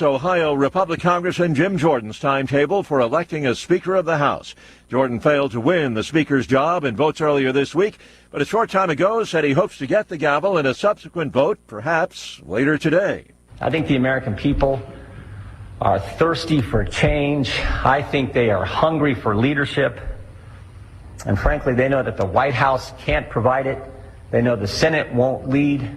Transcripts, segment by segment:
Ohio Republican Congressman Jim Jordan's timetable for electing a Speaker of the House. Jordan failed to win the Speaker's job in votes earlier this week, but a short time ago said he hopes to get the gavel in a subsequent vote, perhaps later today. I think the American people are thirsty for change. I think they are hungry for leadership. And frankly, they know that the White House can't provide it. They know the Senate won't lead.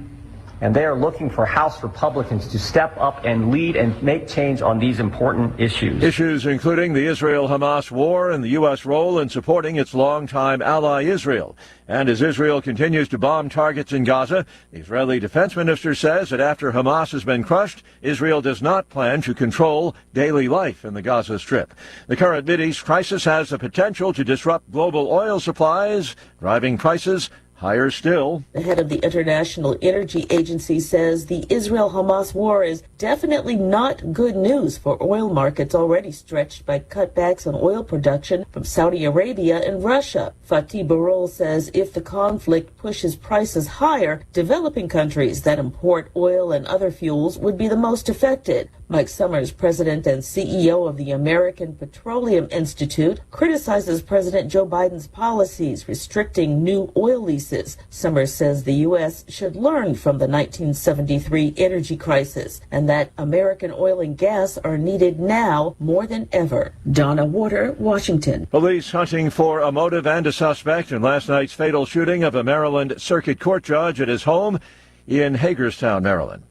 And they are looking for House Republicans to step up and lead and make change on these important issues. Issues including the Israel-Hamas war and the U.S. role in supporting its longtime ally Israel. And as Israel continues to bomb targets in Gaza, the Israeli defense minister says that after Hamas has been crushed, Israel does not plan to control daily life in the Gaza Strip. The current Mideast crisis has the potential to disrupt global oil supplies, driving prices higher still. The head of the International Energy Agency says the Israel-Hamas war is definitely not good news for oil markets already stretched by cutbacks on oil production from Saudi Arabia and Russia. Fatih Birol says if the conflict pushes prices higher, developing countries that import oil and other fuels would be the most affected. Mike Summers, president and CEO of the American Petroleum Institute, criticizes President Joe Biden's policies restricting new oil leases. Summers says the U.S. should learn from the 1973 energy crisis and that American oil and gas are needed now more than ever. Donna Warder, Washington. Police hunting for a motive and a suspect in last night's fatal shooting of a Maryland Circuit Court judge at his home in Hagerstown, Maryland.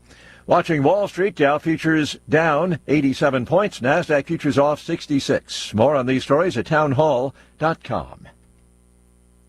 Watching Wall Street, Dow futures down 87 points. NASDAQ futures off 66. More on these stories at townhall.com.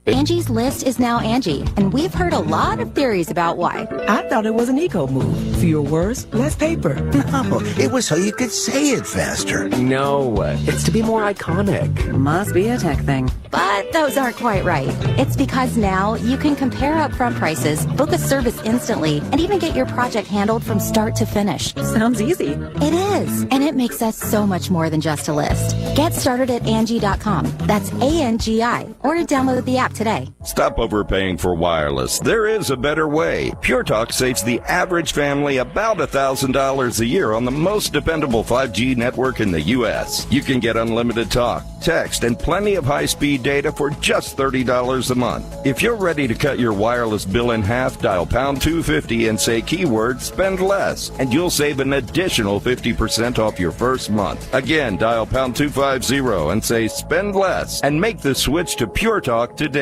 Angie's List is now Angie, and we've heard a lot of theories about why. I thought it was an eco move. Fewer words, less paper. No, it was so you could say it faster. No, it's to be more iconic. Must be a tech thing. But those aren't quite right. It's because now you can compare upfront prices, book a service instantly, and even get your project handled from start to finish. Sounds easy. It is, and it makes us so much more than just a list. Get started at Angie.com. That's ANGI, or to download the app today. Stop overpaying for wireless. There is a better way. Pure Talk saves the average family about $1,000 a year on the most dependable 5G network in the U.S. You can get unlimited talk, text, and plenty of high-speed data for just $30 a month. If you're ready to cut your wireless bill in half, dial pound 250 and say keyword spend less, and you'll save an additional 50% off your first month. Again, dial pound 250 and say spend less, and make the switch to Pure Talk today.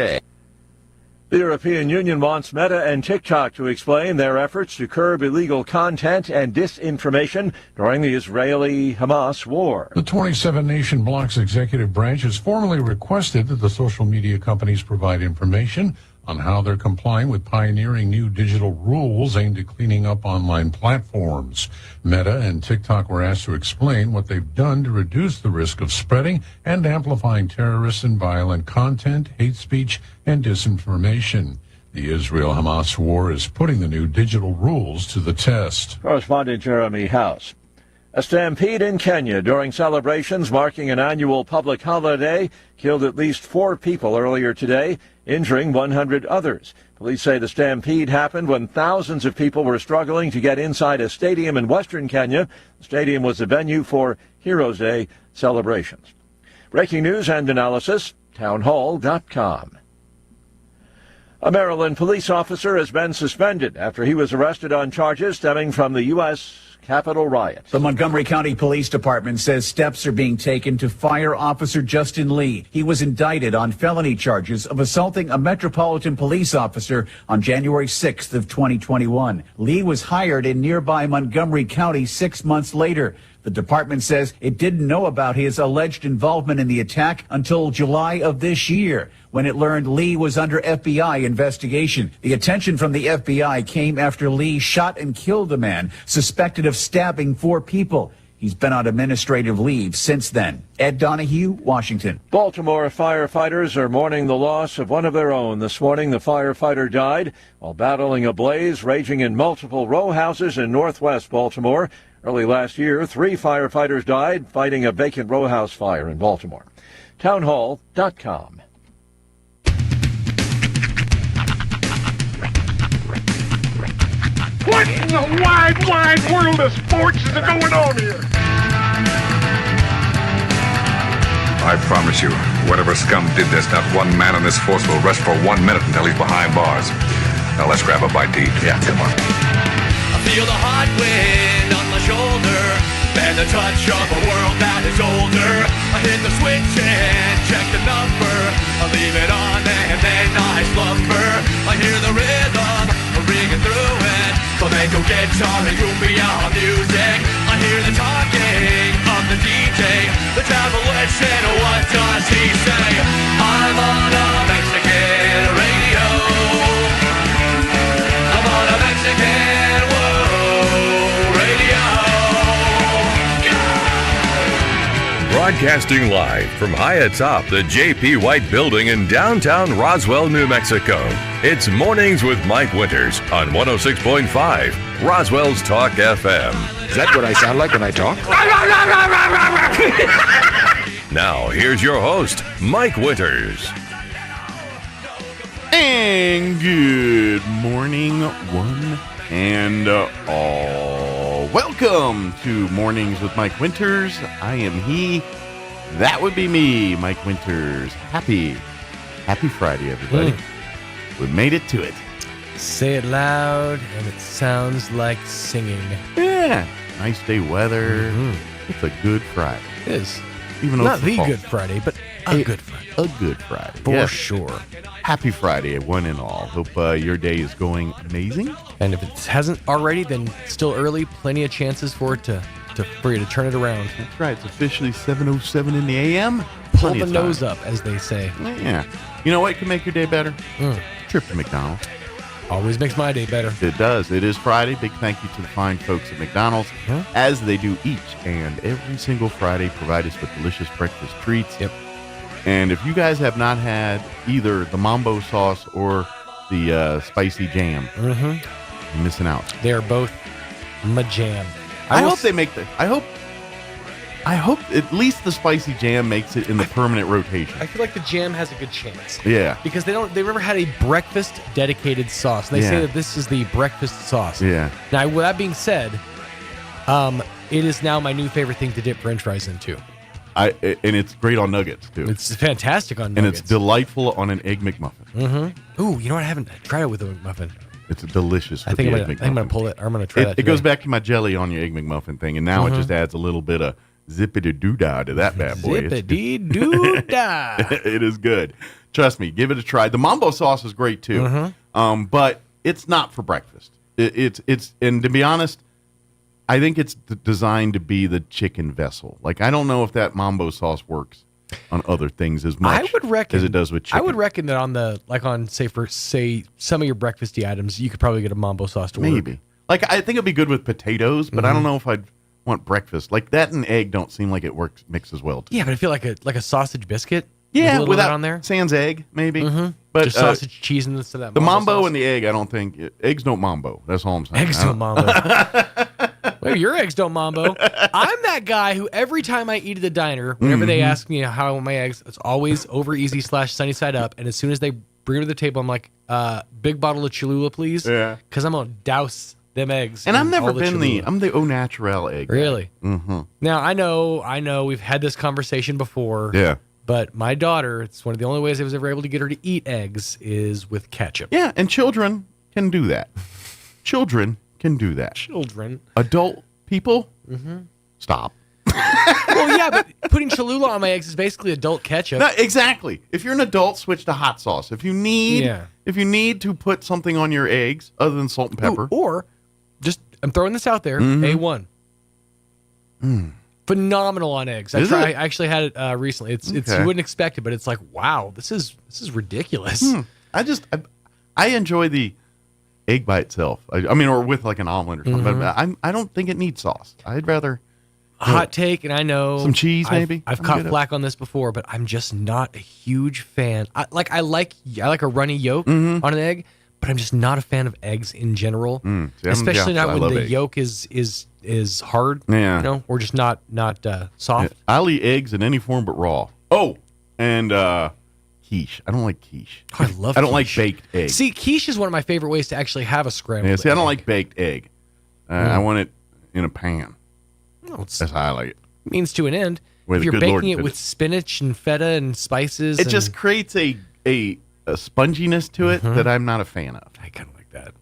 The European Union wants Meta and TikTok to explain their efforts to curb illegal content and disinformation during the Israeli-Hamas war. The 27-nation bloc's executive branch has formally requested that the social media companies provide information on how they're complying with pioneering new digital rules aimed at cleaning up online platforms. Meta and TikTok were asked to explain what they've done to reduce the risk of spreading and amplifying terrorist and violent content, hate speech, and disinformation. The Israel-Hamas war is putting the new digital rules to the test. Correspondent Jeremy House. A stampede in Kenya during celebrations marking an annual public holiday killed at least 4 people earlier today, injuring 100 others. Police say the stampede happened when thousands of people were struggling to get inside a stadium in western Kenya. The stadium was the venue for Heroes Day celebrations. Breaking news and analysis, townhall.com. A Maryland police officer has been suspended after he was arrested on charges stemming from the U.S. Capitol riot. The Montgomery County Police Department says steps are being taken to fire Officer Justin Lee. He was indicted on felony charges of assaulting a Metropolitan Police officer on January 6th of 2021. Lee was hired in nearby Montgomery County 6 months later. The department says it didn't know about his alleged involvement in the attack until July of this year, when it learned Lee was under FBI investigation. The attention from the FBI came after Lee shot and killed a man suspected of stabbing 4 people. He's been on administrative leave since then. Ed Donahue, Washington. Baltimore firefighters are mourning the loss of one of their own. This morning, the firefighter died while battling a blaze raging in multiple row houses in northwest Baltimore. Early last year, 3 firefighters died fighting a vacant row house fire in Baltimore. Townhall.com. What in the wide, wide world of sports is going on here? I promise you, whatever scum did this, not one man in this force will rest for 1 minute until he's behind bars. Now let's grab a bite to eat. Yeah, come on. I feel the hot wind on my shoulder and the touch of a world that is older. I hit the switch and check the number. I leave it on and then I slumber. I hear the rhythm ringing through it. Flamenco guitar and cumbia music. I hear the talking of the DJ. The Travelician, what does he say? I'm on a Mexican radio. I'm on a Mexican world radio. Broadcasting live from high atop the J.P. White Building in downtown Roswell, New Mexico. It's Mornings with Mike Winters on 106.5 Roswell's Talk FM. Is that what I sound like when I talk? Now, here's your host, Mike Winters. And good morning, one and all. Welcome to Mornings with Mike Winters. I am he. That would be me, Mike Winters. Happy Friday, everybody. We made it to it. Say it loud, and it sounds like singing. Yeah. Nice day weather. Mm-hmm. It's a good Friday. It is. Even though not the Good Friday, but a good Friday. A good Friday. For sure. Happy Friday, one and all. Hope your day is going amazing. And if it hasn't already, then still early. Plenty of chances for it for you to turn it around. That's right. It's officially 7:07 in the a.m. Pull the nose up, as they say. Yeah. You know what can make your day better? Trip to McDonald's. Always makes my day better. It does. It is Friday. Big thank you to the fine folks at McDonald's, as they do each and every single Friday, provide us with delicious breakfast treats. Yep. And if you guys have not had either the mambo sauce or the spicy jam, you're missing out. They are both my jam. I hope they make I hope at least the spicy jam makes it in the permanent rotation. I feel like the jam has a good chance. Yeah. Because they've never had a breakfast dedicated sauce. And they say that this is the breakfast sauce. Yeah. Now, with that being said, it is now my new favorite thing to dip French fries into. And it's great on nuggets too. It's fantastic on nuggets. And nuggets. It's delightful on an Egg McMuffin. Mm-hmm. Ooh, you know what? I haven't tried it with a McMuffin. It's delicious. I think I'm going to pull it. I'm going to try that. It goes back to my jelly on your Egg McMuffin thing, and now it just adds a little bit of zippity-doo-dah to that bad boy. Zippity-doo-dah. It is good. Trust me, give it a try. The mambo sauce is great too, but it's not for breakfast. It's and to be honest, I think it's designed to be the chicken vessel. Like, I don't know if that mambo sauce works on other things as much as it does with chicken. I would reckon that on say some of your breakfasty items, you could probably get a mambo sauce to work. Maybe. Like, I think it'd be good with potatoes, but I don't know if I'd want breakfast. Like, that and egg don't seem like it mixes well together. Yeah, but I feel like a sausage biscuit. Yeah, with that on there. Sans egg, maybe. But just sausage, cheese, and this to that. The mambo sauce. and the egg, I don't think eggs don't mambo. That's all I'm saying. Eggs don't mambo. Well, your eggs don't mambo. I'm that guy who every time I eat at the diner, whenever they ask me how are my eggs, it's always over easy / sunny side up. And as soon as they bring it to the table, I'm like, big bottle of Cholula, please. Yeah. Because I'm gonna douse them eggs. And I've never been I'm the au naturel egg. Really? Mm-hmm. Now I know we've had this conversation before. Yeah. But my daughter, it's one of the only ways I was ever able to get her to eat eggs is with ketchup. Yeah, and children can do that. Children can do that. Children. Adult people, stop. Well, yeah, but putting Cholula on my eggs is basically adult ketchup. No, exactly. If you're an adult, switch to hot sauce. If you need to put something on your eggs other than salt and pepper. Or just, I'm throwing this out there, A1. Phenomenal on eggs. I actually had it recently. It's you wouldn't expect it, but it's like, wow, this is ridiculous. I enjoy the egg by itself. I mean, or with like an omelet or something. But I don't think it needs sauce. I'd rather hot take, and I know some cheese maybe. I've caught flack on this before, but I'm just not a huge fan. I like a runny yolk on an egg, but I'm just not a fan of eggs in general. Especially not when the yolk is hard, or just not soft. I'll eat eggs in any form but raw. Oh, and quiche. I don't like quiche. Oh, I love I don't quiche. like baked egg. See, quiche is one of my favorite ways to actually have a scrambled I don't egg. like baked egg. I want it in a pan. No, That's how I like it. Means to an end. Where If the you're good Lord baking it did with it. spinach and feta and spices. It just creates a sponginess to it that I'm not a fan of. I kind of like that.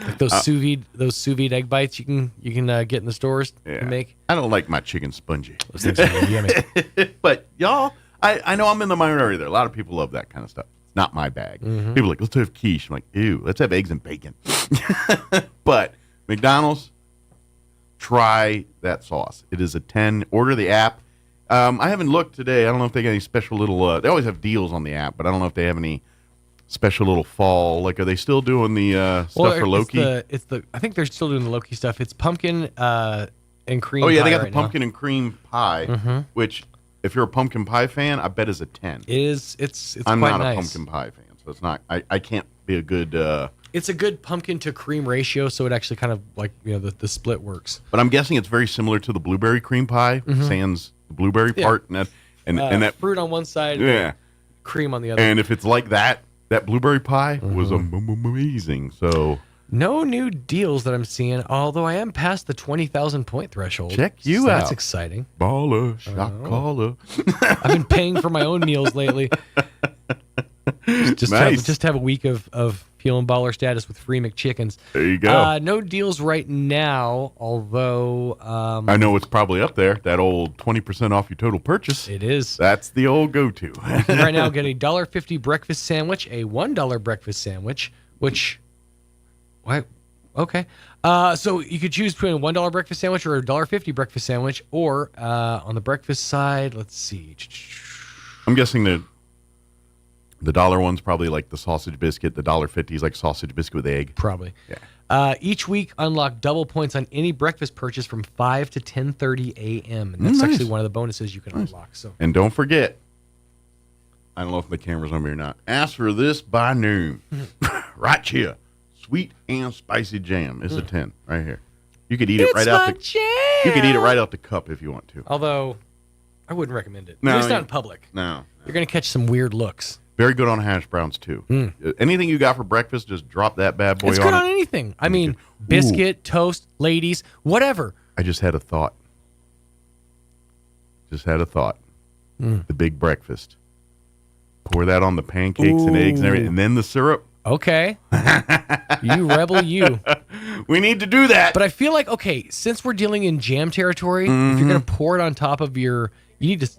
Like those sous vide egg bites you can get in the stores and make. I don't like my chicken spongy. Those things are yummy. But y'all, I know I'm in the minority there. A lot of people love that kind of stuff. It's not my bag. People are like, let's have quiche. I'm like, ew, let's have eggs and bacon. But McDonald's, try that sauce. It is a 10. Order the app. I haven't looked today. I don't know if they got any special little. They always have deals on the app, but I don't know if they have any special little fall. Like, are they still doing the stuff for Loki? It's the. I think they're still doing the Loki stuff. It's pumpkin and cream. Oh yeah, they pie got the pumpkin and cream pie, which if you're a pumpkin pie fan, I bet is a 10. It is. It's I'm quite not nice. a pumpkin pie fan, so it's not. I can't be a good. It's a good pumpkin to cream ratio, so it actually kind of like the split works. But I'm guessing it's very similar to the blueberry cream pie, sans the blueberry part, and that fruit on one side, yeah, cream on the other. And if it's like that blueberry pie was amazing. So no new deals that I'm seeing, although I am past the 20,000 point threshold. Check you so out. That's exciting. Baller, shot caller. I've been paying for my own meals lately. Just Nice. to have a week of feeling baller status with free McChickens. There you go. No deals right now, although I know it's probably up there. That old 20% off your total purchase. It is. That's the old go-to. right now, get a $1.50 breakfast sandwich, a $1 breakfast sandwich, which, what? Okay. So you could choose between a $1 breakfast sandwich or a $1.50 breakfast sandwich, or on the breakfast side, let's see. I'm guessing that the dollar one's probably like the sausage biscuit. The $1.50 is like sausage biscuit with egg. Probably. Yeah. Each week, unlock double points on any breakfast purchase from 5 to 10:30 a.m. And that's Nice. actually one of the bonuses you can unlock. So And don't forget, I don't know if the camera's on me or not. Ask for this by noon. Right here. Sweet and spicy jam is a 10 right here. You could eat it right out the jam. You could eat it right out the cup if you want to. Although, I wouldn't recommend it. No, At least you- not in public. No. You're going to catch some weird looks. Very good on hash browns too. Anything you got for breakfast, just drop that bad boy It's on good it. on anything. I mean, biscuit, toast, ladies, whatever. I just had a thought. The big breakfast. Pour that on the pancakes and eggs and everything, and then the syrup. Okay. You rebel, you. We need to do that. But I feel like, okay, since we're dealing in jam territory, if you're going to pour it on top of you need to...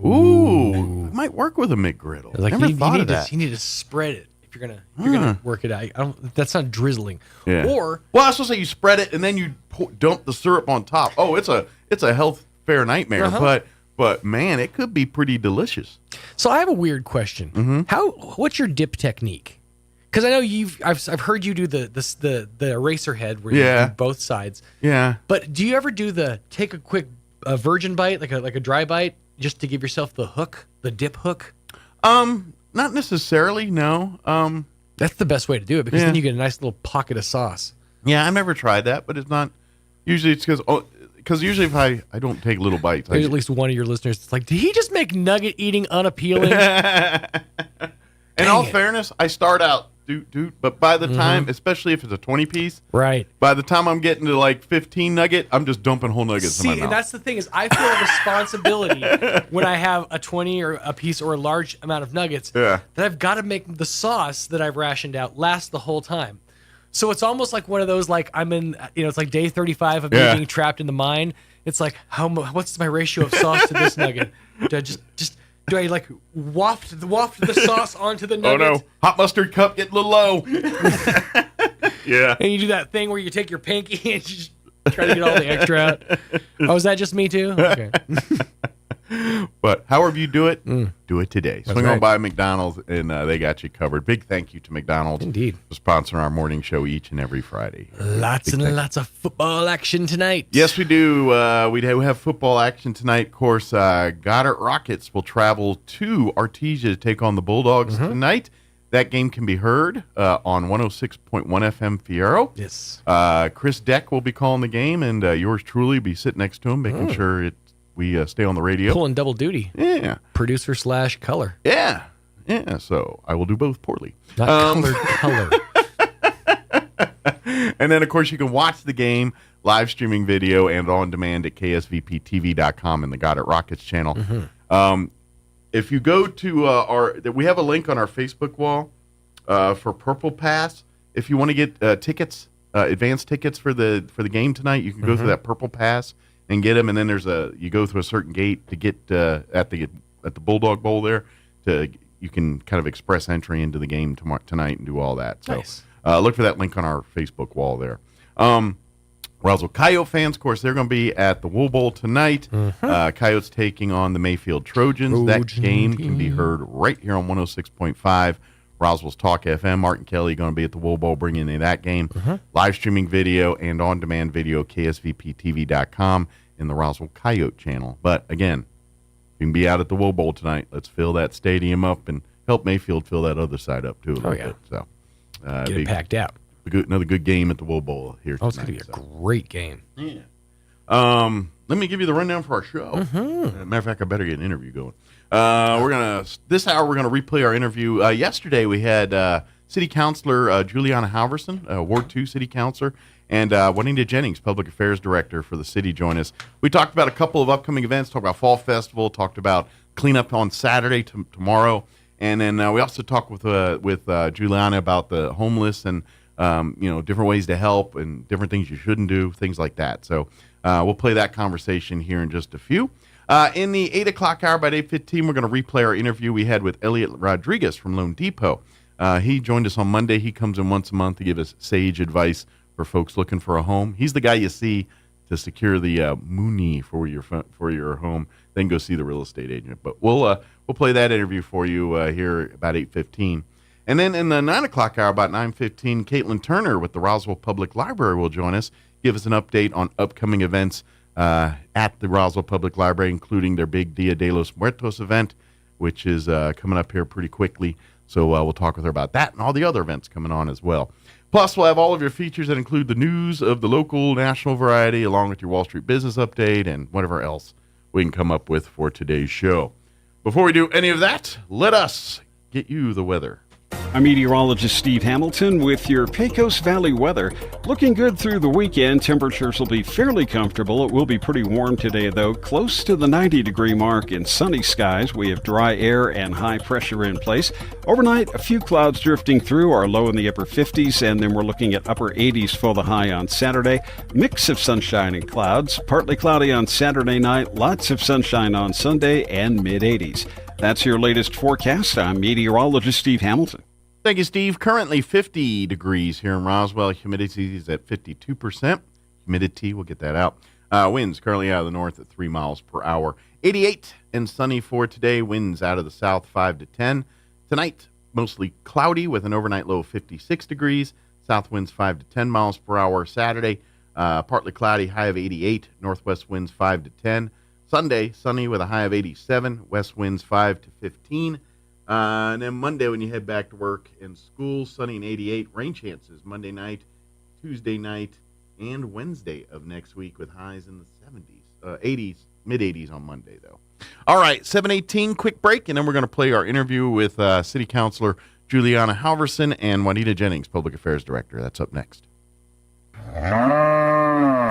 Ooh, it might work with a McGriddle. Like Never you thought need of that. you need to spread it if you're gonna work it out. I don't. That's not drizzling. Yeah. Or well, I was supposed to say you spread it and then you dump the syrup on top. Oh, it's a health fair nightmare. But man, it could be pretty delicious. so I have a weird question. What's your dip technique? Because I know I've heard you do the eraser head where you do both sides. Yeah. But do you ever do take a quick virgin bite, like a dry bite, just to give yourself the hook, the dip hook? Not necessarily. No. That's the best way to do it because then you get a nice little pocket of sauce. Yeah, I've never tried that, but it's not. Usually it's because usually if I don't take little bites. There's at least one of your listeners that's like, did he just make nugget eating unappealing? In all fairness, I start out but by the time, especially if it's a 20-piece, right? By the time I'm getting to like 15 nugget, I'm just dumping whole nuggets in my mouth. And that's the thing is, I feel a responsibility when I have a 20 or a piece or a large amount of nuggets that I've got to make the sauce that I've rationed out last the whole time. So it's almost like one of those, like I'm in, it's like day 35 of me being trapped in the mine. It's like, what's my ratio of sauce to this nugget? Do I do I like waft the sauce onto the nugget? Oh no, hot mustard cup getting a little low. Yeah. And you do that thing where you take your pinky and you just try to get all the extra out. Oh, is that just me too? Okay. But however you do it, do it today. That's Swing on right. by McDonald's and they got you covered. Big thank you to McDonald's. Indeed. For sponsoring our morning show each and every Friday. Lots Big and thank lots of football action tonight. Yes, we do. We have football action tonight. Of course, Goddard Rockets will travel to Artesia to take on the Bulldogs tonight. That game can be heard on 106.1 FM Fierro. Yes. Chris Deck will be calling the game, and yours truly be sitting next to him, making sure we stay on the radio. Pulling double duty. Yeah. Producer / color. Yeah. Yeah. So I will do both poorly. Not color. And then, of course, you can watch the game, live streaming video, and on demand at ksvptv.com and the Got It Rockets channel. Mm-hmm. If you go to we have a link on our Facebook wall for Purple Pass. If you want to get tickets, advanced tickets for the game tonight, you can go through that Purple Pass and get them. And then you go through a certain gate to get at the Bulldog Bowl there. You can kind of express entry into the game tonight and do all that. So nice. Look for that link on our Facebook wall there. Roswell Coyote fans, of course, they're going to be at the Wool Bowl tonight. Coyotes taking on the Mayfield Trojans. That game can be heard right here on 106.5 Roswell's Talk FM. Martin Kelly going to be at the Wool Bowl bringing in that game. Live streaming video and on-demand video, ksvptv.com in the Roswell Coyote channel. But again, you can be out at the Wool Bowl tonight. Let's fill that stadium up and help Mayfield fill that other side up too a little bit. So get it packed out. Another good game at the Wool Bowl here tonight. It's going to be a great game. Yeah. Let me give you the rundown for our show. Matter of fact, I better get an interview going. This hour we're gonna replay our interview. Yesterday we had City Councilor Juliana Halverson, Ward 2 City Councilor, and Juanita Jennings, Public Affairs Director for the city, join us. We talked about a couple of upcoming events. Talked about Fall Festival. Talked about cleanup on Saturday tomorrow, and then we also talked with Juliana about the homeless and different ways to help and different things you shouldn't do, things like that. So we'll play that conversation here in just a few. In the 8 o'clock hour, about 8:15, we're going to replay our interview we had with Elliot Rodriguez from Lone Depot. He joined us on Monday. He comes in once a month to give us sage advice for folks looking for a home. He's the guy you see to secure the Mooney for your home. Then go see the real estate agent. But we'll play that interview for you here about 8:15. And then in the 9 o'clock hour, about 9:15, Caitlin Turner with the Roswell Public Library will join us, give us an update on upcoming events at the Roswell Public Library, including their big Dia de los Muertos event, which is coming up here pretty quickly. So we'll talk with her about that and all the other events coming on as well. Plus, we'll have all of your features that include the news of the local, national variety, along with your Wall Street business update and whatever else we can come up with for today's show. Before we do any of that, let us get you the weather. I'm meteorologist Steve Hamilton with your Pecos Valley weather. Looking good through the weekend. Temperatures will be fairly comfortable. It will be pretty warm today, though, close to the 90-degree mark in sunny skies. We have dry air and high pressure in place. Overnight, a few clouds drifting through, our low in the upper 50s, and then we're looking at upper 80s for the high on Saturday. Mix of sunshine and clouds. Partly cloudy on Saturday night, lots of sunshine on Sunday, and mid-80s. That's your latest forecast. I'm meteorologist Steve Hamilton. Thank you, Steve. Currently 50 degrees here in Roswell. Humidity is at 52%. Humidity, we'll get that out. Winds currently out of the north at 3 miles per hour. 88 and sunny for today. Winds out of the south 5 to 10. Tonight, mostly cloudy with an overnight low of 56 degrees. South winds 5 to 10 miles per hour. Saturday, partly cloudy, high of 88. Northwest winds 5 to 10. Sunday, sunny with a high of 87. West winds 5 to 15. And then Monday, when you head back to work and school, sunny and 88. Rain chances Monday night, Tuesday night, and Wednesday of next week with highs in the 70s, 80s, mid-80s on Monday, though. All right, 7:18, quick break, and then we're going to play our interview with City Councilor Juliana Halverson and Juanita Jennings, Public Affairs Director. That's up next.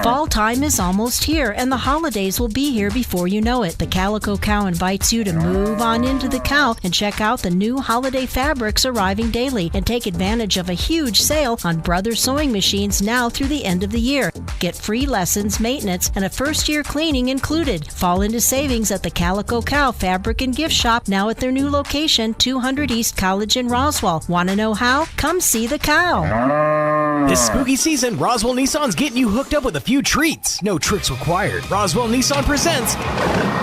Fall time is almost here, and the holidays will be here before you know it. The Calico Cow invites you to move on into the cow and check out the new holiday fabrics arriving daily and take advantage of a huge sale on Brothers sewing machines now through the end of the year. Get free lessons, maintenance, and a first-year cleaning included. Fall into savings at the Calico Cow Fabric and Gift Shop, now at their new location, 200 East College in Roswell. Want to know how? Come see the cow. This spooky season, Roswell Nissan's getting you hooked up with a few treats. No tricks required. Roswell Nissan presents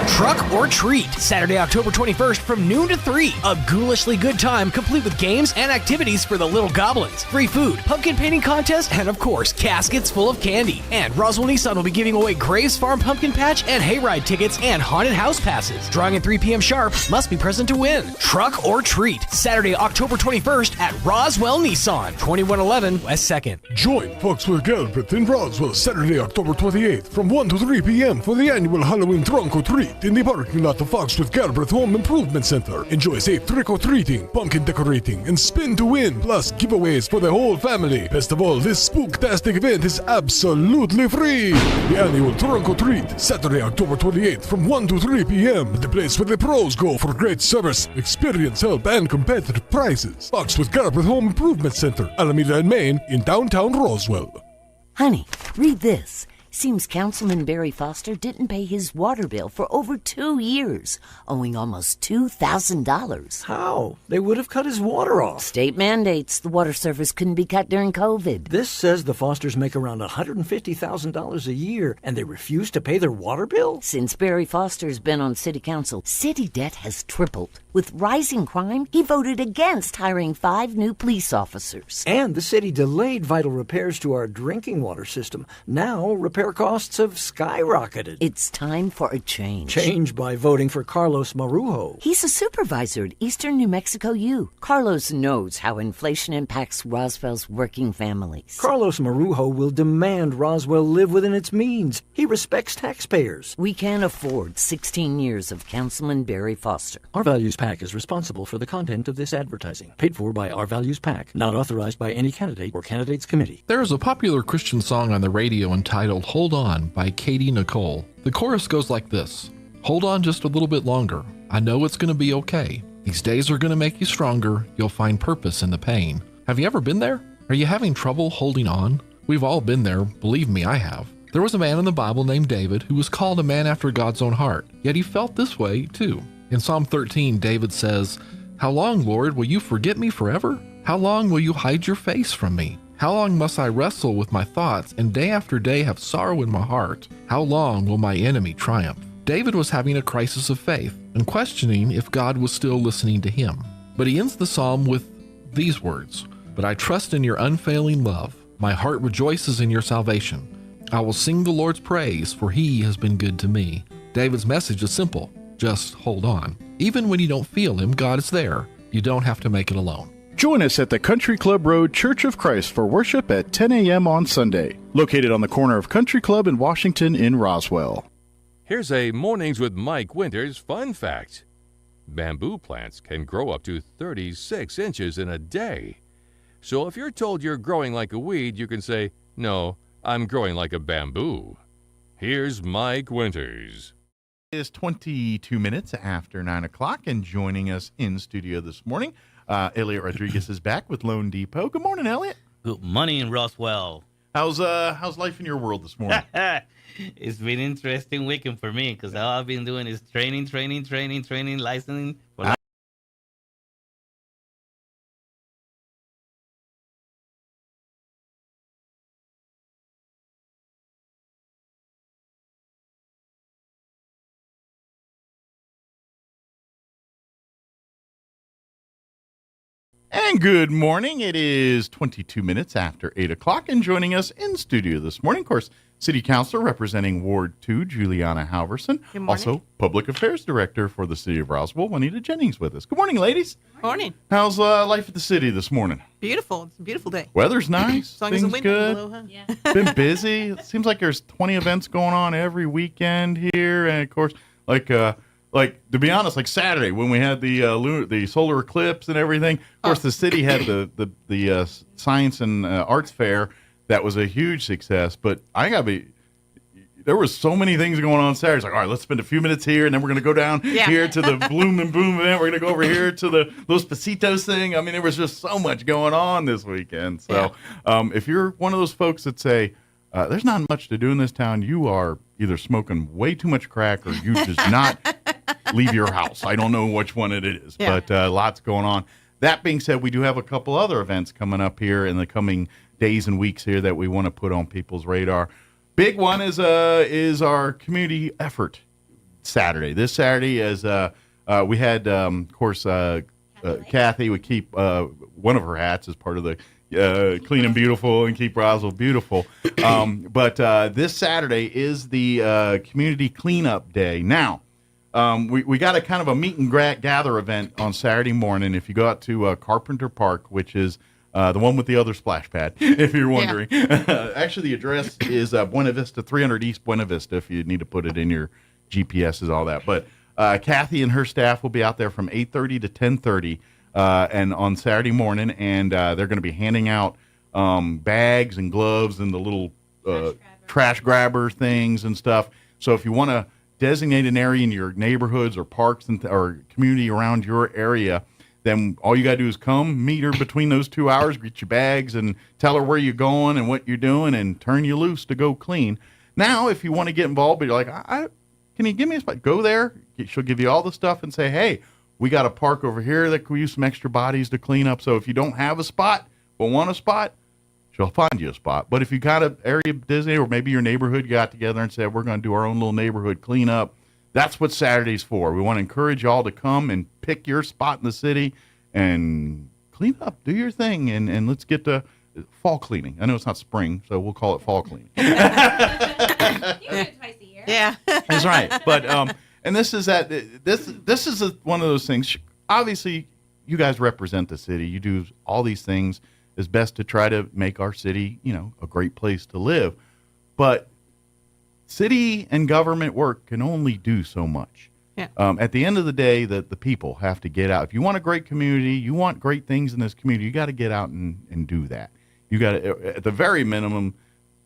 Truck or Treat, Saturday, October 21st from noon to 3. A ghoulishly good time complete with games and activities for the little goblins. Free food, pumpkin painting contest, and of course, caskets full of candy. And Roswell Nissan will be giving away Graves Farm Pumpkin Patch and Hayride tickets and haunted house passes. Drawing at 3 p.m. sharp, must be present to win. Truck or Treat, Saturday, October 21st at Roswell Nissan, 2111 West 2nd. Join Foxwell Galbraith in Roswell Saturday, October 28th from 1 to 3 p.m. for the annual Halloween Trunk or Treat in the parking lot of Foxwell Galbraith Home Improvement Center. Enjoy safe trick-or-treating, pumpkin decorating, and spin to win, plus giveaways for the whole family. Best of all, this spooktastic event is absolutely free. The annual Trunk or Treat, Saturday, October 28th from 1 to 3 p.m. The place where the pros go for great service, experience, help, and competitive prices. Foxwell Galbraith Home Improvement Center, Alameda and Main in downtown Roswell. Honey, read this. Seems Councilman Barry Foster didn't pay his water bill for over 2 years, owing almost $2,000. How? They would have cut his water off. State mandates the water service couldn't be cut during COVID. This says the Fosters make around $150,000 a year, and they refuse to pay their water bill? Since Barry Foster's been on city council, city debt has tripled. With rising crime, he voted against hiring 5 new police officers. And the city delayed vital repairs to our drinking water system. Now, repair costs have skyrocketed. It's time for a change. Change by voting for Carlos Marujo. He's a supervisor at Eastern New Mexico U. Carlos knows how inflation impacts Roswell's working families. Carlos Marujo will demand Roswell live within its means. He respects taxpayers. We can't afford 16 years of Councilman Barry Foster. Our Values PAC is responsible for the content of this advertising. Paid for by Our Values PAC. Not authorized by any candidate or candidates committee. There is a popular Christian song on the radio entitled Hold On by Katie Nicole. The chorus goes like this. Hold on just a little bit longer. I know it's going to be okay. These days are going to make you stronger. You'll find purpose in the pain. Have you ever been there? Are you having trouble holding on? We've all been there. Believe me, I have. There was a man in the Bible named David who was called a man after God's own heart. Yet he felt this way too. In Psalm 13, David says, How long, Lord, will you forget me forever? How long will you hide your face from me? How long must I wrestle with my thoughts and day after day have sorrow in my heart? How long will my enemy triumph? David was having a crisis of faith and questioning if God was still listening to him. But he ends the psalm with these words, But I trust in your unfailing love. My heart rejoices in your salvation. I will sing the Lord's praise, for he has been good to me. David's message is simple. Just hold on. Even when you don't feel him, God is there. You don't have to make it alone. Join us at the Country Club Road Church of Christ for worship at 10 a.m. on Sunday, located on the corner of Country Club and Washington in Roswell. Here's a Mornings with Mike Winters fun fact. Bamboo plants can grow up to 36 inches in a day. So if you're told you're growing like a weed, you can say, no, I'm growing like a bamboo. Here's Mike Winters. It is 22 minutes after 9 o'clock, and joining us in studio this morning, Elliot Rodriguez is back with Loan Depot. Good morning, Elliot. Good morning, Roswell. How's life in your world this morning? It's been an interesting weekend for me because all I've been doing is training, licensing. And good morning. It is 22 minutes after 8 o'clock, and joining us in studio this morning, of course, City Councilor representing Ward 2, Juliana Halverson. Good morning. Also, Public Affairs Director for the City of Roswell, Juanita Jennings, with us. Good morning, ladies. Morning. How's life at the city this morning? Beautiful. It's a beautiful day. Weat's nice. As long as the Things wind good. doesn't blow, huh? Been busy. It seems like there's 20 events going on every weekend here, and of course, like to be honest, like Saturday when we had the solar eclipse and everything. Of course, the city had the science and arts fair. That was a huge success. But there was so many things going on Saturday. It's like, all right, let's spend a few minutes here, and then we're going to go down here to the Bloom and Boom event. We're going to go over here to the Los Pasitos thing. I mean, there was just so much going on this weekend. So if you're one of those folks that say, there's not much to do in this town, you are either smoking way too much crack or you just not leave your house. I don't know which one it is, but lots going on. That being said, we do have a couple other events coming up here in the coming days and weeks here that we want to put on people's radar. Big one is our community effort. Saturday. This Saturday is we had, of course, Kathy would keep one of her hats as part of the Clean and Beautiful and Keep Roswell Beautiful. But this Saturday is the Community Cleanup Day. Now, we got a kind of a meet and gather event on Saturday morning. If you go out to Carpenter Park, which is the one with the other splash pad, if you're wondering. Yeah. Actually, the address is Buena Vista, 300 East Buena Vista, if you need to put it in your GPSs, all that. But Kathy and her staff will be out there from 8:30 to 10:30 and on Saturday morning, and they're going to be handing out bags and gloves and the little trash grabber things and stuff. So if you want to designate an area in your neighborhoods or parks or community around your area, then all you got to do is come, meet her between those 2 hours, get your bags, and tell her where you're going and what you're doing, and turn you loose to go clean. Now, if you want to get involved, but you're like, can you give me a spot? Go there. She'll give you all the stuff and say, hey, we got a park over here that could use some extra bodies to clean up. So if you don't have a spot but want a spot, she'll find you a spot. But if you got an area designated, or maybe your neighborhood got together and said, we're going to do our own little neighborhood cleanup, that's what Saturday's for. We want to encourage y'all to come and pick your spot in the city and clean up, do your thing, and let's get to fall cleaning. I know it's not spring, so we'll call it fall cleaning. You do it twice a year. Yeah. That's right. But and this is one of those things. Obviously, you guys represent the city. You do all these things as best to try to make our city, a great place to live. But city and government work can only do so much. Yeah. At the end of the day, the people have to get out. If you want a great community, you want great things in this community, you got to get out and do that. You got to, at the very minimum,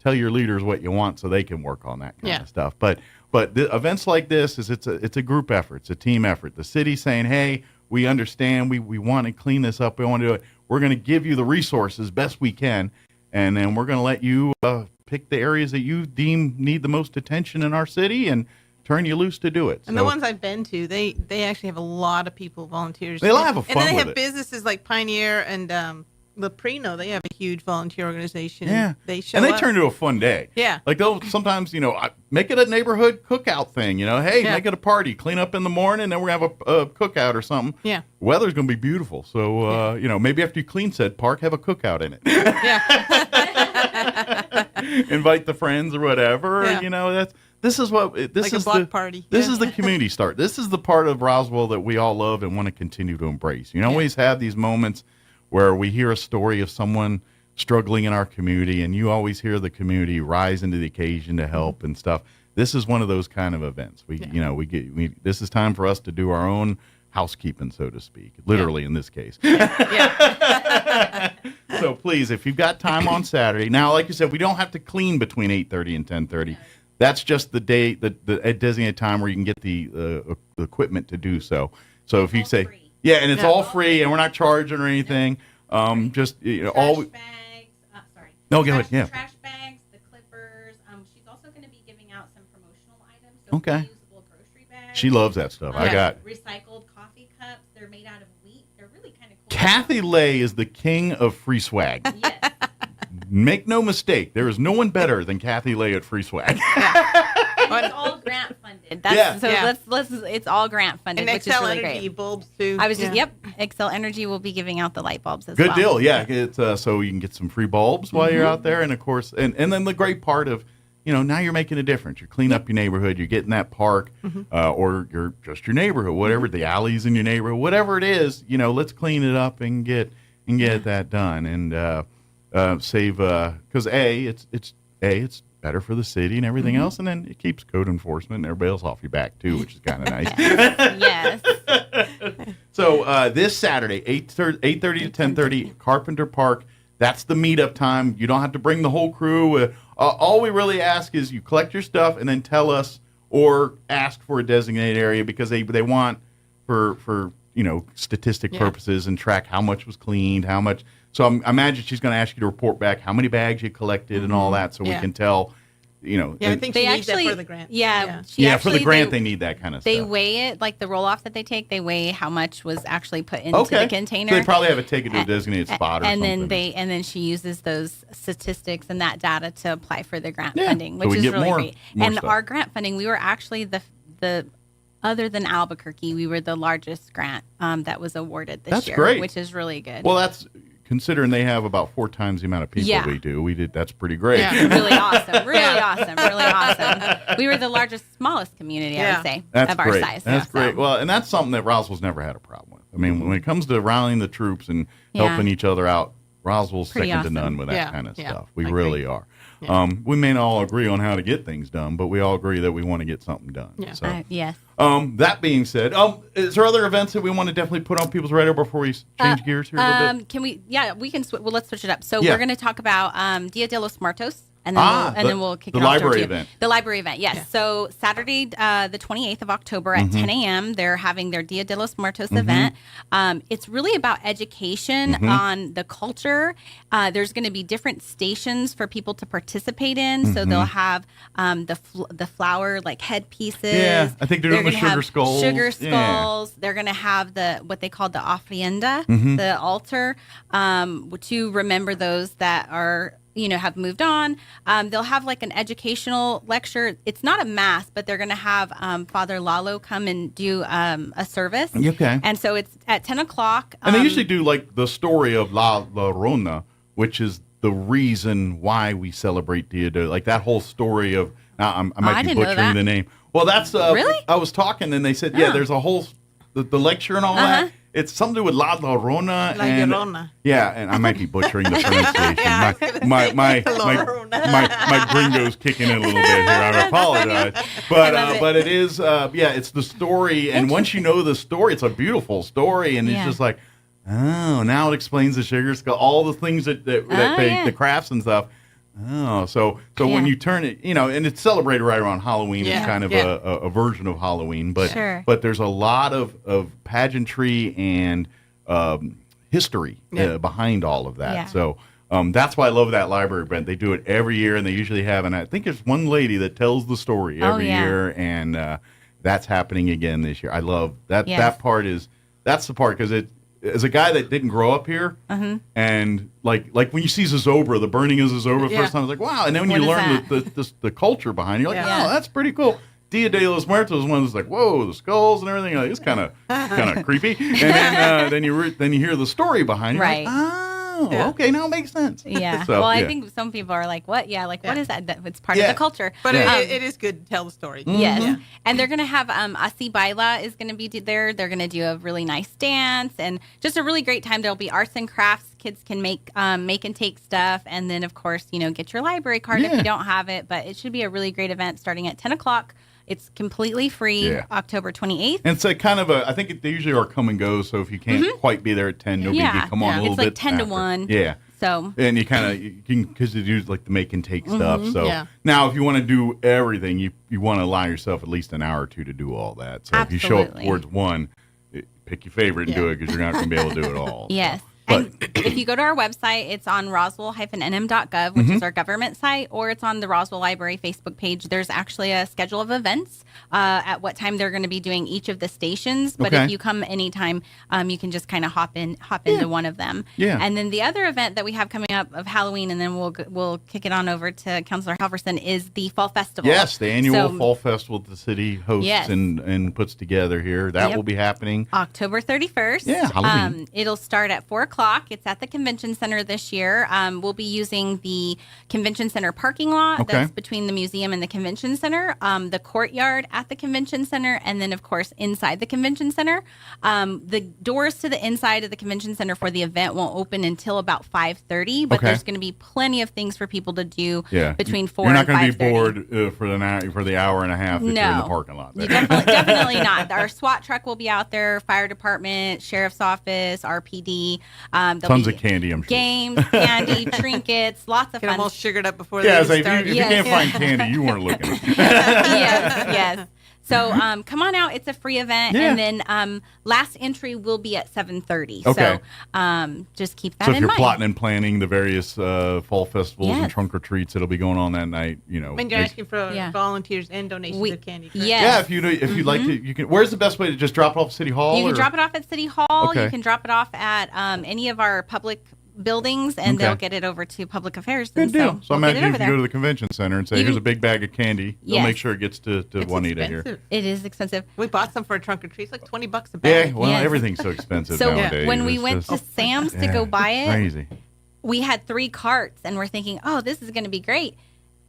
tell your leaders what you want so they can work on that kind of stuff. But the events like this it's a group effort. It's a team effort. The city's saying, hey, we understand. We want to clean this up. We want to do it. We're going to give you the resources best we can, and then we're going to let you pick the areas that you deem need the most attention in our city and turn you loose to do it. And the ones I've been to, they actually have a lot of people, volunteers. They have a fun and then they with have businesses like Pioneer and Leprino. They have a huge volunteer organization. Yeah, they show and they up. turn into a fun day. Yeah, like they'll sometimes make it a neighborhood cookout thing. Hey, make it a party, clean up in the morning, then we're gonna have a cookout or something. Yeah, weather's gonna be beautiful, so maybe after you clean said park, have a cookout in it. Yeah, invite the friends or whatever. Yeah. This is what this like is a block the party. This is the community start. This is the part of Roswell that we all love and want to continue to embrace. You always have these moments where we hear a story of someone struggling in our community, and you always hear the community rise into the occasion to help and stuff. This is one of those kind of events. This is time for us to do our own housekeeping, so to speak, literally in this case. So please, if you've got time on Saturday, now, like you said, we don't have to clean between 8:30 and 10:30. That's just the day, the designated time where you can get the equipment to do so. So if you say, yeah, and it's all free, and we're not charging or anything. Just all. Trash bags. Sorry. No, go ahead. Yeah. Trash bags, the clippers. She's also going to be giving out some promotional items. So Okay. reusable grocery bags. She loves that stuff. I got recycled coffee cups. They're made out of wheat. They're really kind of cool. Kathy Lay is the king of free swag. Yes. Make no mistake, there is no one better than Kathy Lay at free swag. It's all grant funded. It's all grant funded, And which is Excel really Energy great. bulbs too. I was just Excel Energy will be giving out the light bulbs as Good well. deal. Yeah, it's so you can get some free bulbs while you're out there, and of course, and then the great part of now you're making a difference. You're cleaning up your neighborhood. You're getting that park, or you're just your neighborhood, whatever the alleys in your neighborhood, whatever it is. Let's clean it up and get that done and save because it's better for the city and everything else, and then it keeps code enforcement and everybody else off your back too, which is kind of nice. Yes. So this Saturday, 8:30 to 10:30, Carpenter Park. That's the meetup time. You don't have to bring the whole crew. All we really ask is you collect your stuff and then tell us or ask for a designated area because they want for statistic purposes and track how much was cleaned, how much. So I imagine she's going to ask you to report back how many bags you collected and all that, so we can tell. Yeah, I think she needs that for the grant. For the grant they need that kind of They stuff. weigh it, like the roll-off that they take, they weigh how much was actually put into the container. So they probably have it taken to a designated spot or something. And then she uses those statistics and that data to apply for the grant Yeah, funding, so which we is get really more great. And stuff. our grant funding, we were actually the other than Albuquerque, we were the largest grant that was awarded this That's year, great. which is really good. Well, that's considering they have about 4 times the amount of people we do. That's pretty great. Yeah. Really awesome. Really awesome. Really awesome. We were the smallest community, I would say, That's of our great. size. That's great. Well, and that's something that Roswell's never had a problem with. I mean, when it comes to rallying the troops and helping each other out, Roswell's Pretty second awesome. to none with that Yeah. kind of Yeah. stuff. We really are. We may not all agree on how to get things done, but we all agree that we want to get something done. Yeah. So, Yes. that being said, is there other events that we want to definitely put on people's radar before we change gears here a little bit? Can we? Yeah, we can. Well, let's switch it up. So Yeah. we're going to talk about Dia de los Muertos. And then we'll kick the it off. library to event. The library event, yes. Yeah. So Saturday, the 28th of October at 10 a.m., they're having their Dia de los Muertos event. It's really about education on the culture. There's going to be different stations for people to participate in. So they'll have the flower like headpieces. Yeah, I think they're doing the sugar skulls. Sugar skulls. Yeah. They're going to have what they call the ofrenda, the altar, to remember those that are have moved on. They'll have like an educational lecture. It's not a mass, but they're going to have Father Lalo come and do a service. Okay. And so it's at 10 o'clock. And they usually do like the story of La Llorona, which is the reason why we celebrate Dia de, like that whole story of, I might be butchering the name. Well, that's, really? I was talking and they said, there's a whole, the lecture and all that. It's something to do with La Llorona. La Llorona. Yeah, and I might be butchering the pronunciation. My gringo's kicking in a little bit here. I apologize. But it is, it's the story. And once you know the story, it's a beautiful story. And it's just like, oh, now it explains the sugar skull, all the things that the crafts and stuff. Oh, so when you turn it, and it's celebrated right around Halloween. It's kind of a version of Halloween, but there's a lot of pageantry and history behind all of that. Yeah. So that's why I love that library event. They do it every year, and they usually have, and I think there's one lady that tells the story every year, and that's happening again this year. I love that. Yes. That's the part because as a guy that didn't grow up here, and like when you see Zozobra, the burning of Zozobra the first time, I was like, wow. And then when you learn the culture behind it, you're like, oh, that's pretty cool. Dia de los Muertos is one that's like, whoa, the skulls and everything. Like, it's kind of creepy. And then you hear the story behind it. Right. Like, okay, now it makes sense. Yeah. So, I think some people are like, what? Yeah, like, what is that? It's part of the culture. But it is good to tell the story. Yes. Yeah. And they're going to have Asi Baila is going to be there. They're going to do a really nice dance and just a really great time. There'll be arts and crafts. Kids can make and take stuff. And then, of course, get your library card if you don't have it. But it should be a really great event starting at 10 o'clock. It's completely free, October 28th. And it's like kind of I think they usually are come and go, so if you can't quite be there at 10, nobody can come on a little bit. It's like 10 to 1. Yeah. So. And you can, because they do like the make and take stuff. So now if you want to do everything, you want to allow yourself at least an hour or two to do all that. So if you show up towards one, pick your favorite and do it because you're not going to be able to do it all. Yes. And if you go to our website, it's on roswell-nm.gov, which is our government site, or it's on the Roswell Library Facebook page. There's actually a schedule of events at what time they're going to be doing each of the stations. But if you come anytime, you can just kind of hop into one of them. Yeah. And then the other event that we have coming up of Halloween, and then we'll kick it on over to Councilor Halverson, is the Fall Festival. Yes, the annual Fall Festival that the city hosts and puts together here. That will be happening October 31st. Yeah, Halloween. It'll start at 4 o'clock. It's at the Convention Center this year. We'll be using the Convention Center parking lot that's between the museum and the Convention Center, the courtyard at the Convention Center, and then, of course, inside the Convention Center. The doors to the inside of the Convention Center for the event won't open until about 5:30, but there's going to be plenty of things for people to do between 4 and 5:30. You're not going to be bored for the hour and a half that you're in the parking lot. Definitely not. Our SWAT truck will be out there, fire department, sheriff's office, RPD. Tons of candy, I'm sure. Games, candy, trinkets, lots of fun. Get them all sugared up before they start. If you can't find candy, you weren't looking. Yes. So come on out. It's a free event. And then last entry will be at 7:30. Okay. So just keep that in mind. So if you're mind. plotting and planning the various fall festivals and trunk or treats that'll be going on that night, And you're asking for volunteers and donations of candy. Correct? Yes. Yeah, if you'd like to, you can. Where's the best way to just drop it off at City Hall? You can drop it off at City Hall. Okay. You can drop it off at any of our public buildings, and Okay. they'll get it over to public affairs. Good and deal. So we'll get imagine it if over you go there. to the convention center and say, Even- here's a big bag of candy. They'll Yes. make sure it gets to Juanita here. expensive. It is expensive. We bought some for a trunk or treat. It's like $20 a Yeah, bag. well, Yes. everything's so expensive So nowadays. when we It's went to just- Sam's to yeah, go buy it, crazy. we had 3 carts, and we're thinking, oh, this is going to be great.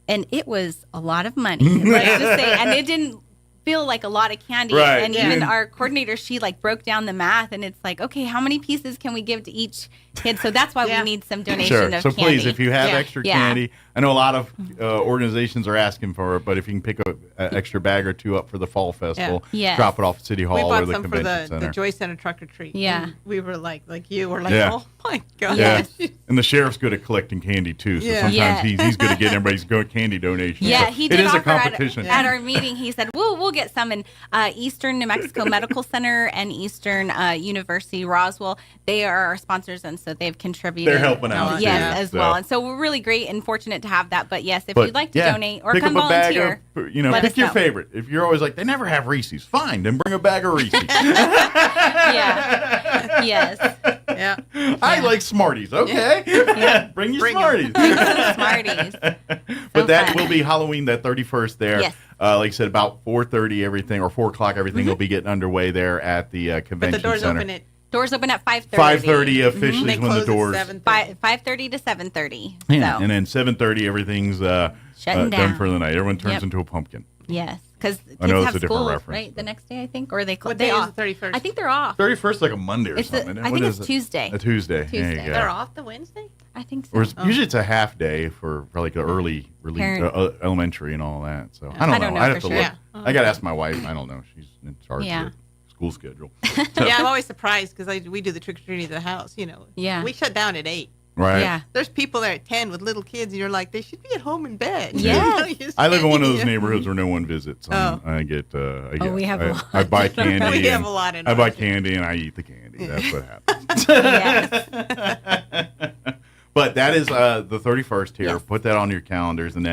And it was a lot of money. Let's just say, and it didn't feel like a lot of candy. Right. And Yeah. even our coordinator, she like broke down the math, and it's like, okay, how many pieces can we give to each kid? So that's why we need some donation Sure. of So candy. please, if you have extra Yeah. candy, I know a lot of organizations are asking for it, but if you can pick an extra bag or 2 up for the fall festival, Yes. drop it off at City Hall We or bought the some for convention the center. Joy Center trunk or treat. Yeah. And we were like you were like, Yeah. oh my God. Yeah. And the sheriff's good at collecting candy too, so Yeah. sometimes Yeah. he's good at getting everybody's candy donations. Yeah, So he it did is a offer at- competition. At our meeting. He said, we'll get some. And Eastern New Mexico Medical Center and Eastern University Roswell, they are our sponsors, and so they've contributed. They're helping out, Yes, too, as so. well. And so we're really great and fortunate to have that. But yes, if But, you'd like to yeah, donate or pick come up a bag volunteer, of, let pick us your know. favorite. If you're always like, they never have Reese's, fine, then bring a bag of Reese's. Yeah. Yes. Yeah. I like Smarties. Okay. Yeah. Bring your Bring 'em. Smarties. Smarties. But that fun. will be Halloween, that 31st there. Yes. Like I said, about 4:30 everything, or 4 o'clock everything will be getting underway there at the But convention the doors center. open at Doors open at 5:30. 5:30 officially they is when the close at doors. 7:30. 5:30 to 7:30. Yeah. So, And then 7:30 everything's Shutting done down. for the night. Everyone turns Yep. into a pumpkin. yes, because I know kids that's have a different school reference, right the next day, I think, or they What they day is off. the 31st? I think they're off. 31st like a Monday or It's the- something. I What think is it's it? Tuesday. A Tuesday. There you Tuesday. go. They're off the Wednesday? I think so. Or usually it's a half day for like the early Parent- elementary and all that. So Yeah. I don't I don't know. know I'd for have to sure. look. Yeah. I got to ask my wife. I don't know. She's in charge Yeah. of the school schedule. Yeah, I'm always surprised because we do the trick or treating at the house. Yeah. We shut down at 8. Right. Yeah. There's people there at 10 with little kids, and you're like, they should be at home in bed. Yes. I live in one of those Yeah. neighborhoods where no one visits. Oh. I get. we have a lot. I buy candy. We have and a lot in I buy ours. candy and I eat the candy. That's what happens. Yes. But that is the 31st here. Yes. Put that on your calendars, and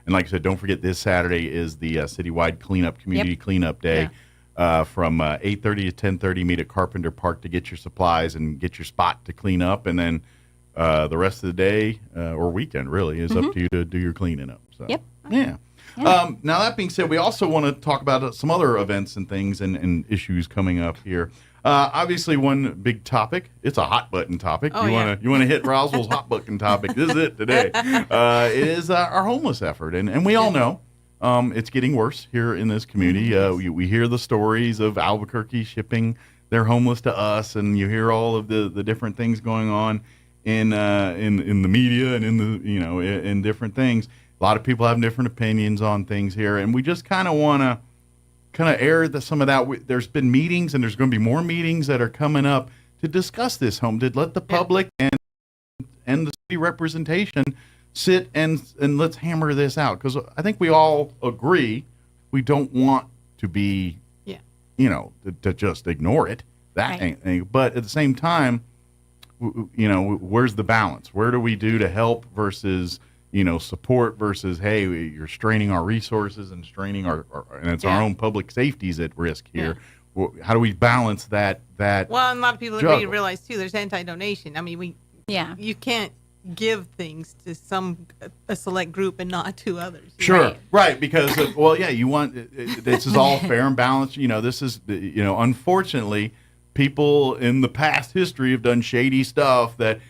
like I said, don't forget this Saturday is the citywide cleanup, community cleanup day. From 8:30 to 10:30, meet at Carpenter Park to get your supplies and get your spot to clean up, and then the rest of the day or weekend really is up to you to do your cleaning up. So, Yep. Yeah. Now that being said, we also want to talk about some other events and things and issues coming up here. Obviously, one big topic. It's a hot button topic. Oh, you yeah. want to hit Roswell's hot button topic. This is it today. It is our homeless effort, and we all know it's getting worse here in this community. We hear the stories of Albuquerque shipping their homeless to us, and you hear all of the different things going on in the media and in the in different things. A lot of people have different opinions on things here, and we just kind of want to air some of that. There's been meetings, and there's going to be more meetings that are coming up to discuss this home, to let the public and the city representation sit and let's hammer this out, because I think we all agree we don't want to be to just ignore it. That Right. ain't, but at the same time, where's the balance? Where do we do to help versus support versus, hey, you're straining our resources and straining our and it's our own public safety's at risk here. How do we balance that? Well, and a lot of people juggle? realize too, there's anti-donation. I mean, you can't give things to a select group and not to others. Sure, right, because you want this is all fair and balanced. This is unfortunately, people in the past history have done shady stuff that.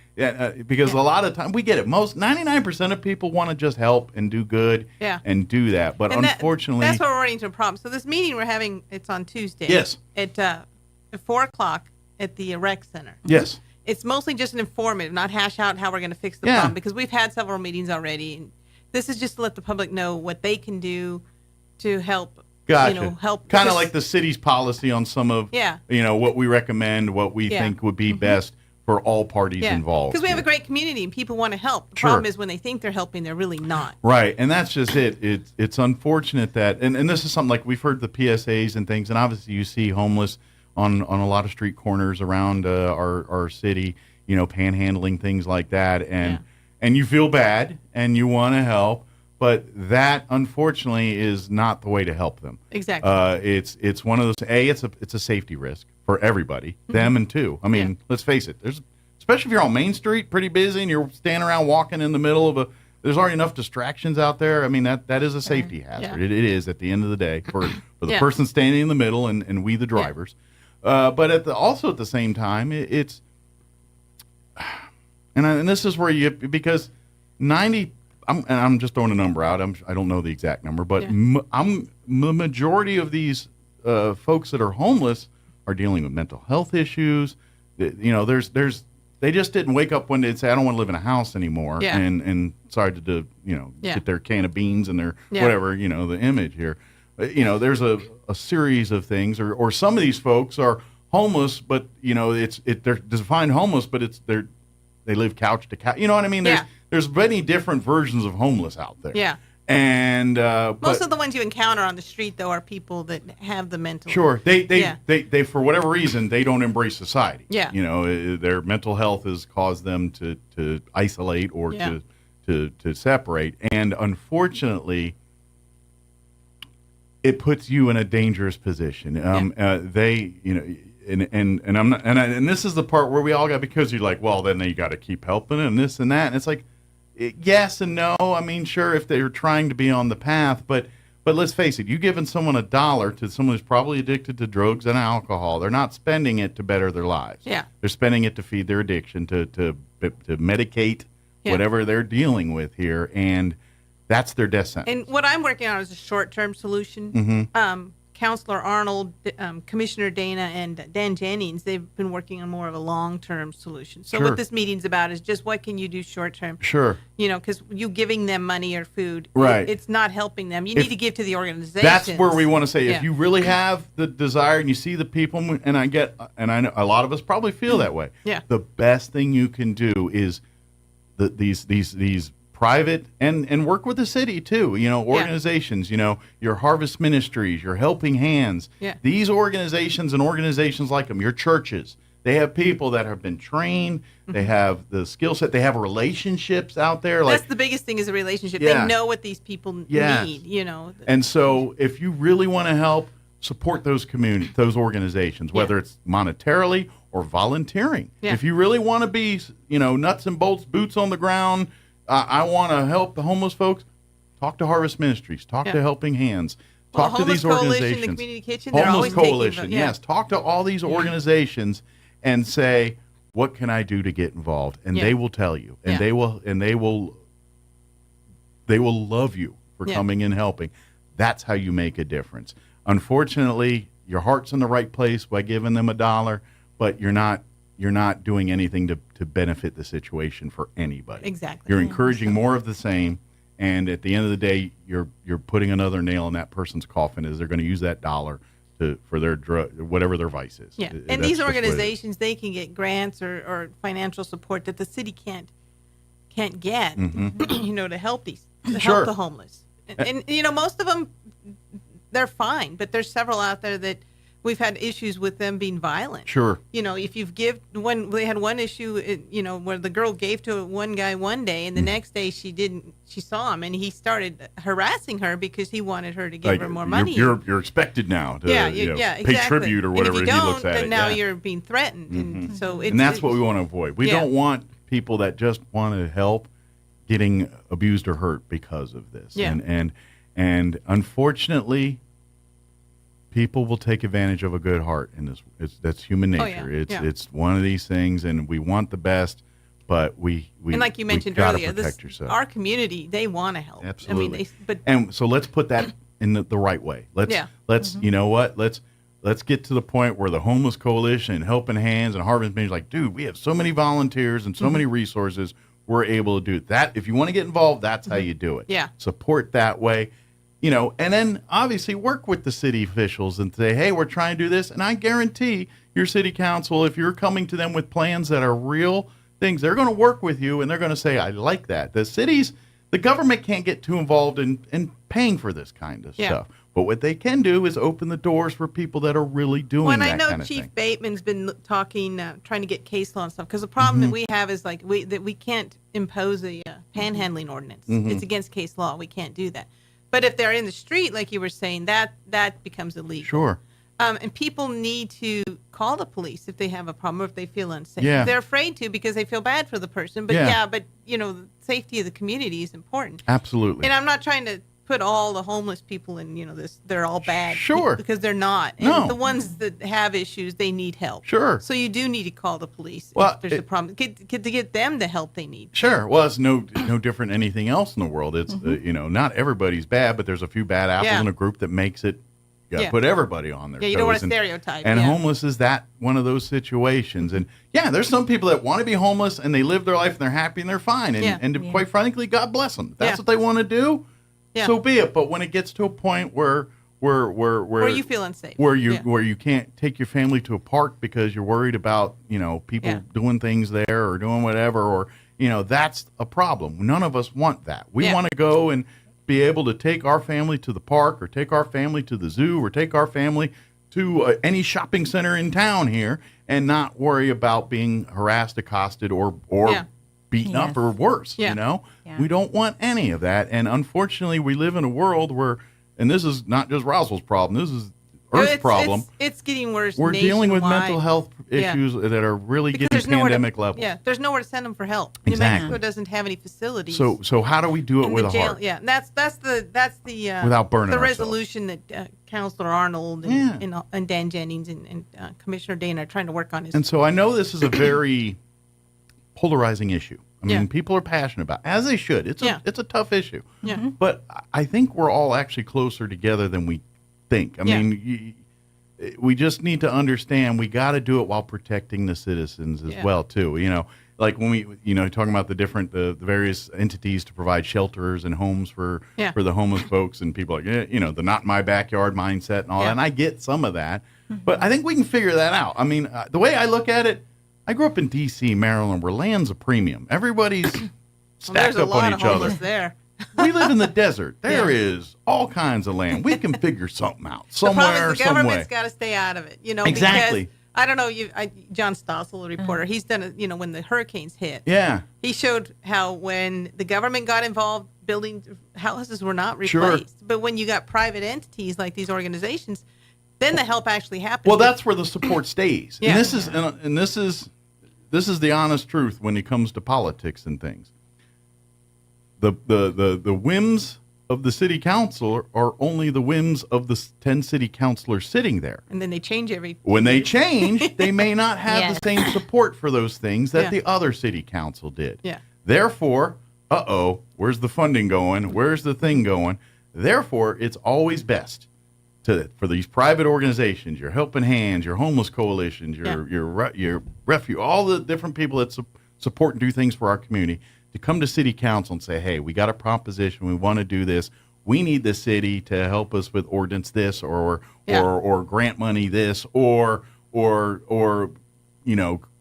Because a lot of time we get it. 99% of people want to just help and do good and do that. But And unfortunately, that's where we're running into a problem. So this meeting we're having, it's on Tuesday. Yes. At 4 o'clock at the rec center. Yes. It's mostly just an informative, not hash out how we're going to fix the Yeah. problem, because we've had several meetings already. And this is just to let the public know what they can do to help. Gotcha. Help. Kind of like the city's policy on some of what we recommend, what we think would be best for all parties involved. Because we have a great community and people want to help. The problem is when they think they're helping, they're really not. Right, and that's just it. It's unfortunate that, and this is something like we've heard the PSAs and things, and obviously you see homeless on a lot of street corners around our city, panhandling, things like that, and you feel bad and you want to help, but that unfortunately is not the way to help them. Exactly. It's one of those. It's a safety risk for everybody, them and two. I mean, let's face it. There's especially if you're on Main Street, pretty busy, and you're standing around walking in the middle of there's already enough distractions out there. I mean, that is a safety hazard. It is at the end of the day for the person standing in the middle and we the drivers. But also at the same time, it's and this is where because 90. I'm just throwing a number out. I don't know the exact number, but the majority of these folks that are homeless are dealing with mental health issues. They just didn't wake up one day and say, I don't want to live in a house anymore, and decided to get their can of beans and their whatever, the image here. There's a series of things, or some of these folks are homeless, but they're defined homeless, but they live couch to couch. You know what I mean? There's many different versions of homeless out there. Yeah. And most of the ones you encounter on the street, though, are people that have the mental. Sure, they for whatever reason they don't embrace society. Yeah, their mental health has caused them to isolate or to separate, and unfortunately, it puts you in a dangerous position. And I'm not, and this is the part where we all got, because you're like, well, then you got to keep helping and this and that, and it's like. Yes and no. I mean, sure, if they're trying to be on the path, but let's face it, you giving someone $1 to someone who's probably addicted to drugs and alcohol, they're not spending it to better their lives. Yeah. They're spending it to feed their addiction, to medicate whatever they're dealing with here, and that's their death sentence. And what I'm working on is a short-term solution. Mm-hmm. Counselor Arnold, Commissioner Dana, and Dan Jennings, they've been working on more of a long-term solution. So what this meeting's about is just what can you do short-term? Sure. Because you giving them money or food, right. It's not helping them. You need to give to the organization. That's where we want to say, if you really have the desire and you see the people, and I know a lot of us probably feel that way. Yeah. The best thing you can do is these private and work with the city too, organizations, your Harvest Ministries, your Helping Hands, these organizations and organizations like them, your churches, they have people that have been trained, they have the skill set, they have relationships out there. That's the biggest thing, is a relationship. They know what these people need, And so if you really want to help, support those communities, those organizations, whether it's monetarily or volunteering. If you really want to be, nuts and bolts, boots on the ground, I want to help the homeless folks, talk to Harvest Ministries, talk to Helping Hands, talk to these organizations. The Community Kitchen, Homeless Coalition, yes. Talk to all these organizations and say, what can I do to get involved? And they will tell you, and they will love you for coming and helping. That's how you make a difference. Unfortunately, your heart's in the right place by giving them $1, but you're not doing anything to benefit the situation for anybody. Exactly. You're encouraging more of the same, and at the end of the day, you're putting another nail in that person's coffin, as they're going to use that $1 for their drug, whatever their vice is. Yeah, and these organizations, they can get grants or financial support that the city can't get, to help help the homeless. And most of them, they're fine, but there's several out there that we've had issues with them being violent. Sure. If you've they had one issue, where the girl gave to one guy one day, and the next day she saw him, and he started harassing her because he wanted her to give her more money. You're expected now to pay tribute or whatever. And if you he looks at then it. now you're being threatened, and so and that's what we want to avoid. We don't want people that just want to help getting abused or hurt because of this. Yeah. And unfortunately, people will take advantage of a good heart, and that's human nature. It's one of these things, and we want the best, but we and like you mentioned earlier, our community, they want to help. Absolutely. And so let's put that in the right way. Let's you know what? Let's get to the point where the Homeless Coalition and Helping Hands and Harvest Ministries, like, dude, we have so many volunteers and so many resources. We're able to do that. If you want to get involved, that's how you do it. Yeah. Support that way. And then obviously work with the city officials and say, hey, we're trying to do this. And I guarantee your city council, if you're coming to them with plans that are real things, they're going to work with you, and they're going to say, I like that. The government can't get too involved in paying for this kind of stuff. But what they can do is open the doors for people that are really doing that kind of thing. I know Chief Bateman's been talking, trying to get case law and stuff, because the problem that we have is that we can't impose a panhandling ordinance. It's against case law. We can't do that. But if they're in the street, like you were saying, that becomes illegal. Sure. And people need to call the police if they have a problem or if they feel unsafe. Yeah. They're afraid to because they feel bad for the person. But the safety of the community is important. Absolutely. And I'm not trying to put all the homeless people in, they're all bad. Sure. Because they're not. And No. the ones that have issues, they need help. Sure. So you do need to call the police Well, if there's a problem. To get them the help they need. Sure. Well, it's no different than anything else in the world. It's not everybody's bad, but there's a few bad apples in a group that makes it. You got to put everybody on there. Yeah, you don't want to stereotype. And homeless is that one of those situations. And there's some people that want to be homeless and they live their life and they're happy and they're fine. And quite frankly, God bless them. If that's what they want to do. So be it. But when it gets to a point where you feel unsafe, where you can't take your family to a park because you're worried about people doing things there or doing whatever, or that's a problem. None of us want that. We want to go and be able to take our family to the park, or take our family to the zoo, or take our family to any shopping center in town here, and not worry about being harassed, accosted, or beaten up or worse. We don't want any of that. And unfortunately, we live in a world where, and this is not just Roswell's problem, this is Earth's problem. It's getting worse. We're dealing with nationwide. mental health issues that are really getting pandemic level. Yeah, there's nowhere to send them for help. Exactly. New Mexico doesn't have any facilities. So how do we do it with a heart? Yeah, and that's the without burning the ourselves. resolution that Councilor Arnold and Dan Jennings and Commissioner Dana are trying to work on. And so I know this is a very polarizing issue. I mean, people are passionate about it, as they should. It's a tough issue. Yeah. But I think we're all actually closer together than we think. I mean, we just need to understand we got to do it while protecting the citizens as well too. Like when we talking about the various entities to provide shelters and homes for the homeless folks, and people like the not in my backyard mindset and all that. And I get some of that, but I think we can figure that out. I mean, the way I look at it, I grew up in D.C., Maryland, where land's a premium. Everybody's stacked up on each other. There. We live in the desert. There is all kinds of land. We can figure something out somewhere, the problem is the some way. government's got to stay out of it. Exactly. Because, I don't know. John Stossel, the reporter, he's done it. When the hurricanes hit. Yeah. He showed how when the government got involved, houses were not replaced. Sure. But when you got private entities like these organizations, then the help actually happens. Well, that's where the support stays. Yeah. And this is the honest truth when it comes to politics and things. The whims of the city council are only the whims of the 10 city councilors sitting there. And then they change When they change, they may not have the same support for those things that Yeah. the other city council did. Yeah. Therefore, where's the funding going? Where's the thing going? Therefore, it's always best for these private organizations, your Helping Hands, your homeless coalitions, your refuge, all the different people that support and do things for our community, to come to city council and say, hey, we got a proposition, we want to do this, we need the city to help us with ordinance this, or grant money this, or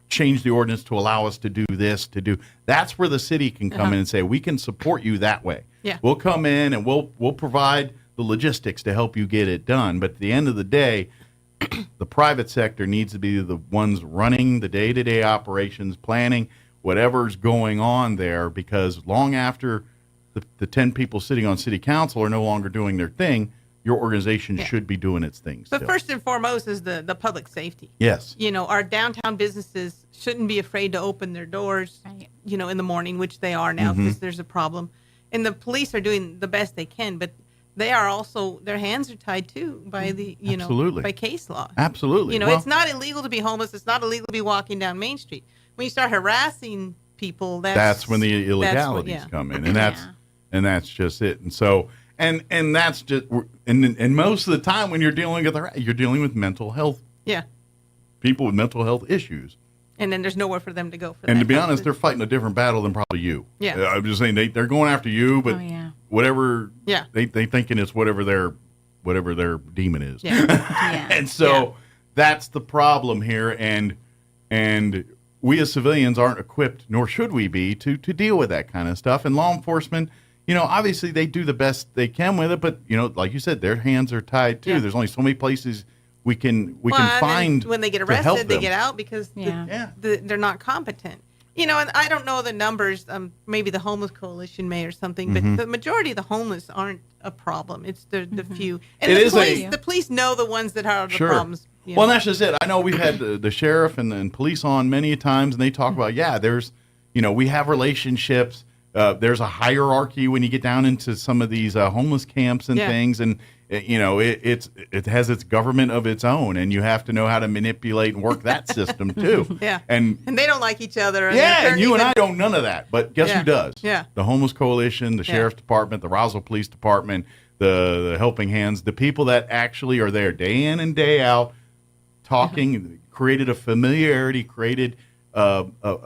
change the ordinance to allow us to do this, that's where the city can come in and say, we can support you that way. Yeah. We'll come in and we'll provide the logistics to help you get it done. But at the end of the day, the private sector needs to be the ones running the day-to-day operations, planning whatever's going on there, because long after the 10 people sitting on city council are no longer doing their thing, your organization should be doing its things. But still. first and foremost is the public safety. Yes. Our downtown businesses shouldn't be afraid to open their doors, in the morning, which they are now because there's a problem. And the police are doing the best they can, but they are also, their hands are tied too by the, Absolutely. by case law. Absolutely. It's not illegal to be homeless. It's not illegal to be walking down Main Street. When you start harassing people, that's when the illegalities come in, and that's just it. And so, and that's just, and most of the time when you're dealing with mental health. Yeah. People with mental health issues. And then there's nowhere for them to go for And that. to be honest, they're fighting a different battle than probably you. Yeah. I'm just saying they're going after you, but whatever. Yeah. They thinking it's whatever their demon is. Yeah. And so that's the problem here, and we as civilians aren't equipped, nor should we be, to deal with that kind of stuff. And law enforcement, obviously they do the best they can with it, but like you said, their hands are tied too. Yeah. There's only so many places we can and find when they get to help arrested, they them. get out because they're not competent. You know, and I don't know the numbers. Maybe the Homeless Coalition may or something, but the majority of the homeless aren't a problem. It's the few. And the police know the ones that are the problems. Well, and that's just it. I know we've had the sheriff and police on many times, and they talk about, there's, we have relationships. There's a hierarchy when you get down into some of these homeless camps and things, and it has its government of its own, and you have to know how to manipulate and work that system too. And they don't like each other. And you and I don't none of that. But guess who does? Yeah. The Homeless Coalition, the Sheriff's Department, the Roswell Police Department, the Helping Hands, the people that actually are there day in and day out, talking, created a familiarity, created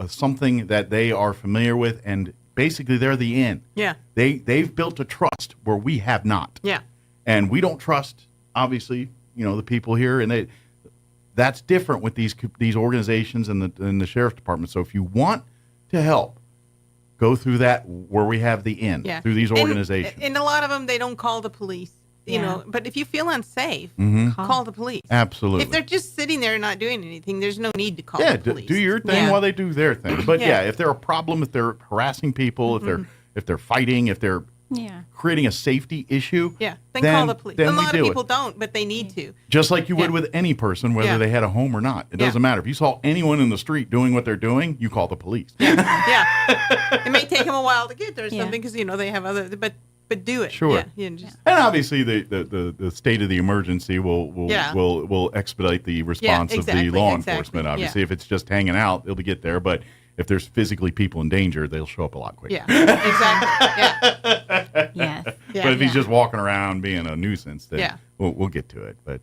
something that they are familiar with, and basically they're the in. Yeah. They've built a trust where we have not. Yeah. And we don't trust, obviously, the people here, and that's different with these organizations and the sheriff's department. So if you want to help, go through that where we have the in through these organizations. And a lot of them, they don't call the police, you know. But if you feel unsafe, call the police. Absolutely. If they're just sitting there and not doing anything, there's no need to call the police. Do your thing while they do their thing. But if they're a problem, if they're harassing people, if they're fighting, if they're creating a safety issue, then call the police. A lot of people don't, but they need to. Just like you would with any person, whether they had a home or not. It doesn't matter. If you saw anyone in the street doing what they're doing, you call the police. It may take them a while to get there or something because, they have other, but do it. Sure. And obviously the state of the emergency will expedite the response of the law enforcement. Obviously, if it's just hanging out, they'll get there. But if there's physically people in danger, they'll show up a lot quicker. Exactly. But if he's just walking around being a nuisance, then we'll get to it. But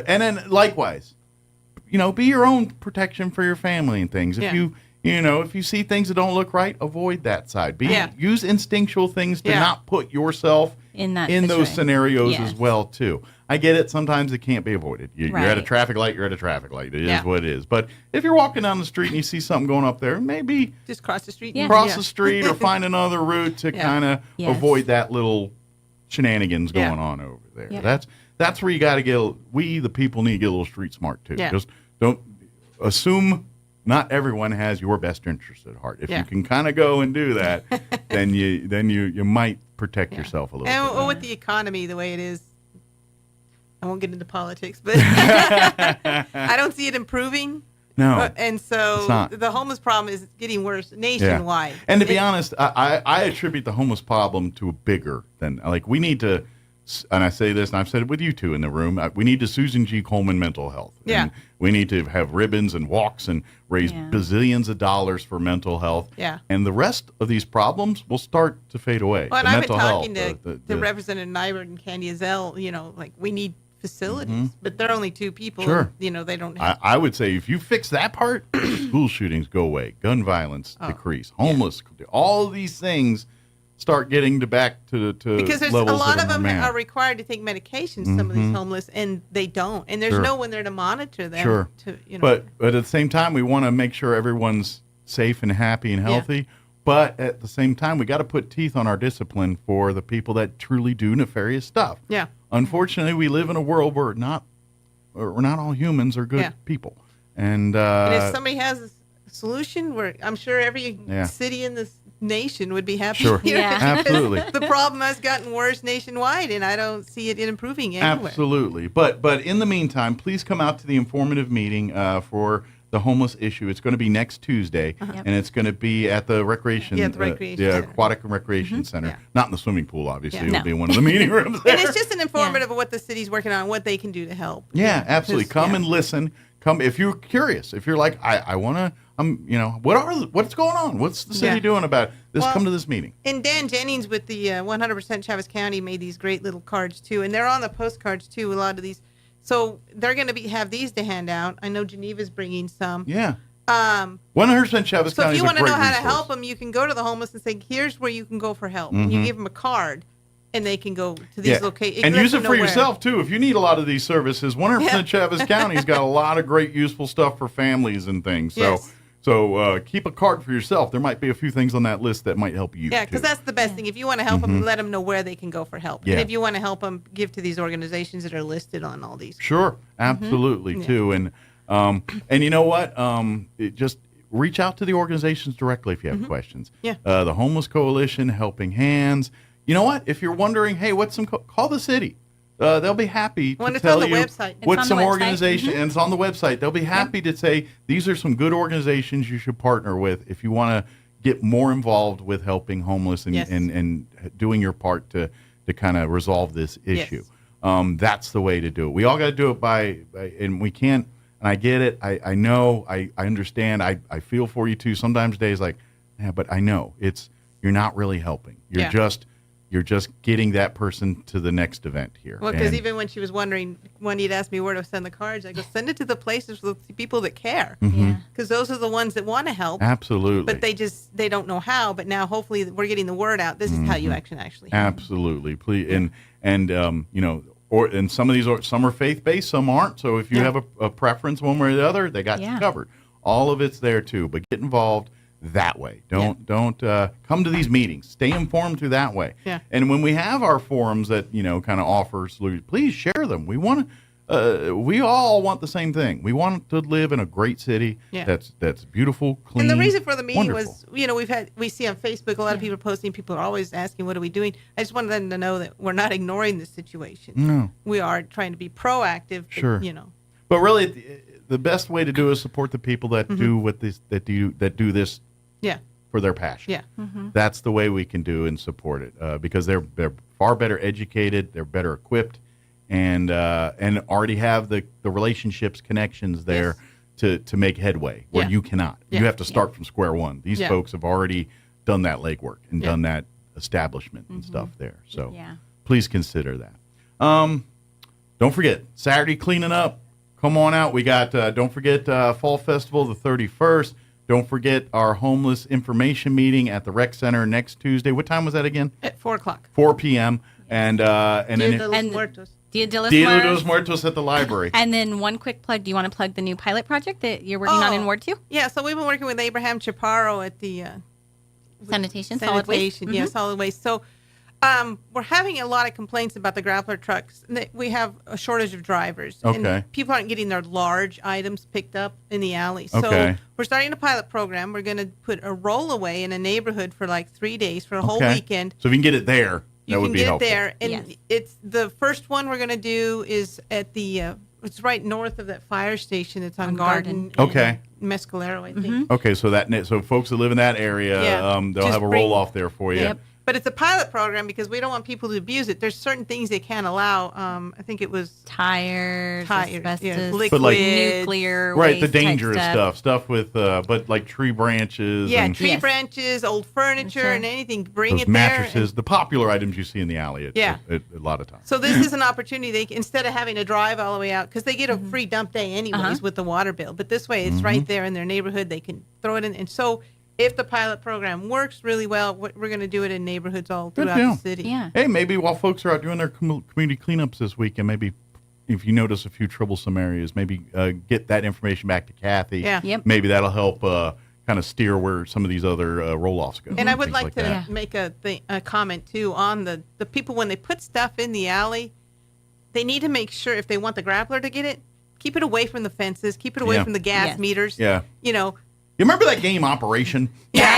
and then likewise, be your own protection for your family and things. If if you see things that don't look right, avoid that side. Use instinctual things to not put yourself in those scenarios as well too. I get it. Sometimes it can't be avoided. You're at a traffic light. You're at a traffic light. It is what it is. But if you're walking down the street and you see something going up there, maybe just cross the street. Cross the street or find another route to kind of avoid that little shenanigans going on over there. That's where you got to get. We the people need to get a little street smart too. Just don't assume. Not everyone has your best interest at heart. If you can kind of go and do that, then you might protect yourself a little bit. And with the economy the way it is, I won't get into politics, but I don't see it improving. No. And so the homeless problem is getting worse nationwide. Yeah. And to be honest, I attribute the homeless problem to a bigger than, we need to, and I say this, and I've said it with you two in the room, we need to Susan G. Komen mental health. And we need to have ribbons and walks and raise bazillions of dollars for mental health. Yeah. And the rest of these problems will start to fade away. Well, and I've been talking to Representative Nybert and Candy Azell, we need facilities, but there are only two people. Sure. They don't have. I would say if you fix that part, school shootings go away, gun violence decrease, homeless, all of these things start getting back to because there's a lot of them are required to take medications. Some of these homeless, and they don't, and there's no one there to monitor them. Sure. But at the same time, we want to make sure everyone's safe and happy and healthy. Yeah. But at the same time, we got to put teeth on our discipline for the people that truly do nefarious stuff. Yeah. Unfortunately, we live in a world where not all humans are good people. And if somebody has a solution, where I'm sure every city in this nation would be happy. Sure. Absolutely. The problem has gotten worse nationwide, and I don't see it improving anywhere. Absolutely. But in the meantime, please come out to the informative meeting for the homeless issue. It's going to be next Tuesday, and it's going to be at the recreation, center. aquatic and recreation center. Not in the swimming pool, obviously. It'll be one of the meeting rooms there. And it's just an informative of what the city's working on, what they can do to help. Yeah, absolutely. Come and listen. Come if you're curious. If you're like, I want to. What's going on? What's the city doing about it? Come to this meeting. And Dan Jennings with the 100% Travis County made these great little cards too, and they're on the postcards too. A lot of these, so they're going to have these to hand out. I know Geneva's bringing some. Yeah. 100% Travis County. So if you want to know how to help them, you can go to the homeless and say, "Here's where you can go for help." And you give them a card, and they can go to these locations. And use it for yourself, too. If you need a lot of these services, 100% Travis County's got a lot of great useful stuff for families and things. So keep a card for yourself. There might be a few things on that list that might help you. Yeah, because that's the best thing. If you want to help them, let them know where they can go for help. Yeah. And if you want to help them, give to these organizations that are listed on all these. Sure, absolutely, too. And you know what? reach out to the organizations directly if you have questions. Yeah. The Homeless Coalition, Helping Hands. You know what? If you're wondering, hey, what's some call the city. They'll be happy to tell you what some organization, and it's on the website. They'll be happy to say these are some good organizations you should partner with if you want to get more involved with helping homeless and doing your part to kind of resolve this issue. That's the way to do it. We all got to do it by, and we can't. And I get it. I know. I understand. I feel for you too. Sometimes days like, yeah, but I know you're not really helping. You're just getting that person to the next event here. Well, because even when she was wondering, when he'd asked me where to send the cards, I go, send it to the places with the people that care. Because those are the ones that want to help. Absolutely. But they don't know how. But now hopefully we're getting the word out. This is how you actually help. Absolutely. Please. And and some of these some are faith-based, some aren't. So if you have a preference one way or the other, they got you covered. All of it's there too. But get involved that way. Don't come to these meetings. Stay informed through that way. Yeah. And when we have our forums that kind of offer solutions, please share them. We want we all want the same thing. We want to live in a great city that's beautiful, clean. And the reason for the meeting wonderful. was, we see on Facebook a lot of people posting. People are always asking, "What are we doing?" I just wanted them to know that we're not ignoring this situation. No, we are trying to be proactive. But, sure. But really, the best way to do is support the people that do do this. Yeah. For their passion. Yeah. That's the way we can do and support it because they're far better educated, they're better equipped, and already have the relationships, connections there to make headway where you cannot. You have to start from square one. These folks have already done that legwork and done that establishment and stuff there. So please consider that. Don't forget, Saturday cleaning up. Come on out. We got, don't forget, Fall Festival the 31st. Don't forget our homeless information meeting at the rec center next Tuesday. What time was that again? At 4 o'clock. 4 p.m. And Dia de los Muertos. Dia de los Muertos at the library. And then one quick plug. Do you want to plug the new pilot project that you're working on in Ward 2? Yeah, so we've been working with Abraham Chaparro at the sanitation, solid waste. Yeah, solid waste. So we're having a lot of complaints about the grappler trucks. We have a shortage of drivers. Okay. And people aren't getting their large items picked up in the alley. So we're starting a pilot program. We're going to put a rollaway in a neighborhood for like 3 days for a whole weekend. So if you can get it there, that would be helpful. You can get it there. And it's the first one we're going to do is at the it's right north of that fire station. It's on Garden. Okay. Mescalero, I think. Okay, so folks that live in that area, they'll have a roll-off there for you. Yep. But it's a pilot program because we don't want people to abuse it. There's certain things they can't allow. I think it was tires, asbestos, liquid, nuclear, right? waste The dangerous type stuff with, but like tree branches. Yeah, and tree branches, old furniture, and anything. Bring those it mattresses, there. the popular items you see in the alley. A lot of times. So this is an opportunity. Instead of having to drive all the way out, because they get a free dump day anyways with the water bill. But this way, it's right there in their neighborhood. They can throw it in, and so. If the pilot program works really well, we're going to do it in neighborhoods all throughout the city. Yeah. Hey, maybe while folks are out doing their community cleanups this weekend, maybe if you notice a few troublesome areas, maybe get that information back to Kathy. Yeah. Yep. Maybe that'll help kind of steer where some of these other roll-offs go. And I would like to make a comment, too, on the people when they put stuff in the alley, they need to make sure if they want the grappler to get it, keep it away from the fences, keep it away from the gas meters. Yeah. You remember that game Operation? Yes.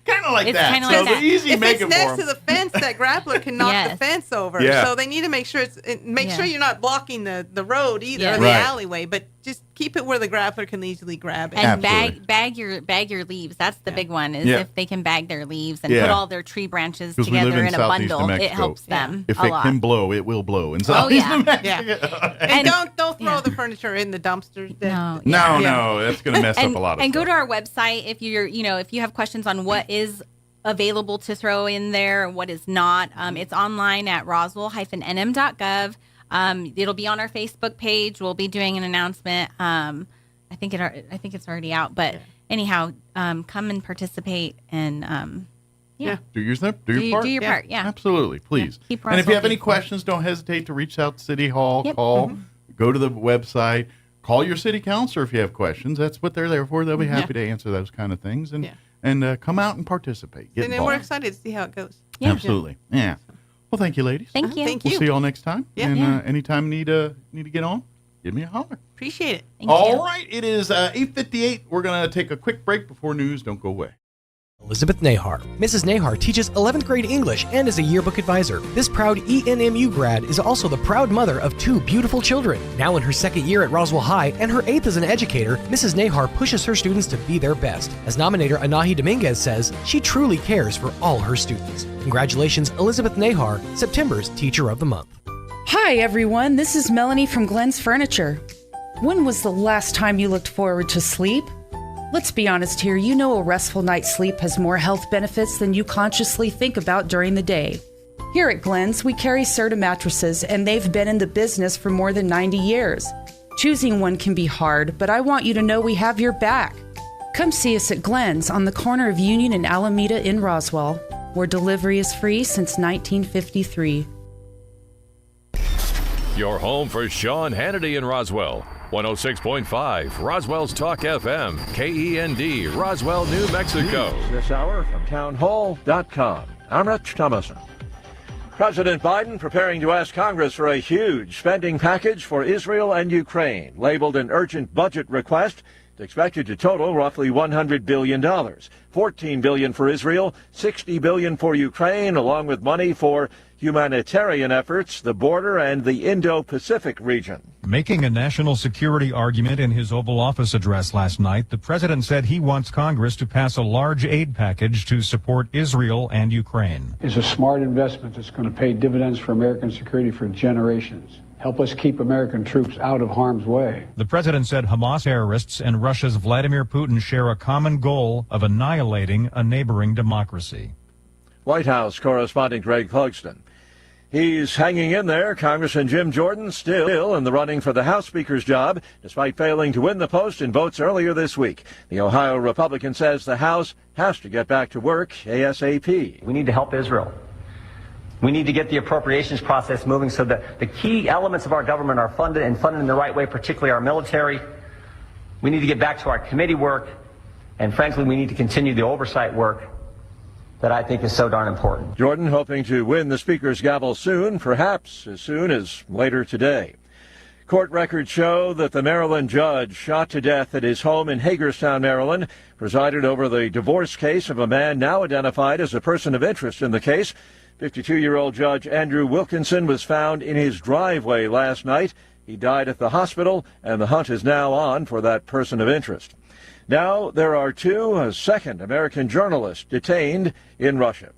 Kind of like it's that. Kind of so like that. Easy if make it's it next for to the fence, that grappler can knock the fence over. Yeah. So they need to make sure sure you're not blocking the road either, or the alleyway, but just keep it where the grappler can easily grab it. And bag your leaves. That's the big one. Is if they can bag their leaves and put all their tree branches together in a bundle, it helps them. If a it lot. can blow, it will blow. In Southeast New Mexico. And don't throw the furniture in the dumpsters. No, that's going to mess up a lot of and stuff. go to our website if if you have questions on what is available to throw in there, what is not. It's online at roswell-nm.gov. It'll be on our Facebook page. We'll be doing an announcement. I think it's already out, but anyhow, come and participate and Yeah. Do your part. Do your part, yeah. Absolutely, please. Yeah. Keep and if you have Roswell any beautiful. questions, don't hesitate to reach out to City Hall, Yep. call, Mhm. go to the website, call your city councilor if you have questions. That's what they're there for. They'll be happy to answer those kind of things and come out and participate. Get And then involved. we're excited to see how it goes. Yeah. Absolutely. Yeah. Well, thank you, ladies. Thank you. Thank We'll you. see you all next time. Yeah. And Yeah. anytime you need to get on, give me a holler. Appreciate it. All right, it is 8:58. We're going to take a quick break before news. Don't go away. Elizabeth Nahar. Mrs. Nahar teaches 11th grade English and is a yearbook advisor. This proud ENMU grad is also the proud mother of 2 beautiful children. Now in her 2nd year at Roswell High and her 8th as an educator, Mrs. Nahar pushes her students to be their best. As nominator Anahi Dominguez says, she truly cares for all her students. Congratulations, Elizabeth Nahar, September's Teacher of the Month. Hi everyone, this is Melanie from Glenn's Furniture. When was the last time you looked forward to sleep? Let's be honest here, you know a restful night's sleep has more health benefits than you consciously think about during the day. Here at Glenn's, we carry Serta mattresses, and they've been in the business for more than 90 years. Choosing one can be hard, but I want you to know we have your back. Come see us at Glenn's on the corner of Union and Alameda in Roswell, where delivery is free since 1953. Your home for Sean Hannity in Roswell. 106.5 Roswell's Talk FM, KEND, Roswell, New Mexico. This hour from townhall.com. I'm Rich Thomason. President Biden preparing to ask Congress for a huge spending package for Israel and Ukraine, labeled an urgent budget request. It's expected to total roughly $100 billion. $14 billion for Israel, $60 billion for Ukraine, along with money for humanitarian efforts, the border, and the Indo-Pacific region. Making a national security argument in his Oval Office address last night, the president said he wants Congress to pass a large aid package to support Israel and Ukraine. It's a smart investment that's going to pay dividends for American security for generations. Help us keep American troops out of harm's way. The president said Hamas terrorists and Russia's Vladimir Putin share a common goal of annihilating a neighboring democracy. White House correspondent Greg Clugston. He's hanging in there. Congressman Jim Jordan still in the running for the House Speaker's job, despite failing to win the post in votes earlier this week. The Ohio Republican says the House has to get back to work ASAP. We need to help Israel. We need to get the appropriations process moving so that the key elements of our government are funded and funded in the right way, particularly our military. We need to get back to our committee work, and frankly, we need to continue the oversight work that I think is so darn important. Jordan hoping to win the Speaker's gavel soon, perhaps as soon as later today. Court records show that the Maryland judge shot to death at his home in Hagerstown, Maryland, presided over the divorce case of a man now identified as a person of interest in the case. 52-year-old Judge Andrew Wilkinson was found in his driveway last night. He died at the hospital, and the hunt is now on for that person of interest. Now there are a second American journalists detained in Russia.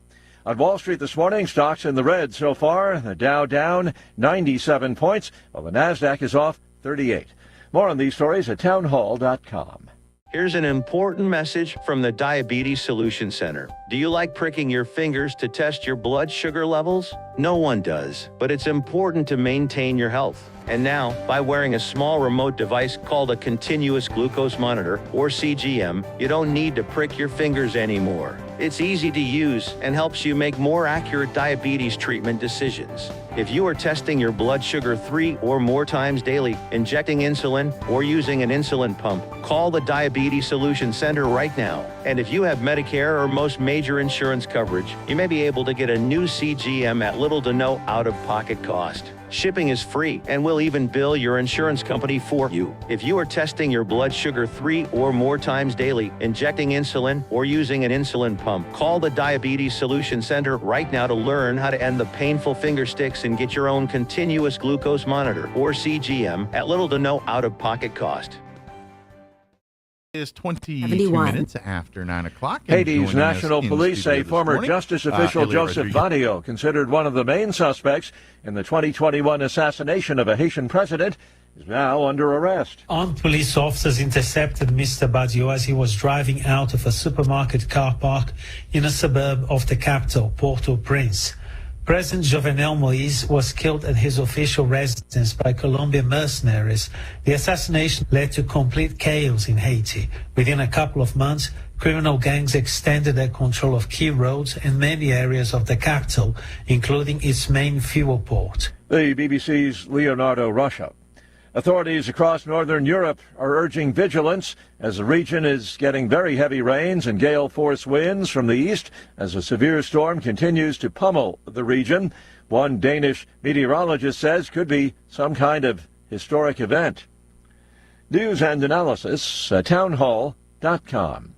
On Wall Street this morning, stocks in the red so far. The Dow down 97 points, while the Nasdaq is off 38. More on these stories at townhall.com. Here's an important message from the Diabetes Solution Center. Do you like pricking your fingers to test your blood sugar levels? No one does, but it's important to maintain your health. And now, by wearing a small remote device called a continuous glucose monitor, or CGM, you don't need to prick your fingers anymore. It's easy to use and helps you make more accurate diabetes treatment decisions. If you are testing your blood sugar 3 or more times daily, injecting insulin, or using an insulin pump, call the Diabetes Solution Center right now. And if you have Medicare or most major insurance coverage, you may be able to get a new CGM at little to no out-of-pocket cost. Shipping is free, and we'll even bill your insurance company for you. If you are testing your blood sugar 3 or more times daily, injecting insulin, or using an insulin pump, call the Diabetes Solution Center right now to learn how to end the painful finger sticks and get your own continuous glucose monitor, or CGM, at little to no out-of-pocket cost. It is 22 minutes after 9 o'clock. Haiti's National Police say former justice official Joseph Vadio, considered one of the main suspects in the 2021 assassination of a Haitian president, is now under arrest. Armed police officers intercepted Mr. Badio as he was driving out of a supermarket car park in a suburb of the capital, Port-au-Prince. President Jovenel Moïse was killed at his official residence by Colombian mercenaries. The assassination led to complete chaos in Haiti. Within a couple of months, criminal gangs extended their control of key roads in many areas of the capital, including its main fuel port. The BBC's Leonardo Russia. Authorities across northern Europe are urging vigilance as the region is getting very heavy rains and gale-force winds from the east as a severe storm continues to pummel the region. One Danish meteorologist says could be some kind of historic event. News and analysis at townhall.com.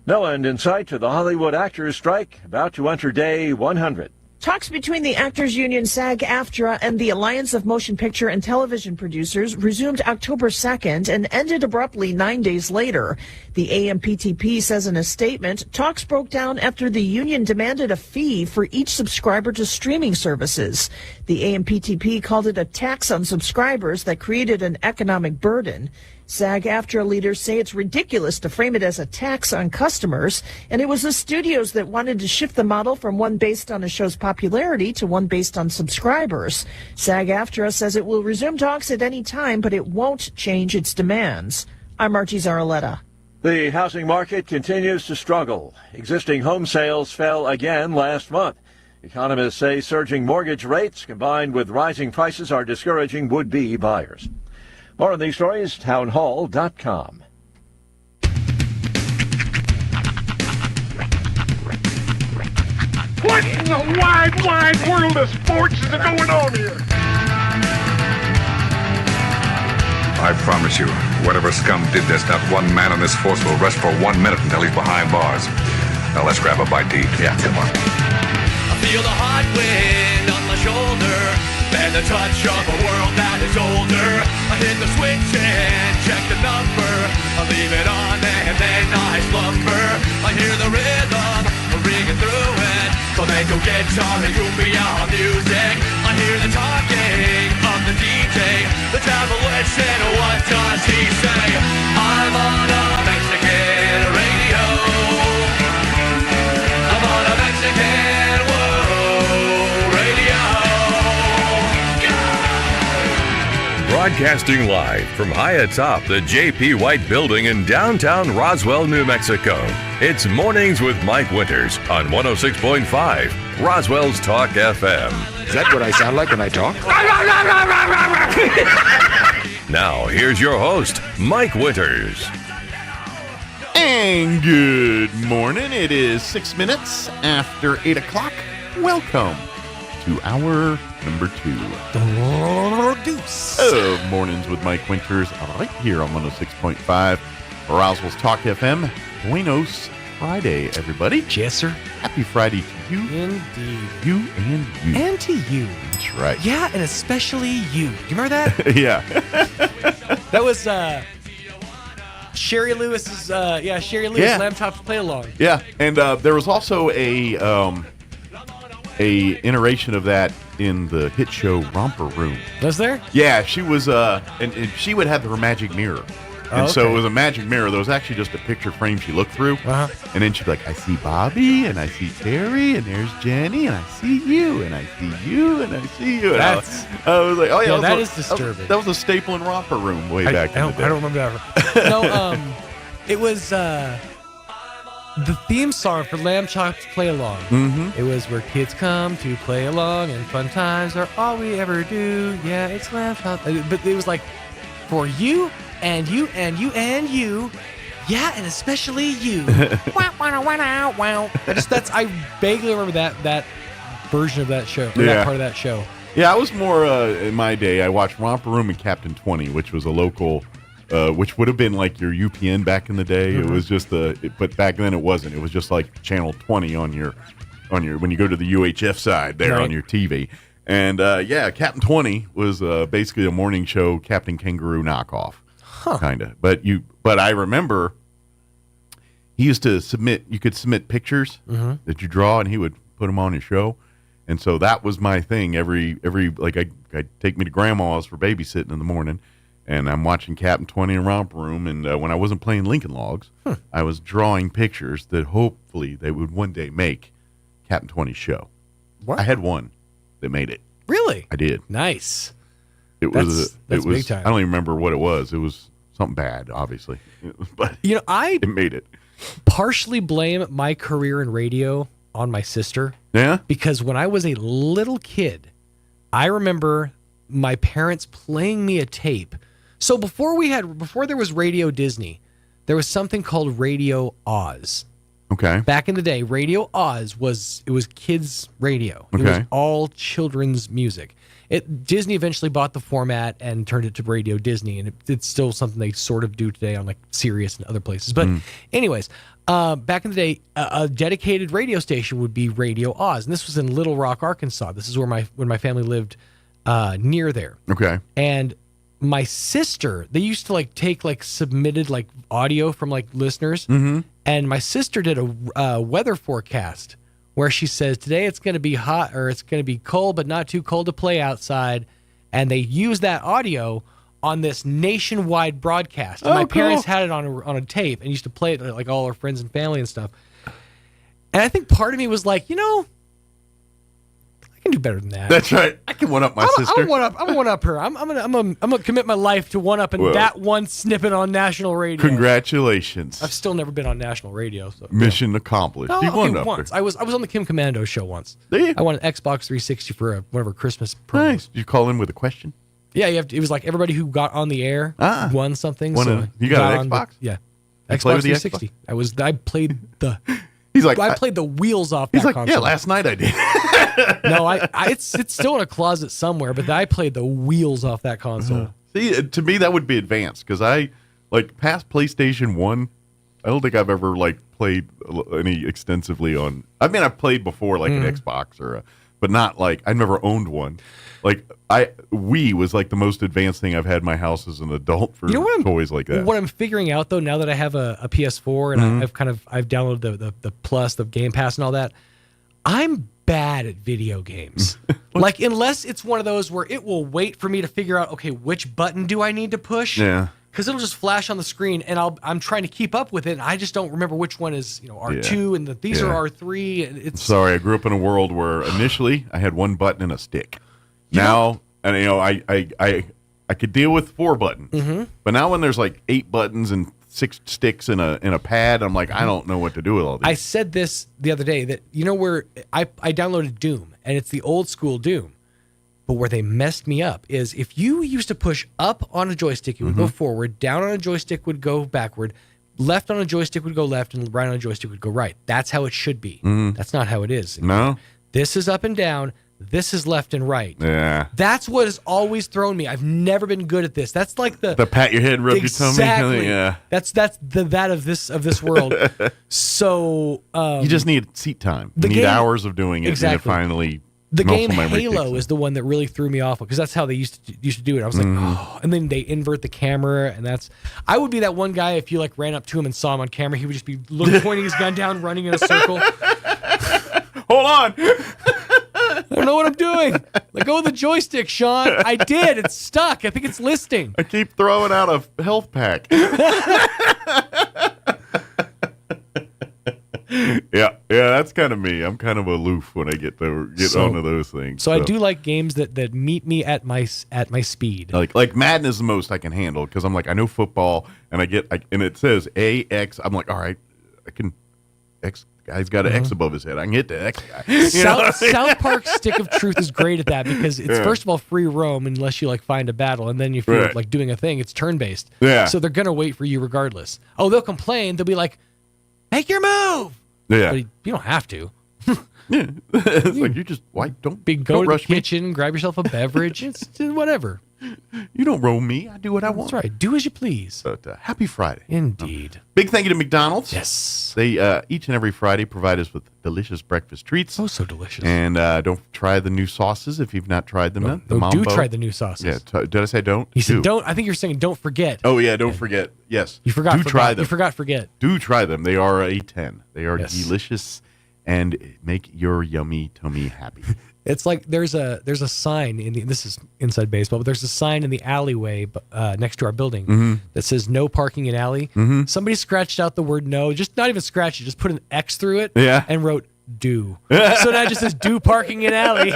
No end in sight to the Hollywood actors' strike, about to enter day 100. Talks between the Actors Union, SAG-AFTRA, and the Alliance of Motion Picture and Television Producers resumed October 2nd and ended abruptly 9 days later. The AMPTP says in a statement, talks broke down after the union demanded a fee for each subscriber to streaming services. The AMPTP called it a tax on subscribers that created an economic burden. SAG-AFTRA leaders say it's ridiculous to frame it as a tax on customers, and it was the studios that wanted to shift the model from one based on a show's popularity to one based on subscribers. SAG-AFTRA says it will resume talks at any time, but it won't change its demands. I'm Margie Zaraletta. The housing market continues to struggle. Existing home sales fell again last month. Economists say surging mortgage rates combined with rising prices are discouraging would-be buyers. More on these stories, townhall.com. What in the wide, wide world of sports is going on here? I promise you, whatever scum did this, not one man on this force will rest for 1 minute until he's behind bars. Now let's grab a bite to eat. Yeah, come on. I feel the hot wind on my shoulder and the touch of a world that is older. I hit the switch and check the number. I leave it on and then I slumber. I hear the rhythm ringing through it. Flamenco guitar and cumbia music. I hear the talking of the DJ. The travel listen, what does he say? I'm on a Mexican radio. I'm on a Mexican radio. Broadcasting live from high atop the J.P. White Building in downtown Roswell, New Mexico. It's Mornings with Mike Winters on 106.5 Roswell's Talk FM. Is that what I sound like when I talk? Now, here's your host, Mike Winters. And good morning. It is 6 minutes after 8 o'clock. Welcome to hour number 2 of Mornings with Mike Winters right here on 106.5 Roswell's Talk FM. Buenos Friday, everybody. Yes, sir. Happy Friday to you. Indeed. You and you. And to you. That's right. Yeah, and especially you. You remember that? Yeah. That was Sherry Lewis's Sherry Lewis Lamb Chops play along. Yeah, and there was also a iteration of that in the hit show Romper Room. Was there? Yeah, she was and she would have her magic mirror. And so it was a magic mirror. There was actually just a picture frame she looked through. And then she'd be like, I see Bobby, and I see Terry, and there's Jenny, and I see you, and I see you, and I see you. And I was like, oh, yeah. That is disturbing. That was a staple in Romper Room way back in the day. I don't remember that. No, it was the theme song for Lamb Chops Play Along. Mm-hmm. It was where kids come to play along, and fun times are all we ever do. Yeah, it's Lamb Chops. But it was like, for you, and you, and you, and you. Yeah, and especially you. I vaguely remember that version of that show, or that part of that show. Yeah, I was more, in my day, I watched Romper Room and Captain 20, which was a local, which would have been like your UPN back in the day. Mm-hmm. It was just but back then it wasn't. It was just like channel 20 on your, when you go to the UHF side there on your TV. And Captain 20 was basically a morning show Captain Kangaroo knockoff. Kind of. But I remember he used to you could submit pictures that you draw, and he would put them on his show. And so that was my thing. Every I'd take me to grandma's for babysitting in the morning, and I'm watching Captain 20 and Romper Room. And when I wasn't playing Lincoln Logs, I was drawing pictures that hopefully they would one day make Captain 20's show. What? I had one that made it. Really? I did. Nice. That's big time. I don't even remember what it was. It was something bad, obviously. But it made it. Partially blame my career in radio on my sister. Yeah? Because when I was a little kid, I remember my parents playing me a tape. So before there was Radio Disney, there was something called Radio Oz. Okay. Back in the day, Radio Oz was kids radio. Okay. It was all children's music. Disney eventually bought the format and turned it to Radio Disney, and it's still something they sort of do today on like Sirius and other places. But anyways, back in the day, a dedicated radio station would be Radio Oz, and this was in Little Rock, Arkansas. This is where my family lived near there. Okay. And my sister, they used to like take like submitted like audio from like listeners, and my sister did a weather forecast where she says today it's going to be hot or it's going to be cold but not too cold to play outside, and they use that audio on this nationwide broadcast. And my parents had it on a tape and used to play it to, like, all our friends and family and stuff. And I think part of me was like, I can do better than that. That's right. I can one up my sister. I'm one up her. I'm gonna commit my life to one up and that one snippet on national radio. Congratulations. I've still never been on national radio. So Mission accomplished. No, You won okay, up once. there. I was on the Kim Commando show once. Did you? I won an Xbox 360 for one of her Christmas promos. Nice. Did you call in with a question? Yeah, it was like everybody who got on the air won something. You got an Xbox? Yeah. You Xbox play with the 360. I played the He's like, I played the wheels off that He's like, console. yeah, last night I did. No, it's still in a closet somewhere, but I played the wheels off that console. See, to me that would be advanced because I like past PlayStation 1. I don't think I've ever like played any extensively on. I mean, I've played before like an Xbox but not like I never owned one. Like Wii was like the most advanced thing I've had in my house as an adult for toys like that. What I'm figuring out though, now that I have a PS4 and I've downloaded the Plus, the Game Pass, and all that, I'm bad at video games. Like unless it's one of those where it will wait for me to figure out, okay, which button do I need to push? Yeah. Because it'll just flash on the screen, and I'm trying to keep up with it, and I just don't remember which one is R2, and these are R3. And it's Sorry, I grew up in a world where initially I had one button and a stick. Now, and I could deal with 4 buttons, but now when there's like 8 buttons and 6 sticks in a pad, I'm like, I don't know what to do with all these. I said this the other day that where I downloaded Doom, and it's the old school Doom. But where they messed me up is if you used to push up on a joystick, it would go forward, down on a joystick would go backward, left on a joystick would go left, and right on a joystick would go right. That's how it should be. That's not how it is. No? This is up and down. This is left and right. Yeah. That's what has always thrown me. I've never been good at this. That's like the pat your head, rub exactly. your tummy. Yeah. That's that of this world. So you just need seat time. You need hours of doing it. Exactly. And finally. The game Halo is the one that really threw me off because that's how they used to do it. I was like, oh, and then they invert the camera, and I would be that one guy if you like ran up to him and saw him on camera, he would just be pointing his gun down, running in a circle. Hold on. I don't know what I'm doing. Let go of the joystick, Sean. I did. It's stuck. I think it's listing. I keep throwing out a health pack. Yeah, that's kind of me. I'm kind of aloof when I get onto those things. So I do like games that meet me at my speed. Like Madden is the most I can handle because I'm like I know football and and it says AX. I'm like, all right, I can X. Guy's got an X above his head. I can hit the X guy. South Park Stick of Truth is great at that because it's first of all free roam unless you like find a battle, and then if you're like doing a thing, it's turn based. Yeah. So they're gonna wait for you regardless. Oh, they'll complain. They'll be like, "Make your move." Yeah. But you don't have to. Yeah. It's like you just don't go to rush the kitchen, grab yourself a beverage. It's whatever. You don't roam me. I do what I want. That's right. Do as you please. But happy Friday. Indeed. Big thank you to McDonald's. Yes. They each and every Friday provide us with delicious breakfast treats. Oh, so delicious. And don't try the new sauces if you've not tried them yet. Do try the new sauces. Yeah. Did I say don't? You said don't. I think you're saying don't forget. Oh, yeah. Don't forget. Yes. You forgot. Try them. You forgot forget. Do try them. They are a 10. They are delicious and make your yummy tummy happy. It's like there's a sign this is inside baseball, but there's a sign in the alleyway next to our building that says no parking in alley. Somebody scratched out the word no, just not even scratched it, just put an X through it and wrote do. So now it just says do parking in alley.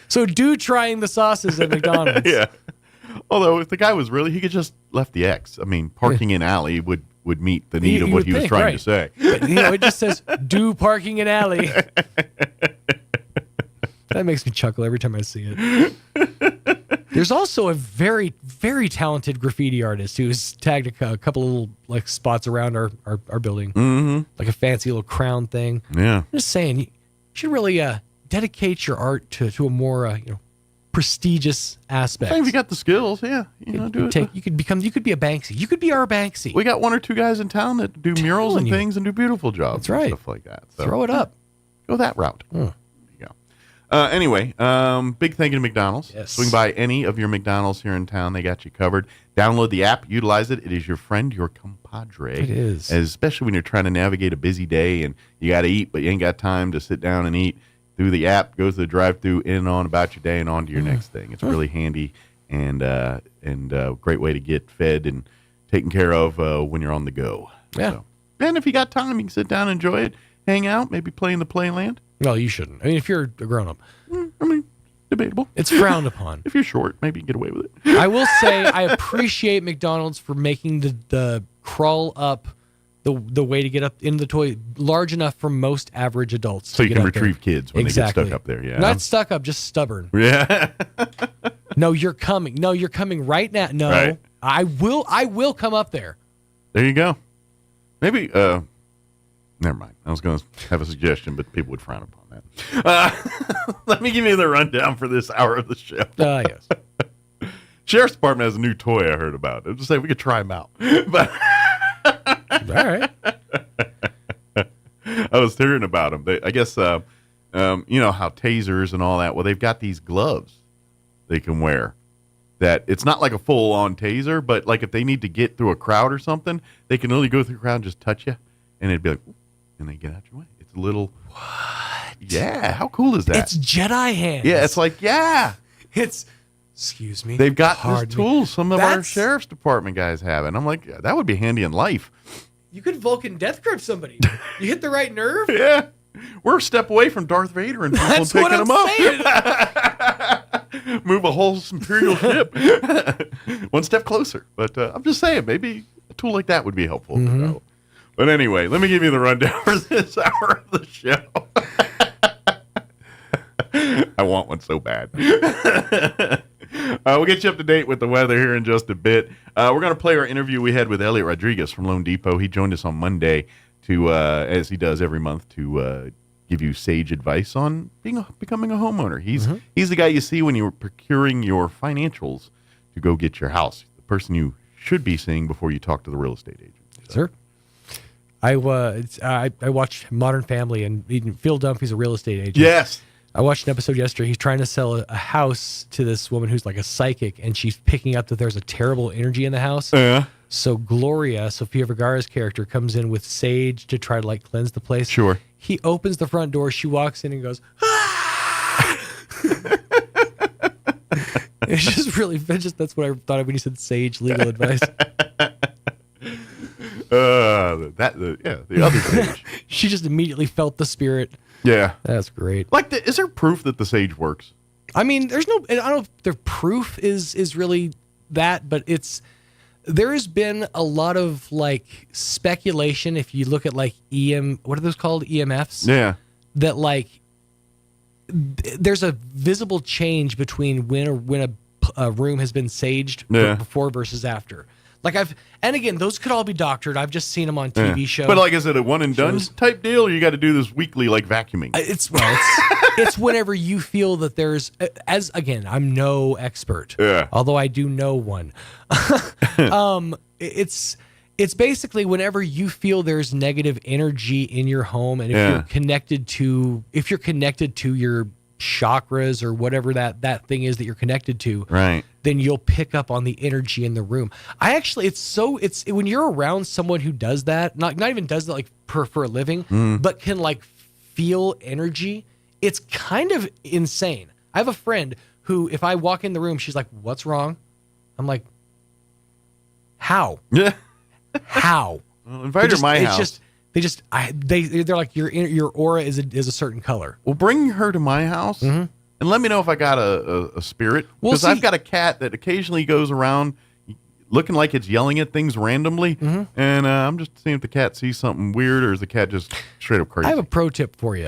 So do trying the sauces at McDonald's. Yeah. Although if the guy was he could just left the X. I mean, parking in alley would meet the need of what he was trying to say. But, it just says do parking in alley. That makes me chuckle every time I see it. There's also a very, very talented graffiti artist who's tagged a couple of little like spots around our building, like a fancy little crown thing. Yeah, I'm just saying, you should really dedicate your art to a more prestigious aspect. If you got the skills, do it. You could be a Banksy. You could be our Banksy. We got one or two guys in town that do murals and things and do beautiful jobs. That's right. And stuff like that. So, throw it up. Go that route. There you go. Anyway, big thank you to McDonald's. Yes. Swing by any of your McDonald's here in town. They got you covered. Download the app. Utilize it. It is your friend, your compadre. It is. Especially when you're trying to navigate a busy day and you got to eat, but you ain't got time to sit down and eat. Through the app, go to the drive-through, in and on about your day and on to your next thing. It's really handy and a great way to get fed and taken care of when you're on the go. Yeah. So, and if you got time, you can sit down and enjoy it, hang out, maybe play in the playland. Well, you shouldn't. I mean, if you're a grown-up. Debatable. It's frowned upon. If you're short, maybe you can get away with it. I will say I appreciate McDonald's for making the crawl up the way to get up into the toilet large enough for most average adults. So you can retrieve kids when they get stuck up there. Yeah. Not stuck up, just stubborn. Yeah. No, you're coming. No, you're coming right now. No, right. I will come up there. There you go. Maybe, never mind. I was going to have a suggestion, but people would frown upon that. Let me give you the rundown for this hour of the show. Yes. Sheriff's Department has a new toy I heard about. I'll just say we could try them out. But all right. I was hearing about them. I guess, you know how tasers and all that, well, they've got these gloves they can wear that it's not like a full-on taser, but like if they need to get through a crowd or something, they can literally go through a crowd and just touch you, and it'd be like, and they get out your way. It's a little... What? Yeah, how cool is that? It's Jedi hands. Yeah, it's like, yeah. It's... Excuse me. They've got this tool some of our sheriff's department guys have, and I'm like, yeah, that would be handy in life. You could Vulcan death grip somebody. You hit the right nerve. Yeah. We're a step away from Darth Vader and people picking them up. Move a whole Imperial ship. One step closer. But I'm just saying, maybe a tool like that would be helpful to know. But anyway, let me give you the rundown for this hour of the show. I want one so bad. We'll get you up to date with the weather here in just a bit. We're going to play our interview we had with Elliot Rodriguez from Loan Depot. He joined us on Monday to, as he does every month, to give you sage advice on becoming a homeowner. He's the guy you see when you're procuring your financials to go get your house. The person you should be seeing before you talk to the real estate agent. So. Sir. I watched Modern Family, and Phil Dunphy's a real estate agent. Yes. I watched an episode yesterday. He's trying to sell a house to this woman who's like a psychic, and she's picking up that there's a terrible energy in the house. Yeah. So Gloria, Sofia Vergara's character, comes in with sage to try to like cleanse the place. Sure. He opens the front door. She walks in and goes, ah! It's just really, that's what I thought of when you said sage legal advice. The other sage. She just immediately felt the spirit. Yeah. That's great. Is there proof that the sage works? I mean, I don't know if the proof is really that, but there has been a lot of like speculation. If you look at like what are those called? EMFs? Yeah. That like, there's a visible change between when a room has been saged before versus after. Like and again, those could all be doctored. I've just seen them on TV shows. But like, is it a one and done type deal, or you got to do this weekly, like vacuuming? It's whenever you feel that there's, I'm no expert. Yeah. Although I do know one. It's basically whenever you feel there's negative energy in your home, and if you're connected to your chakras or whatever that thing is that you're connected to, right, then you'll pick up on the energy in the room. It's when you're around someone who does that, not even does that like for a living, but can like feel energy, it's kind of insane. I have a friend who, if I walk in the room, she's like, "What's wrong?" I'm like, "How? Yeah, how?" Well, invite her to my house. They're like, your aura is a certain color. Well, bring her to my house and let me know if I got a spirit, because I've got a cat that occasionally goes around looking like it's yelling at things randomly, and I'm just seeing if the cat sees something weird, or is the cat just straight up crazy. I have a pro tip for you.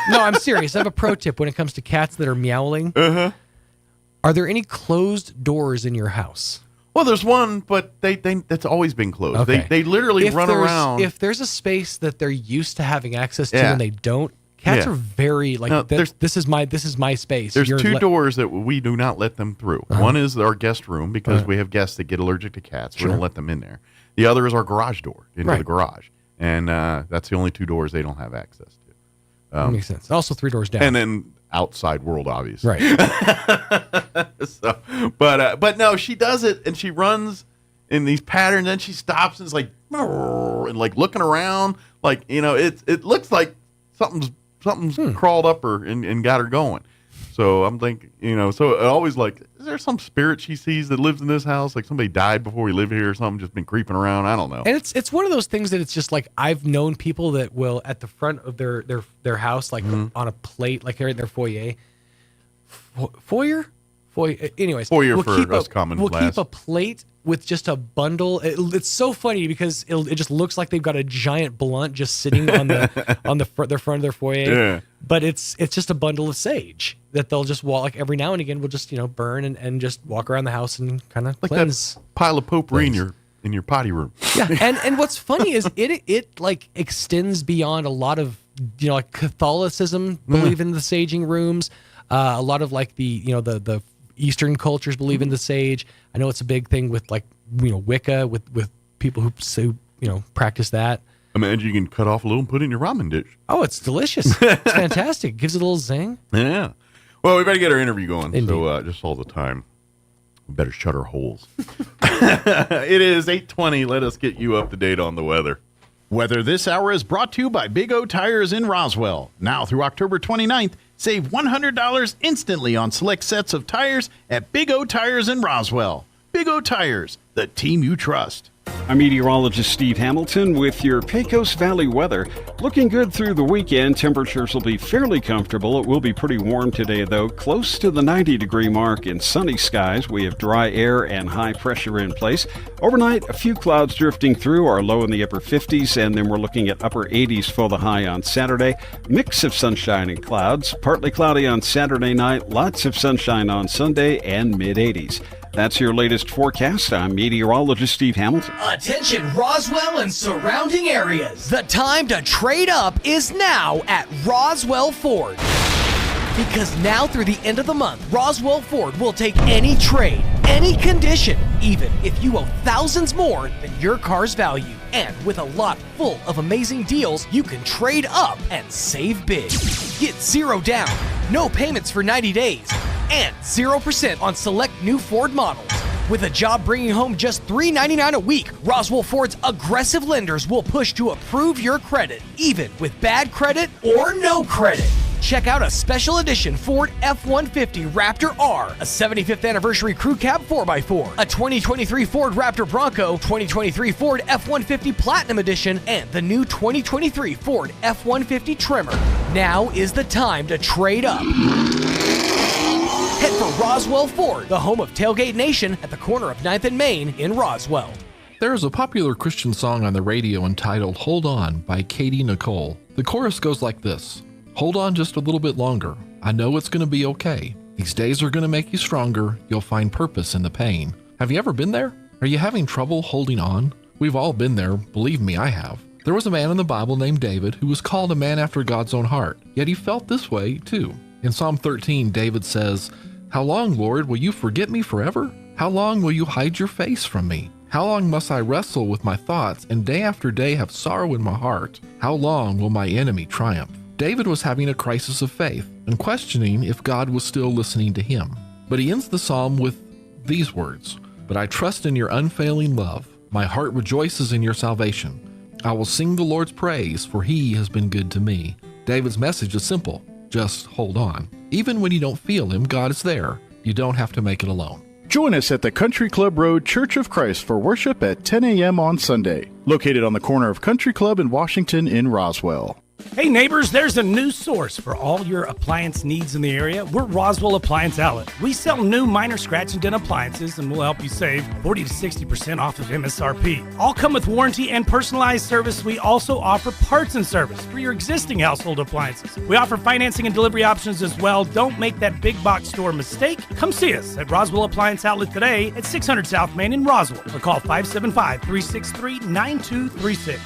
No, I'm serious. I have a pro tip when it comes to cats that are meowing. Are there any closed doors in your house? Well, there's one, but that's always been closed. Okay. They literally run around. If there's a space that they're used to having access to and they don't, Cats are very this is my space. There's two doors that we do not let them through. One is our guest room because we have guests that get allergic to cats. We don't let them in there. The other is our garage door into the garage, and that's the only two doors they don't have access to. That makes sense. Also 3 doors down. And then outside world, obviously. Right. But no, she does it, and she runs in these patterns, and she stops and is like, and like looking around, like, it looks like something's crawled up her and got her going. So I'm thinking, so always like, is there some spirit she sees that lives in this house? Like somebody died before we live here or something, just been creeping around. I don't know. And it's one of those things that it's just like, I've known people that will at the front of their house, like on a plate, like in their foyer. Anyways. Foyer for us common We'll class. keep a plate with just a bundle. It's so funny because it just looks like they've got a giant blunt just sitting on their front of their foyer. Yeah. But it's just a bundle of sage that they'll just walk, like every now and again we'll just burn and just walk around the house and kind of like cleanse. That pile of potpourri in your potty room. Yeah, and what's funny is it like extends beyond a lot of like Catholicism believe in the saging rooms. A lot of like the Eastern cultures believe in the sage. I know it's a big thing with like Wicca with people who practice that. Imagine you can cut off a little and put it in your ramen dish. Oh, it's delicious. It's fantastic. Gives it a little zing. Yeah. Well, we better get our interview going. Indeed. So just all the time, we better shut our holes. It is 8:20. Let us get you up to date on the weather. Weather this hour is brought to you by Big O Tires in Roswell. Now through October 29th, save $100 instantly on select sets of tires at Big O Tires in Roswell. Big O Tires, the team you trust. I'm meteorologist Steve Hamilton with your Pecos Valley weather. Looking good through the weekend. Temperatures will be fairly comfortable. It will be pretty warm today, though, close to the 90-degree mark in sunny skies. We have dry air and high pressure in place. Overnight, a few clouds drifting through, our low in the upper 50s, and then we're looking at upper 80s for the high on Saturday. Mix of sunshine and clouds. Partly cloudy on Saturday night, lots of sunshine on Sunday, and mid-80s. That's your latest forecast. I'm meteorologist Steve Hamilton. Attention Roswell and surrounding areas. The time to trade up is now at Roswell Ford. Because now through the end of the month, Roswell Ford will take any trade, any condition, even if you owe thousands more than your car's value. And with a lot full of amazing deals, you can trade up and save big. Get 0 down, no payments for 90 days, and 0% on select new Ford models. With a job bringing home just $3.99 a week, Roswell Ford's aggressive lenders will push to approve your credit, even with bad credit or no credit. Check out a special edition Ford F-150 Raptor R, a 75th anniversary crew cab 4x4, a 2023 Ford Raptor Bronco, 2023 Ford F-150 Platinum Edition, and the new 2023 Ford F-150 Trimmer. Now is the time to trade up. Head for Roswell Ford, the home of Tailgate Nation at the corner of 9th and Main in Roswell. There is a popular Christian song on the radio entitled Hold On by Katie Nicole. The chorus goes like this: hold on just a little bit longer. I know it's going to be okay. These days are going to make you stronger. You'll find purpose in the pain. Have you ever been there? Are you having trouble holding on? We've all been there. Believe me, I have. There was a man in the Bible named David who was called a man after God's own heart, yet he felt this way too. In Psalm 13, David says, "How long, Lord, will you forget me forever? How long will you hide your face from me? How long must I wrestle with my thoughts and day after day have sorrow in my heart? How long will my enemy triumph?" David was having a crisis of faith and questioning if God was still listening to him. But he ends the psalm with these words: "But I trust in your unfailing love. My heart rejoices in your salvation. I will sing the Lord's praise, for he has been good to me." David's message is simple. Just hold on. Even when you don't feel him, God is there. You don't have to make it alone. Join us at the Country Club Road Church of Christ for worship at 10 a.m. on Sunday. Located on the corner of Country Club and Washington in Roswell. Hey neighbors, there's a new source for all your appliance needs in the area. We're Roswell Appliance Outlet. We sell new minor scratch and dent appliances, and we'll help you save 40 to 60% off of MSRP. All come with warranty and personalized service. We also offer parts and service for your existing household appliances. We offer financing and delivery options as well. Don't make that big box store mistake. Come see us at Roswell Appliance Outlet today at 600 South Main in Roswell, or call 575-363-9236.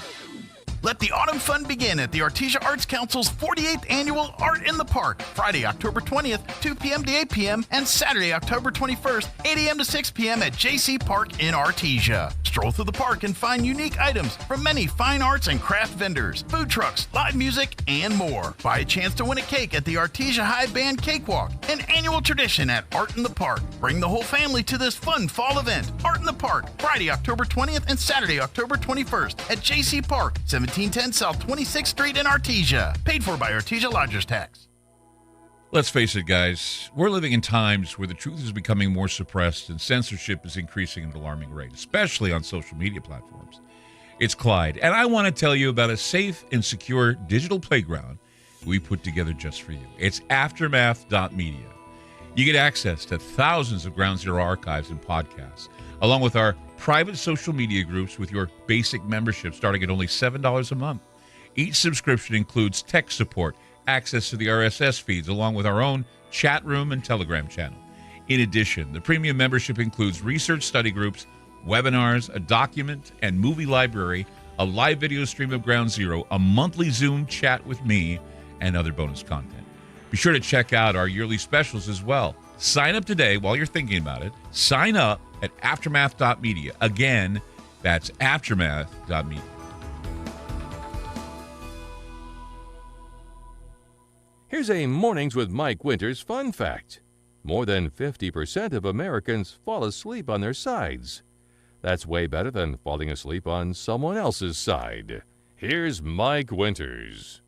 Let the autumn fun begin at the Artesia Arts Council's 48th Annual Art in the Park, Friday, October 20th, 2 p.m. to 8 p.m., and Saturday, October 21st, 8 a.m. to 6 p.m. at JC Park in Artesia. Stroll through the park and find unique items from many fine arts and craft vendors, food trucks, live music, and more. Buy a chance to win a cake at the Artesia High Band Cakewalk, an annual tradition at Art in the Park. Bring the whole family to this fun fall event. Art in the Park, Friday, October 20th, and Saturday, October 21st at JC Park, 1710 South 26th Street in Artesia. Paid for by Artesia Lodgers Tax. Let's face it, guys. We're living in times where the truth is becoming more suppressed and censorship is increasing at an alarming rate, especially on social media platforms. It's Clyde, and I want to tell you about a safe and secure digital playground we put together just for you. It's aftermath.media. You get access to thousands of Ground Zero archives and podcasts, along with our private social media groups with your basic membership starting at only $7 a month. Each subscription includes tech support, access to the RSS feeds, along with our own chat room and Telegram channel. In addition, the premium membership includes research study groups, webinars, a document and movie library, a live video stream of Ground Zero, a monthly Zoom chat with me, and other bonus content. Be sure to check out our yearly specials as well. Sign up today while you're thinking about it. Sign up at aftermath.media. Again, that's aftermath.media. Here's a Mornings with Mike Winters fun fact. More than 50% of Americans fall asleep on their sides. That's way better than falling asleep on someone else's side. Here's Mike Winters.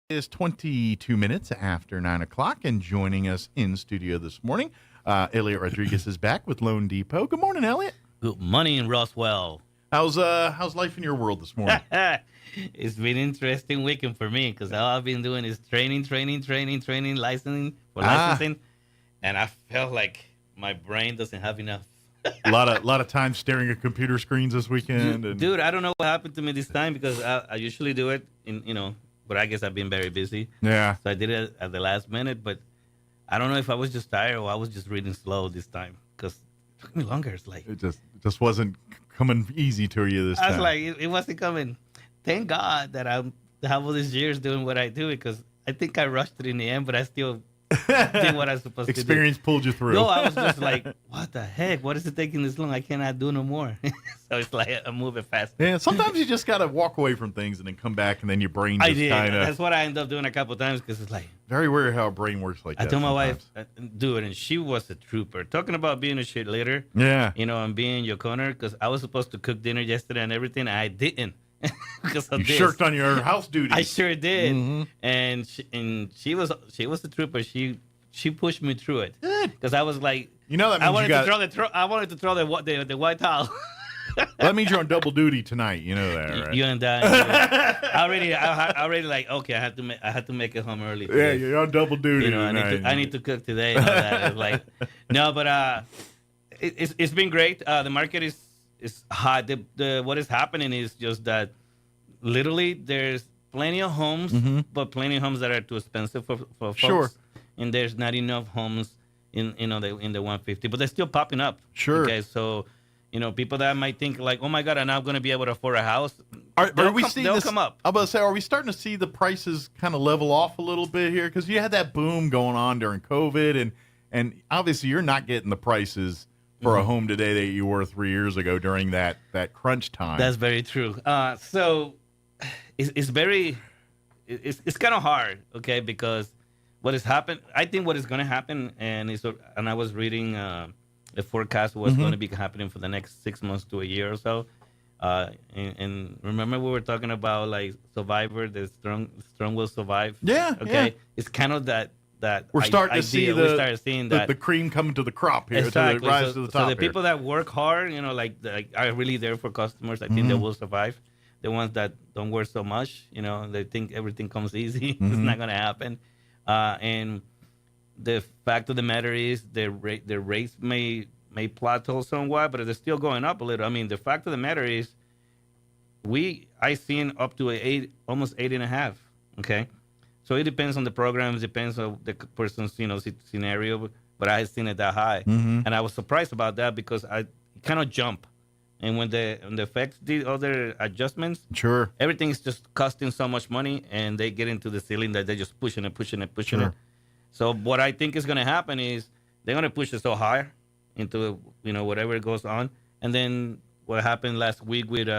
It is 22 minutes after 9 o'clock, and joining us in studio this morning, Elliot Rodriguez is back with Loan Depot. Good morning, Elliot. Good morning, Roswell. How's life in your world this morning? It's been an interesting weekend for me because all I've been doing is training, licensing, and I felt like my brain doesn't have enough. a lot of time staring at computer screens this weekend. Dude, I don't know what happened to me this time because I usually do it but I guess I've been very busy. Yeah. So I did it at the last minute, but I don't know if I was just tired or I was just reading slow this time because it took me longer. It's like it just wasn't coming easy to you this time. I was like, it wasn't coming. Thank God that I have all these years doing what I do because I think I rushed it in the end, but I still did what I was supposed to do. Experience pulled you through. No, I was just like, what the heck? What is it taking this long? I cannot do no more. So it's like I'm moving fast. Yeah, sometimes you just got to walk away from things and then come back and then your brain just kind of... That's what I ended up doing a couple of times because it's like... Very weird how a brain works like that. I told my wife, do it, and she was a trooper. Talking about being a shit later. Yeah. And being your corner because I was supposed to cook dinner yesterday and everything. And I didn't. Because of you this. Shirked on your house duties. I sure did. Mm-hmm. And she was a trooper. She pushed me through it because I was like, that means I wanted to throw the white towel. That means you're on double duty tonight. You know that, right? You and that. I already like okay. I had to make it home early today. Yeah, you're on double duty. I need to cook today. And all that. It's like no, but it's been great. The market is hot. What is happening is just that literally there's plenty of homes, but plenty of homes that are too expensive for folks. Sure. And there's not enough homes in the 150, but they're still popping up. Sure. Okay, so people that might think like, oh my God, I'm not going to be able to afford a house. They'll come up. I'm about to say, are we starting to see the prices kind of level off a little bit here? Because you had that boom going on during COVID, and obviously you're not getting the prices for a home today that you were 3 years ago during that crunch time. That's very true. So it's kind of hard, okay, because what has happened, I think what is going to happen, and I was reading the forecast what's going to be happening for the next 6 months to a year or so. And remember we were talking about like Survivor, the strong will survive. Yeah. Okay. Yeah. It's kind of that we're starting to see the cream coming to the crop here. Exactly. To rise to the top. So the people that work hard, like are really there for customers. I think they will survive. The ones that don't work so much, they think everything comes easy. It's not going to happen. And the fact of the matter is the rates may plateau somewhat, but they're still going up a little. I mean, the fact of the matter is I seen up to almost 8.5. Okay. So it depends on the programs, depends on the person's, scenario, but I had seen it that high. And I was surprised about that because it kind of jumped And when the feds did other adjustments, sure, everything's just costing so much money, and they get into the ceiling that they're just pushing it. So what I think is going to happen is they're going to push it so high into whatever goes on, and then what happened last week with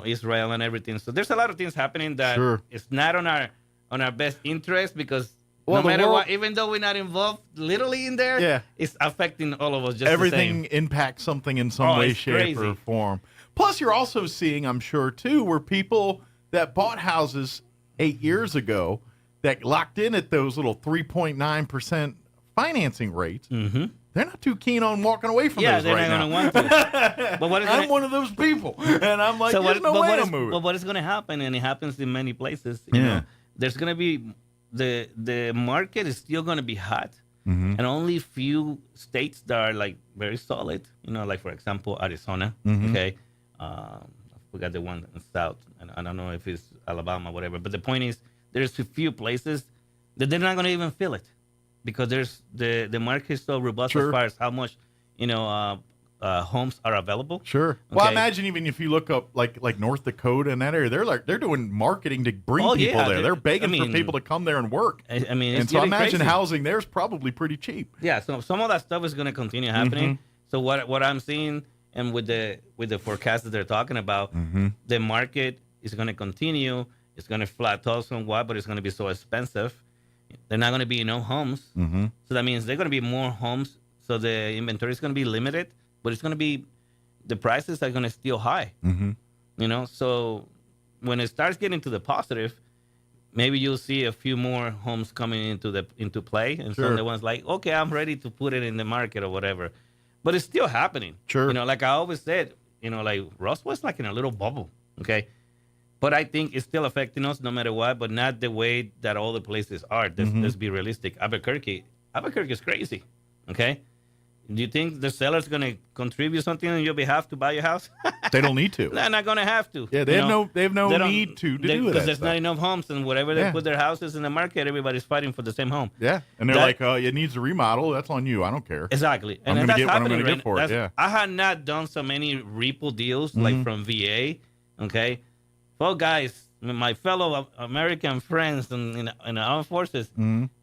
Israel and everything. So there's a lot of things happening that it's not on our best interest, because no matter what, even though we're not involved literally in there, it's affecting all of us just everything the same. Impacts something in some way, shape, or form. Plus, you're also seeing, I'm sure, too, where people that bought houses 8 years ago that locked in at those little 3.9% financing rates, they're not too keen on walking away from those right now. Yeah, they're not going to want to. But I'm one of those people, and I'm like, there's no way to move it. But what is going to happen, and it happens in many places, you know, there's going to be, the market is still going to be hot, and only few states that are like very solid, like for example, Arizona, okay? I forgot the one in the south, and I don't know if it's Alabama, whatever, but the point is, there's a few places that they're not going to even feel it, because there's the market is so robust as far as how much homes are available. Sure. Okay. Well, imagine even if you look up like North Dakota and that area, they're doing marketing to bring people there. They're begging for people to come there and work. I mean, and so I imagine housing there's probably pretty cheap. Yeah. So some of that stuff is going to continue happening. So what I'm seeing, and with the forecast that they're talking about, the market is going to continue. It's going to plateau somewhat, but it's going to be so expensive. They're not going to be enough homes. So that means they're going to be more homes. So the inventory is going to be limited, but it's going to be, the prices are going to still high. So when it starts getting to the positive, maybe you'll see a few more homes coming into play. And so the one's like, okay, I'm ready to put it in the market or whatever. But it's still happening. Like I always said, like Roswell's like in a little bubble. Okay. But I think it's still affecting us no matter what, but not the way that all the places are. Let's be realistic. Albuquerque is crazy, okay? Do you think the seller's going to contribute something on your behalf to buy your house? They don't need to. They're not going to have to. Yeah, they have no need to do that. Because there's not enough homes, and wherever they put their houses in the market, everybody's fighting for the same home. Yeah, and they're like, it needs a remodel. That's on you. I don't care. Exactly. I'm going to get what I'm going to get for it. Yeah. I had not done so many repo deals like from VA, okay? Well, guys, my fellow American friends in the armed forces,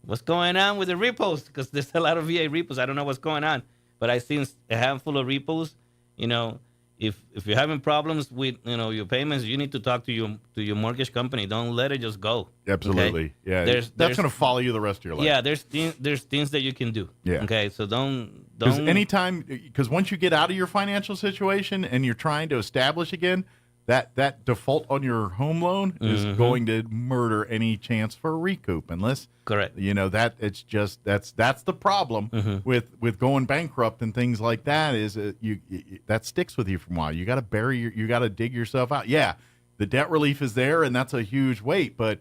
what's going on with the repos? Because there's a lot of VA repos. I don't know what's going on, but I've seen a handful of repos. If you're having problems with your payments, you need to talk to your mortgage company. Don't let it just go. Absolutely, yeah. That's going to follow you the rest of your life. Yeah, there's things that you can do. Yeah. Okay, so don't. Because once you get out of your financial situation and you're trying to establish again, that default on your home loan is going to murder any chance for a recoup, unless that it's just that's the problem with going bankrupt and things like that, is that sticks with you for a while. You got to you got to dig yourself out. Yeah, the debt relief is there, and that's a huge weight, but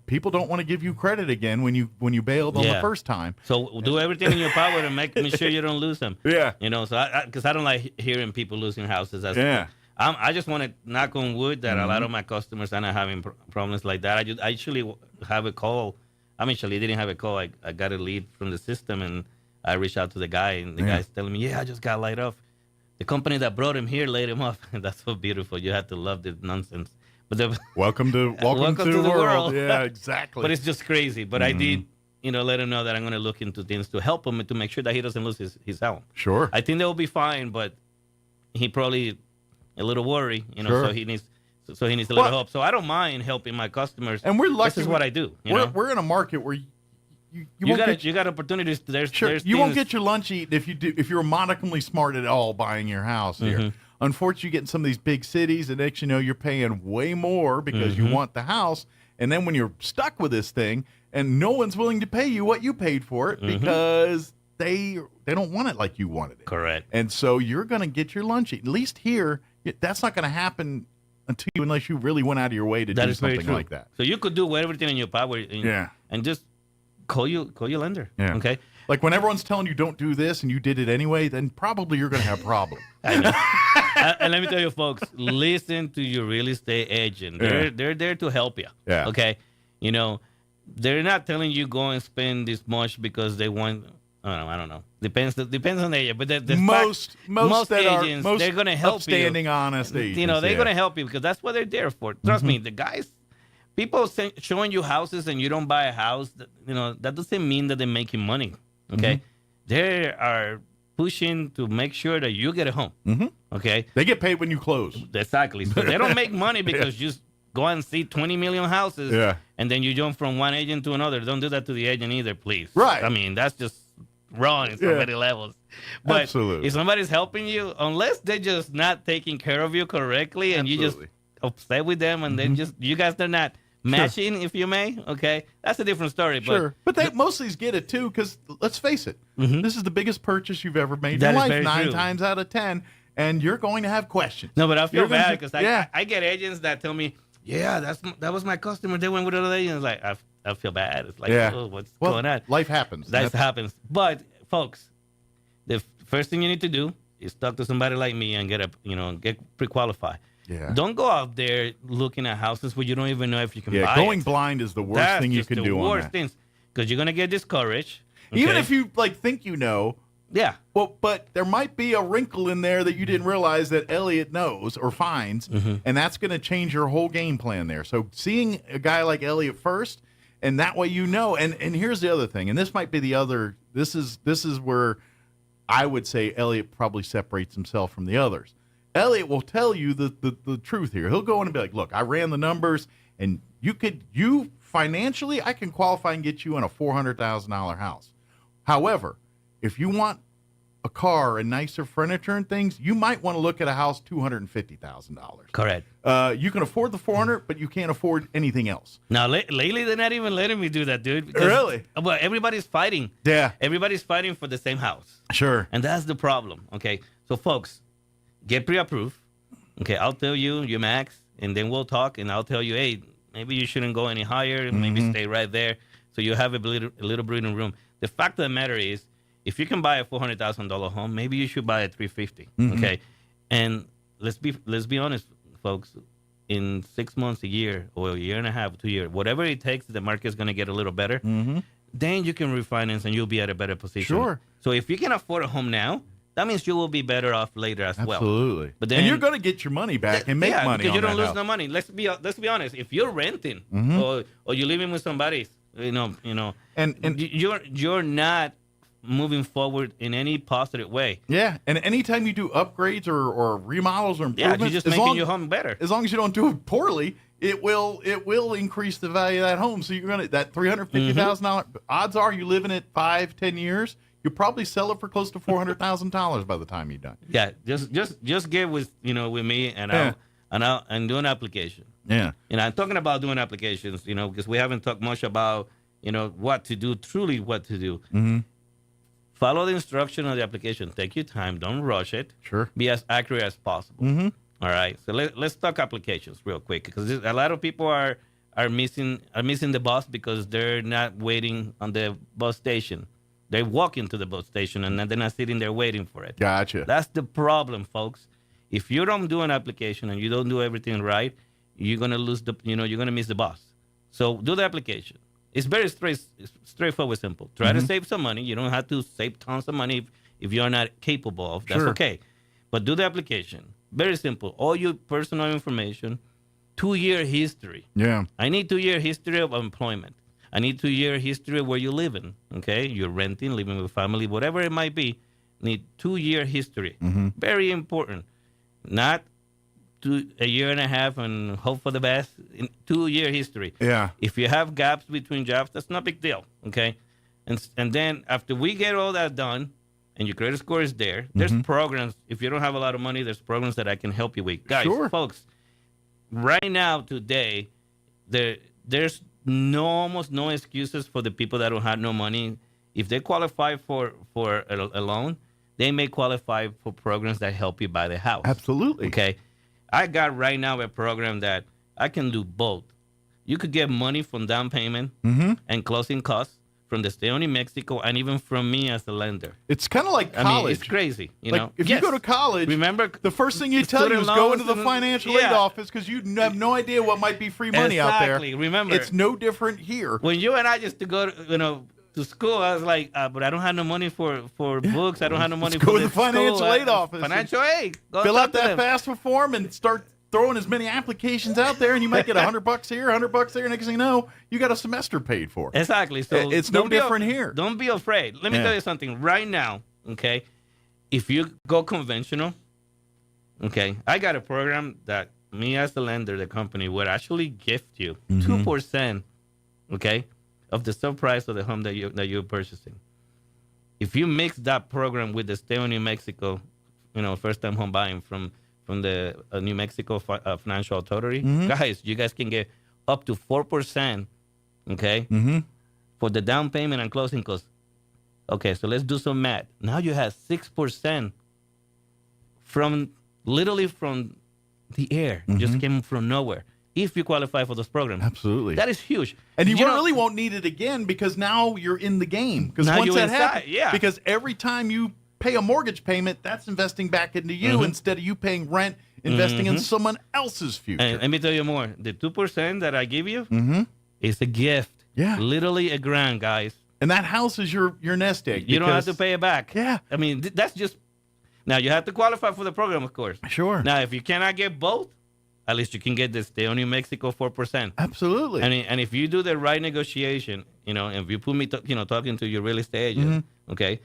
people don't want to give you credit again when you bailed on the first time. So do everything in your power to make sure you don't lose them. Yeah, so because I don't like hearing people losing houses. I just want to knock on wood that a lot of my customers are not having problems like that. I actually have a call. I didn't have a call. I got a lead from the system, and I reached out to the guy, and the guy's telling me, I just got laid off. The company that brought him here laid him off. That's so beautiful. You have to love this nonsense. But welcome to the world. Yeah, exactly. But it's just crazy. But I did, let him know that I'm going to look into things to help him and to make sure that he doesn't lose his home. Sure. I think they'll be fine, but he probably a little worry, so he needs a little help. So I don't mind helping my customers. And we're lucky. This is what I do. We're in a market where you got opportunities. There's you won't get your lunch eaten if you're modicumly smart at all buying your house here. Unfortunately, you get in some of these big cities, and next you're paying way more because you want the house. And then when you're stuck with this thing, and no one's willing to pay you what you paid for it because they don't want it like you wanted it. Correct. And so you're going to get your lunch eaten. At least here, that's not going to happen unless you really went out of your way to do something like that. So you could do everything in your power. And just call your lender. Yeah. Okay. Like when everyone's telling you don't do this and you did it anyway, then probably you're going to have a problem. I know. And let me tell you, folks, listen to your real estate agent. They're there to help you. Yeah. Okay. They're not telling you go and spend this much because they want I don't know. Depends on the area, but most agents, they're going to help upstanding, you. honest agents. They're going to help you because that's what they're there for. Trust me, the guys, people showing you houses and you don't buy a house, that doesn't mean that they're making money. Okay, they are pushing to make sure that you get a home. Okay, they get paid when you close. Exactly. So they don't make money because you go and see 20 million houses, and then you jump from one agent to another. Don't do that to the agent either, please. Right. I mean, that's just wrong in so many levels. But absolutely. If somebody's helping you, unless they're just not taking care of you correctly, and you just upset with them, and then just you guys are not matching, if you may. Okay, that's a different story. Sure, but they most of these get it too, because let's face it, this is the biggest purchase you've ever made in your life. 9 times out of 10, and you're going to have questions. No, but I feel bad because I get agents that tell me, "Yeah, that was my customer. They went with another agent." It's like I feel bad. It's like, oh, what's going on? Life happens. That happens. But folks, the first thing you need to do is talk to somebody like me and get pre-qualified. Yeah. Don't go out there looking at houses where you don't even know if you can buy it. Going blind is the worst thing you can do on that. That's the worst thing, because you're going to get discouraged. Okay? Even if you think you know. Yeah. Well, but there might be a wrinkle in there that you didn't realize that Elliot knows or finds, and that's going to change your whole game plan there. So seeing a guy like Elliot first, and that way you know. And here's the other thing, and this might be the other. This is where I would say Elliot probably separates himself from the others. Elliot will tell you the truth here. He'll go in and be like, "Look, I ran the numbers, and you financially, I can qualify and get you in a $400,000 house. However, if you want a car and nicer furniture and things, you might want to look at a house $250,000. Correct. You can afford the $400,000, but you can't afford anything else. Now, lately, they're not even letting me do that, dude. Really? Well, everybody's fighting. Yeah. Everybody's fighting for the same house. Sure. And that's the problem. Okay. So, folks, get pre-approved. Okay. I'll tell you your max, and then we'll talk, and I'll tell you, hey, maybe you shouldn't go any higher. Maybe stay right there, so you have a little breathing room. The fact of the matter is, if you can buy a $400,000 home, maybe you should buy a $350,000. Okay, and let's be honest, folks. In 6 months, a year, or a year and a half, 2 years, whatever it takes, the market's going to get a little better. Then you can refinance, and you'll be at a better position. Sure. So if you can afford a home now, that means you will be better off later as well. Absolutely. But then, and you're going to get your money back and make money. Because you don't lose house. no money. Let's be honest. If you're renting or you're living with somebody, and you're not moving forward in any positive way. Yeah, and anytime you do upgrades or remodels or improvements, you're just making your home better. As long as you don't do it poorly, it will increase the value of that home. So you're gonna that $350,000. Odds are you live in it 5-10 years, you probably sell it for close to $400,000 by the time you're done. Yeah, just get with me and I'll do an application. Yeah, I'm talking about doing applications. Because we haven't talked much about what to do, truly what to do. Follow the instruction of the application. Take your time. Don't rush it. Sure. Be as accurate as possible. All right. So let's talk applications real quick, because a lot of people are missing the bus because they're not waiting on the bus station. They walk into the bus station and then they're not sitting there waiting for it. Gotcha. That's the problem, folks. If you don't do an application and you don't do everything right, you're gonna lose you're gonna miss the bus. So do the application. It's very straightforward, simple. Try to save some money. You don't have to save tons of money if you're not capable of. That's okay. But do the application. Very simple. All your personal information, 2-year history. Yeah. I need 2-year history of employment. I need 2-year history of where you're living. Okay? You're renting, living with family, whatever it might be. Need 2-year history. Very important. Not a year and a half and hope for the best. 2-year history. Yeah. If you have gaps between jobs, that's not a big deal. Okay. And then after we get all that done and your credit score is there, there's programs. If you don't have a lot of money, there's programs that I can help you with. Guys, folks, right now, today, there's almost no excuses for the people that don't have no money. If they qualify for a loan, they may qualify for programs that help you buy the house. Absolutely. Okay. I got right now a program that I can do both. You could get money from down payment and closing costs from the state of New Mexico, and even from me as a lender. It's kind of like college. I mean, it's crazy. If you go to college, remember, the first thing you tell you is go into the financial aid office, because you have no idea what might be free money out there. Exactly. Remember, it's no different here. When you and I used to go to to school. I was like, but I don't have no money for books. I don't have no money go for to the financial aid office. Financial aid. Go fill talk out to that them. FAFSA form and start throwing as many applications out there, and you might get $100 here, $100 there. Next thing you know, you got a semester paid for. Exactly. So it's no don't be different here. Don't be afraid. Let me tell you something right now. Okay, if you go conventional, okay, I got a program that me as the lender, the company would actually gift you 2%, okay, of the sub price of the home that you're purchasing. If you mix that program with the Stay on New Mexico, first time home buying from the New Mexico Financial Authority, guys, you guys can get up to 4%, okay, for the down payment and closing costs. Okay, so let's do some math. Now you have 6% literally from the air, just came from nowhere. If you qualify for those programs, absolutely, that is huge. And you really won't need it again because now you're in the game. Because once that happens, because every time you pay a mortgage payment, that's investing back into you instead of you paying rent, investing in someone else's future. And let me tell you more. The 2% that I give you is a gift. Yeah, literally $1,000, guys. And that house is your nest egg. You don't have to pay it back. Yeah, I mean that's just. Now, you have to qualify for the program, of course. Sure. Now, if you cannot get both, at least you can get the Stay on New Mexico 4%. Absolutely. And if you do the right negotiation, and if you put me, talking to your real estate agent, okay,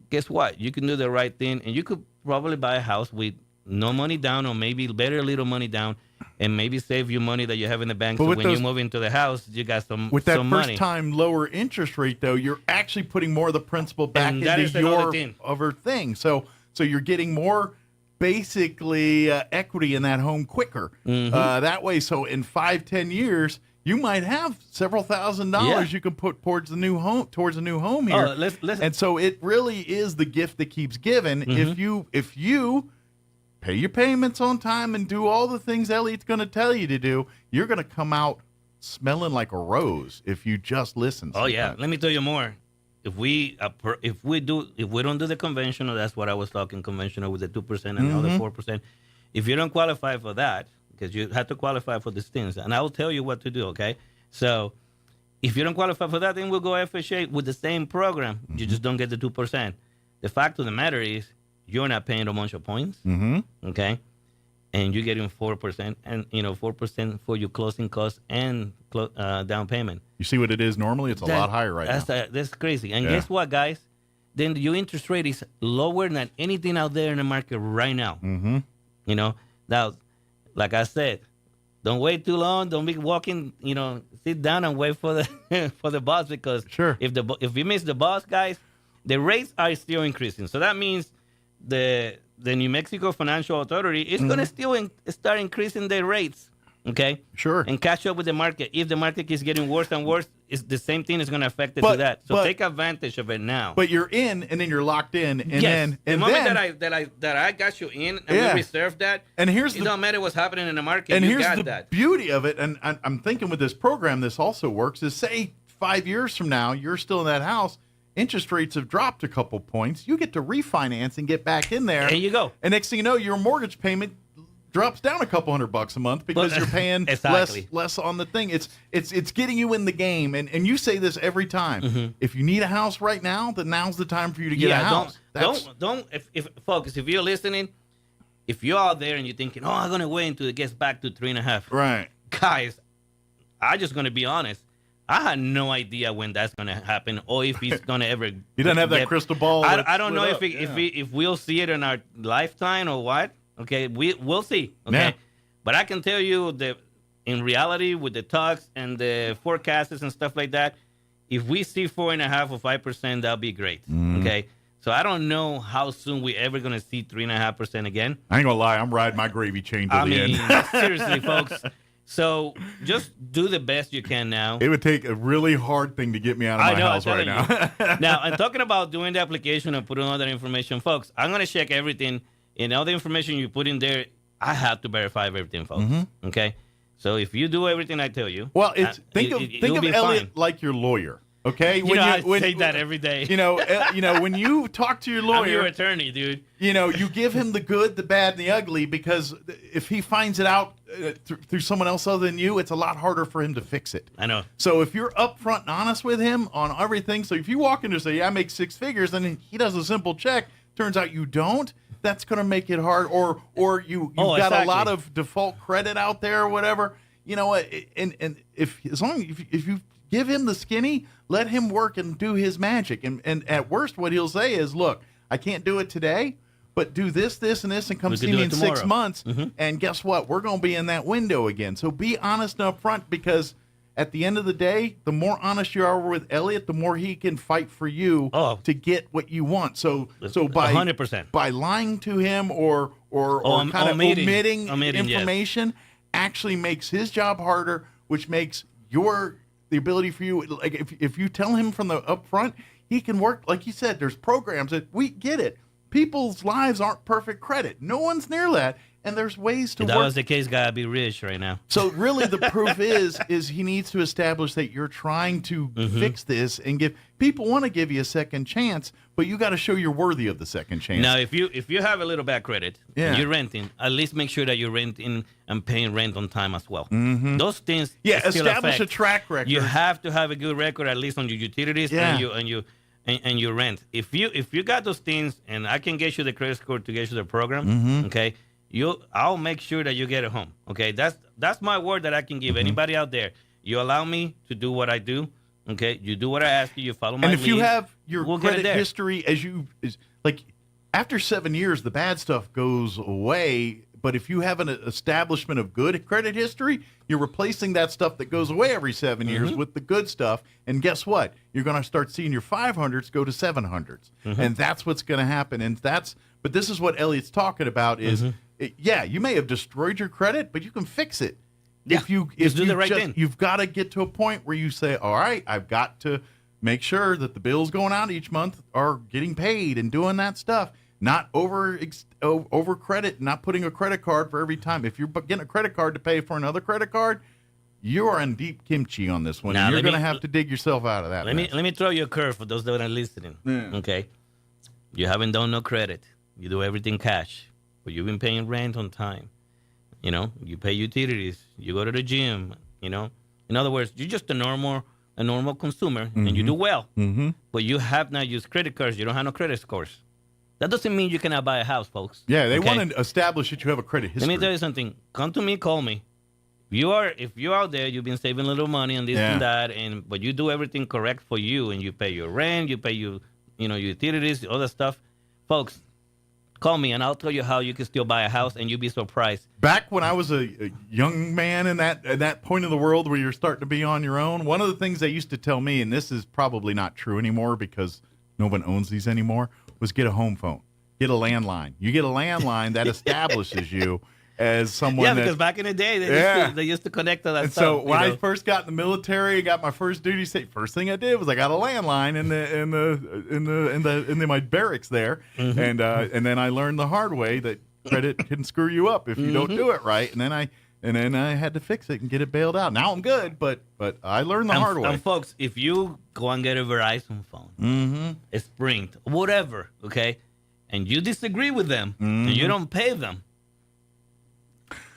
guess what? You can do the right thing, and you could probably buy a house with no money down or maybe very little money down and maybe save you money that you have in the bank. So when you move into the house, you got some money. With that first-time lower interest rate, though, you're actually putting more of the principal back into your other thing. So you're getting more, basically, equity in that home quicker. That way, so in 5-10 years, you might have several $1,000s you can put towards a new home here. And so it really is the gift that keeps giving. If you pay your payments on time and do all the things Elliot's going to tell you to do, you're going to come out smelling like a rose if you just listen. Oh yeah, let me tell you more. If we don't do the conventional, that's what I was talking, conventional with the 2% and the other 4%. If you don't qualify for that, because you have to qualify for these things, and I will tell you what to do. Okay, so if you don't qualify for that, then we'll go FHA with the same program. You just don't get the 2%. The fact of the matter is, you're not paying a bunch of points, okay? And you're getting 4%, and 4% for your closing costs and down payment. You see what it is normally? It's a lot higher right now. That's crazy. And guess what, guys? Then your interest rate is lower than anything out there in the market right now. Now, like I said, don't wait too long. Don't be walking. Sit down and wait for the for the bus, because if you miss the bus, guys, the rates are still increasing. So that means the New Mexico Financial Authority is going to still start increasing their rates, okay? Sure. And catch up with the market. If the market keeps getting worse and worse, it's the same thing is going to affect it to that. So take advantage of it now. But you're in, and then you're locked in, and then the moment that I got you in, and we reserved that. And it don't matter what's happening in the market. And you here's got the that. beauty of it. And I'm thinking with this program, this also works. Is say 5 years from now, you're still in that house. Interest rates have dropped a couple points. You get to refinance and get back in there. There you go. And next thing you know, your mortgage payment drops down a couple $100 a month because you're paying less on the thing. It's getting you in the game. And you say this every time. If you need a house right now, then now's the time for you to get a house. If you're listening, if you're out there and you're thinking, I'm gonna wait until it gets back to 3.5. Right. Guys, I'm just gonna be honest. I had no idea when that's going to happen or if he's going to ever. You don't have that crystal ball. I don't know if we'll see it in our lifetime or what. Okay, we'll see. Okay, yeah. But I can tell you that in reality, with the talks and the forecasts and stuff like that, if we see 4.5 or 5%, that'll be great. Okay, so I don't know how soon we're ever going to see 3.5% again. I ain't gonna lie, I'm riding my gravy train to the end. Seriously, folks. So just do the best you can now. It would take a really hard thing to get me out of my house right now. Now, I'm talking about doing the application and putting all that information, folks. I'm going to check everything. And all the information you put in there, I have to verify everything, folks. Okay? So if you do everything I tell you. Well, think of Elliot like your lawyer. Okay, I say that every day. When you talk to your lawyer, I'm your attorney, dude. You give him the good, the bad, and the ugly, because if he finds it out through someone else other than you, it's a lot harder for him to fix it. I know. So if you're upfront and honest with him on everything, so if you walk in and say, "Yeah, I make six figures," and he does a simple check, turns out you don't. That's going to make it hard, or you've got a lot of default credit out there or whatever. You know what? And if you give him the skinny, let him work and do his magic. And at worst, what he'll say is, "Look, I can't do it today, but do this, this, and this, and come see me in 6 months." And guess what? We're going to be in that window again. So be honest and upfront, because at the end of the day, the more honest you are with Elliot, the more he can fight for you to get what you want. So by 100%, by lying to him or kind of omitting information, actually makes his job harder, which makes the ability for you, like if you tell him from the upfront, he can work. Like you said, there's programs that we get it. People's lives aren't perfect credit. No one's near that. And there's ways to work. If that was the case, gotta be rich right now. So really the proof is he needs to establish that you're trying to fix this and give people want to give you a second chance, but you got to show you're worthy of the second chance. Now, if you have a little bad credit and you're renting, at least make sure that you're renting and paying rent on time as well. Those things establish a track record. You have to have a good record at least on your utilities and your rent. If you got those things, and I can get you the credit score to get you the program, okay, I'll make sure that you get it home. Okay, that's my word that I can give anybody out there. You allow me to do what I do. Okay, you do what I ask you. You follow my lead. And if you have your credit history, like after 7 years, the bad stuff goes away. But if you have an establishment of good credit history, you're replacing that stuff that goes away every 7 years with the good stuff. And guess what? You're going to start seeing your 500s go to 700s. And that's what's going to happen. But this is what Elliot's talking about is, you may have destroyed your credit, but you can fix it. Yeah, if you do the right thing. You've got to get to a point where you say, all right, I've got to make sure that the bills going out each month are getting paid and doing that stuff. Not over credit, not putting a credit card for every time. If you're getting a credit card to pay for another credit card, you are in deep kimchi on this one. Now, you're going to have to dig yourself out of that. Let me throw you a curve for those that are listening. Okay, you haven't done no credit. You do everything cash, but you've been paying rent on time. You know, you pay utilities. You go to the gym. You know, in other words, you're just a normal consumer, and you do well. But you have not used credit cards. You don't have no credit scores. That doesn't mean you cannot buy a house, folks. Yeah, they want to establish that you have a credit history. Let me tell you something. Come to me, call me. If you're out there, you've been saving a little money and this and that, but you do everything correct for you, and you pay your rent, you pay your utilities, all that stuff, folks. Call me and I'll tell you how you can still buy a house, and you'll be surprised. Back when I was a young man in that point of the world where you're starting to be on your own, one of the things they used to tell me, and this is probably not true anymore because no one owns these anymore, was get a home phone, get a landline. You get a landline that establishes you as someone. Yeah, because back in the day, they used to connect to that and stuff. So when I first got in the military, got my first duty state, first thing I did was I got a landline in my barracks there, and then I learned the hard way that credit can screw you up if you don't do it right, and then I had to fix it and get it bailed out. Now I'm good, but I learned the hard way. And folks, if you go and get a Verizon phone, a Sprint, whatever, okay, and you disagree with them and you don't pay them,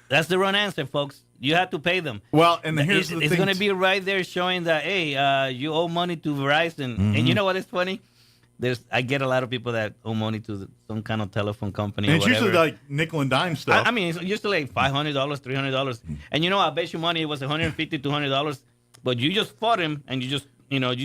that's the wrong answer, folks. You have to pay them. Well, and here's the thing. It's going to be right there showing that, hey, you owe money to Verizon. And you know what is funny? I get a lot of people that owe money to some kind of telephone company. And or it's whatever. usually like nickel and dime stuff. I mean, it's usually like $500, $300. And I bet you money it was $150, $200. But you just fought him, and you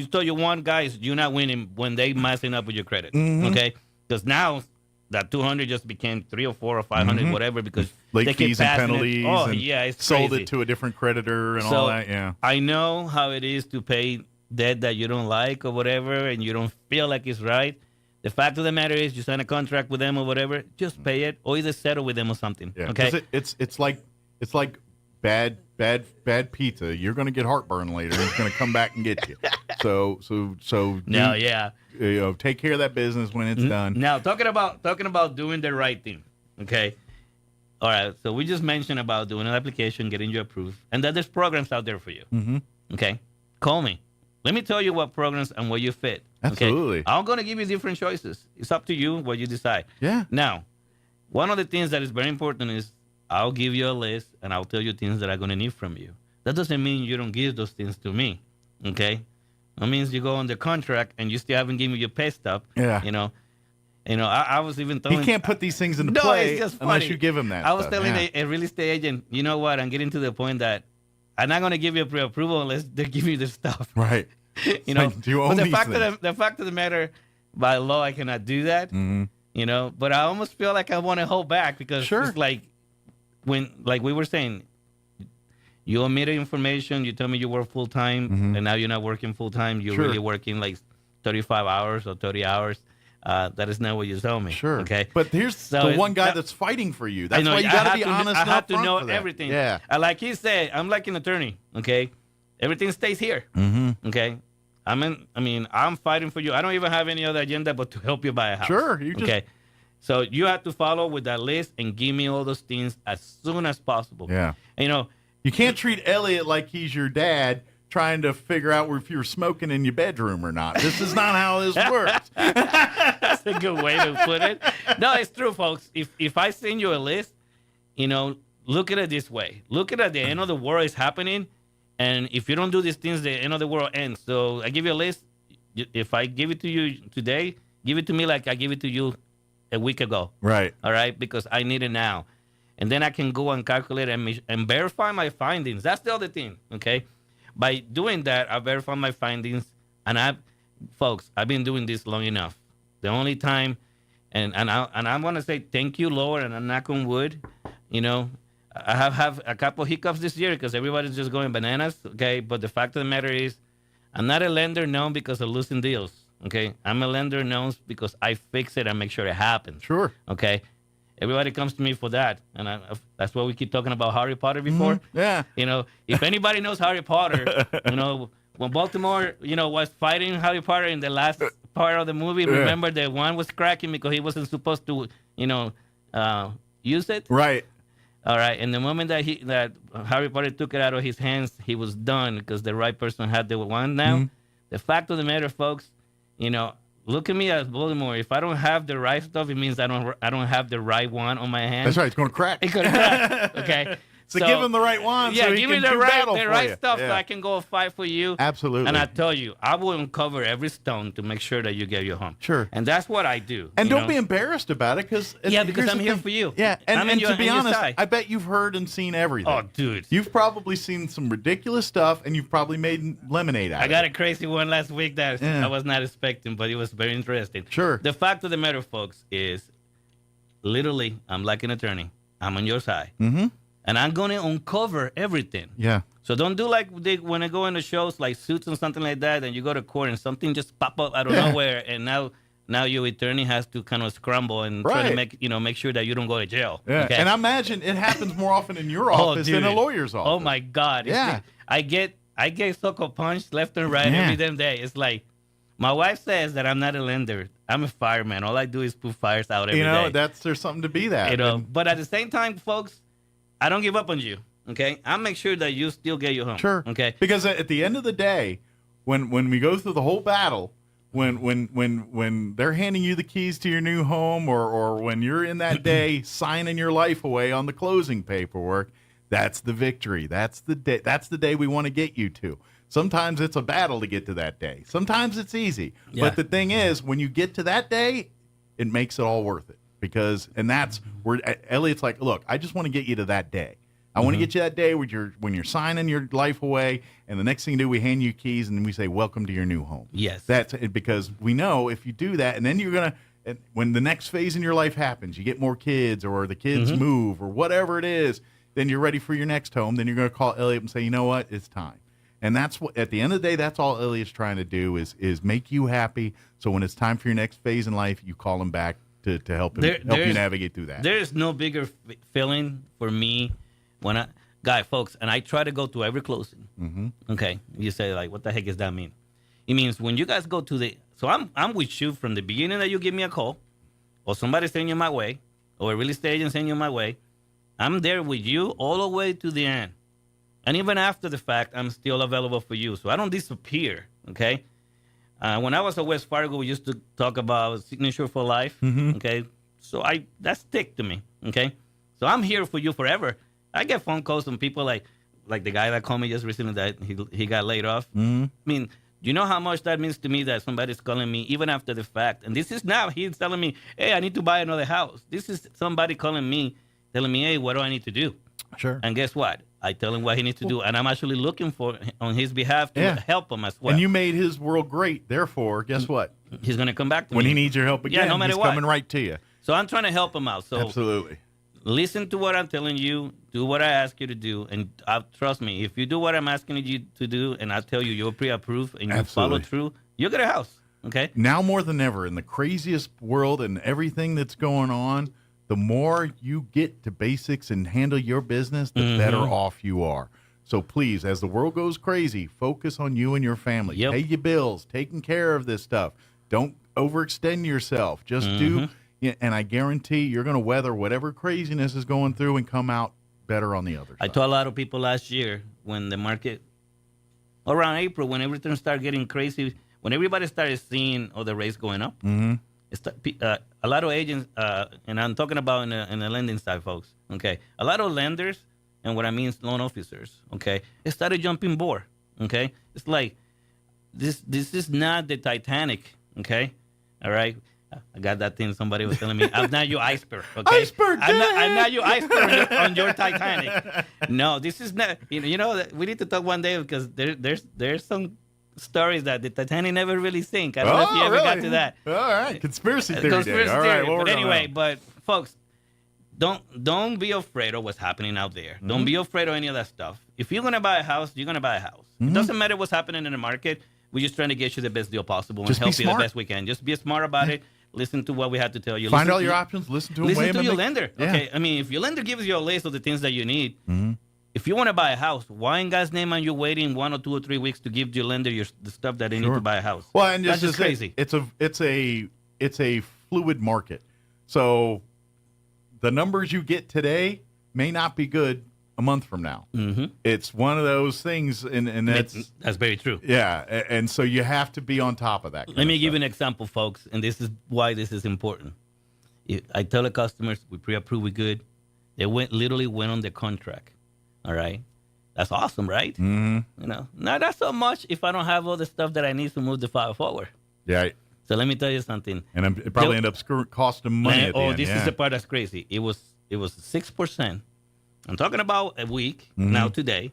told your one guys you're not winning when they messing up with your credit. Okay? Because now that 200 just became 300 or 400 or 500, whatever, because late they fees and penalties. It's sold crazy. it to a different creditor and all that. Yeah, I know how it is to pay debt that you don't like or whatever, and you don't feel like it's right. The fact of the matter is, you sign a contract with them or whatever, just pay it, or either settle with them or something. Yeah, okay, it's like bad pizza. You're going to get heartburn later, and it's going to come back and get you. So take care of that business when it's done. Now, talking about doing the right thing, okay? All right, so we just mentioned about doing an application, getting you approved, and that there's programs out there for you, okay? Call me. Let me tell you what programs and where you fit. Absolutely. Okay? I'm going to give you different choices. It's up to you what you decide. Yeah. Now, one of the things that is very important is I'll give you a list and I'll tell you things that I'm going to need from you. That doesn't mean you don't give those things to me, okay? That means you go under contract and you still haven't given me your pay stub. Yeah. I was even telling... He can't put these things into No, play it's just unless funny. you give him that I was stuff. telling Yeah. a real estate agent, you know what, I'm getting to the point that I'm not going to give you a pre-approval unless they give you the stuff. Right. You know, Like, do you own but the these fact things? the fact of the matter, by law, I cannot do that. Mm-hmm. But I almost feel like I want to hold back because it's like like we were saying, you omitted information. You tell me you work full time, and now you're not working full time. You're really working like 35 hours or 30 hours. That is not what you tell me. Sure. Okay. But here's the one guy that's fighting for you. That's why you got to be honest. I have to upfront know for that. everything. Yeah. Like he said, I'm like an attorney. Okay. Everything stays here. Mm-hmm. Okay. I'm fighting for you. I don't even have any other agenda but to help you buy a house. Sure. You just... Okay. So you have to follow with that list and give me all those things as soon as possible. Yeah. And, you can't treat Elliot like he's your dad trying to figure out if you're smoking in your bedroom or not. This is not how this works. That's a good way to put it. No, it's true, folks. If I send you a list, look at it this way. Look at it, the end of the world is happening. And if you don't do these things, the end of the world ends. So I give you a list. If I give it to you today, give it to me like I gave it to you a week ago. Right. All right? Because I need it now. And then I can go and calculate and verify my findings. That's the other thing, okay? By doing that, I verify my findings. And I've been doing this long enough. The only time, and I want to say thank you, Lord, and I'm knock on wood. I have a couple hiccups this year because everybody's just going bananas, okay? But the fact of the matter is, I'm not a lender known because of losing deals, okay? I'm a lender known because I fix it and make sure it happens. Sure. Okay? Everybody comes to me for that. And that's why we keep talking about Harry Potter before. Yeah. If anybody knows Harry Potter, when Baltimore, was fighting Harry Potter in the last part of the movie, remember the one was cracking because he wasn't supposed to, use it? Right. All right. And the moment that Harry Potter took it out of his hands, he was done because the right person had the wand now. Mm-hmm. The fact of the matter, folks, look at me as Baltimore. If I don't have the right stuff, it means I don't have the right one on my hand. That's right. It's going to crack. It's going to crack. Okay. So give him the right one. Yeah, so he give can me the do right battle for you. stuff Yeah. so I can go fight for you. Absolutely. And I tell you, I will uncover every stone to make sure that you get your home. Sure. And that's what I do. And don't be embarrassed about it because I'm here for you. Yeah, and I'm to be on your honest, side. I bet you've heard and seen everything. Oh, dude. You've probably seen some ridiculous stuff, and you've probably made lemonade out of it. I got a crazy one last week that I was not expecting, but it was very interesting. Sure. The fact of the matter, folks, is literally, I'm like an attorney. I'm on your side. Mm-hmm. And I'm going to uncover everything. Yeah. So don't do like when I go into shows like Suits and something like that, and you go to court and something just pop up out of nowhere, and now your attorney has to kind of scramble and try to make sure that you don't go to jail. Yeah. Okay? And I imagine it happens more often in your office than a lawyer's office. Oh my God. Yeah. I get sucker punched left and right every damn day. It's like my wife says that I'm not a lender. I'm a fireman. All I do is put fires out every day. There's something to be that. But at the same time, folks, I don't give up on you. Okay, I'll make sure that you still get your home. Sure. Okay. Because at the end of the day, when we go through the whole battle, when they're handing you the keys to your new home, or when you're in that day signing your life away on the closing paperwork, that's the victory. That's the day. That's the day we want to get you to. Sometimes it's a battle to get to that day. Sometimes it's easy. Yeah. But the thing is, when you get to that day, it makes it all worth it. And that's where Elliot's like, look, I just want to get you to that day. I want to get you that day when you're signing your life away, and the next thing you do, we hand you keys and we say, welcome to your new home. Yes. That's it, because we know if you do that, and then you're going to, when the next phase in your life happens, you get more kids, or the kids move, or whatever it is, then you're ready for your next home. Then you're going to call Elliot and say, you know what, it's time. And that's what, at the end of the day, that's all Elliot's trying to do is make you happy. So when it's time for your next phase in life, you call him back to help you navigate through that. There is no bigger feeling for me when folks, and I try to go to every closing. Mm-hmm. Okay, you say like, what the heck does that mean? It means when you guys go to so I'm with you from the beginning that you give me a call, or somebody send you my way, or a real estate agent send you my way. I'm there with you all the way to the end. And even after the fact, I'm still available for you. So I don't disappear, okay? When I was at West Fargo, we used to talk about signature for life, okay? So that stick to me, okay? So I'm here for you forever. I get phone calls from people like the guy that called me just recently that he got laid off. Mm-hmm. I mean, you know how much that means to me that somebody's calling me even after the fact. And this is now he's telling me, hey, I need to buy another house. This is somebody calling me, telling me, hey, what do I need to do? Sure. And guess what? I tell him what he needs to do, and I'm actually looking for on his behalf to help him as well. And you made his world great. Therefore, guess what? He's going to come back to me. When he needs your help again, yeah, no matter he's what. coming right to you. So I'm trying to help him out. So Absolutely. Listen to what I'm telling you. Do what I ask you to do. And trust me, if you do what I'm asking you to do, and I tell you you're pre-approved and you follow through, you'll get a house. Okay? Now more than ever, in the craziest world and everything that's going on, the more you get to basics and handle your business, the better off you are. So please, as the world goes crazy, focus on you and your family. Pay your bills, taking care of this stuff. Don't overextend yourself. Just do, and I guarantee you're going to weather whatever craziness is going through and come out better on the other side. I told a lot of people last year when the market, around April, when everything started getting crazy, when everybody started seeing the rates going up, a lot of agents, and I'm talking about in the lending side, folks, okay, a lot of lenders, and what I mean is loan officers, okay, they started jumping board, okay? It's like, this is not the Titanic, okay? All right? I got that thing somebody was telling me. I'm not your iceberg, okay? Iceberg, I'm not your iceberg on your Titanic. No, this is not, you know, we need to talk one day because there's some stories that the Titanic never really sank. I don't know if you ever got to that. All right, conspiracy theory day. All right, but anyway, but folks, don't be afraid of what's happening out there. Don't be afraid of any of that stuff. If you're gonna buy a house, you're gonna buy a house. It doesn't matter what's happening in the market. We're just trying to get you the best deal possible and help you the best we can. Just be smart about it. Listen to what we have to tell you. Find all your options. Listen to them. Listen to your lender. Yeah. Okay, I mean, if your lender gives you a list of the things that you need, if you want to buy a house, why in God's name are you waiting 1 or 2 or 3 weeks to give your lender the stuff that they need to buy a house? Well, and that's just crazy. It's a fluid market. So the numbers you get today may not be good a month from now. It's one of those things, and that's very true. Yeah, and so you have to be on top of that. Let me give you an example, folks, and this is why this is important. I tell the customers, we pre-approve, we good. They literally went on the contract. All right, that's awesome, right? You know, not so much if I don't have all the stuff that I need to move the file forward. Yeah. So let me tell you something. And it probably end up costing money at the end. This is the part that's crazy. It was 6%. I'm talking about a week now today,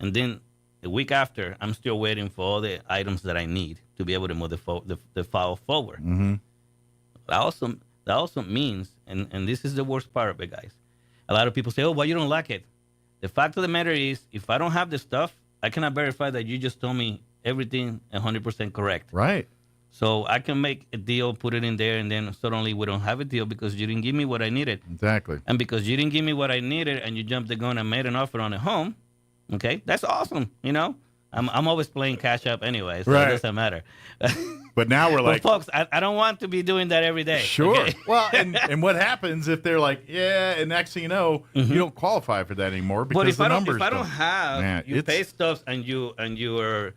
and then a week after, I'm still waiting for all the items that I need to be able to move the file forward. That also means, and this is the worst part of it, guys. A lot of people say, "Oh, well, you don't like it." The fact of the matter is, if I don't have the stuff, I cannot verify that you just told me everything 100% correct. Right. So I can make a deal, put it in there, and then suddenly we don't have a deal because you didn't give me what I needed. Exactly. And because you didn't give me what I needed and you jumped the gun and made an offer on a home, okay, that's awesome, you know? I'm always playing cash up anyway, so it doesn't matter. But now we're like... But folks, I don't want to be doing that every day. Sure. Okay? Well, and what happens if they're like, yeah, and next thing you know, you don't qualify for that anymore because the numbers But if I don't have your pay stubs and your...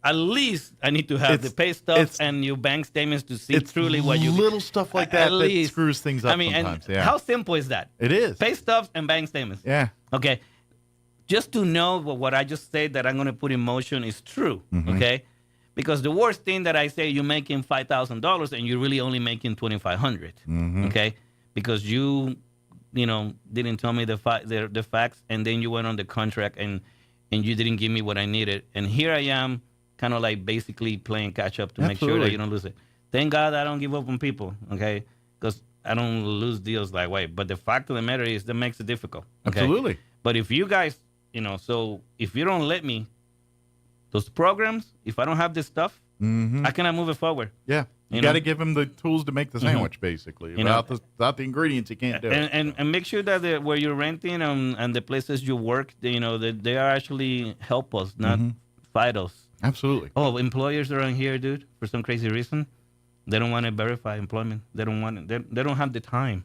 At least I need to have the pay stubs and your bank statements to see truly what you... little stuff like that that screws things up sometimes. And how simple is that? It is. Pay stubs and bank statements. Yeah. Okay. Just to know what I just said that I'm going to put in motion is true, okay? Because the worst thing that I say, you're making $5,000 and you're really only making $2,500, okay? Because you didn't tell me the facts, and then you went on the contract and you didn't give me what I needed. And here I am, kind of like basically playing catch up to make sure that you don't lose it. Thank God I don't give up on people, okay? Because I don't lose deals that way. But the fact of the matter is that makes it difficult. Okay? Absolutely. But if you guys, so if you don't let me, those programs, if I don't have this stuff, I cannot move it forward. Yeah. You got to give them the tools to make the sandwich, basically. Without the ingredients, you can't do it. And make sure that where you're renting and the places you work, they are actually help us, not fight us. Absolutely. Oh, employers around here, dude, for some crazy reason, they don't want to verify employment. They don't want it. They don't have the time.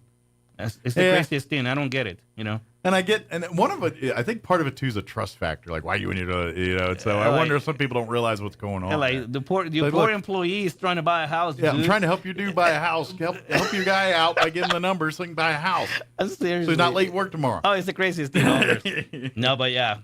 It's the craziest thing. I don't get it, you know. And one of it, I think part of it too is a trust factor. Like, why you need to, So I wonder if some people don't realize what's going on. Like the poor employee is trying to buy a house. Yeah, dude. I'm trying to help you buy a house. Help your guy out by giving the numbers so he can buy a house. Seriously. So he's not late work tomorrow. Oh, it's the craziest thing on earth. No, but yeah,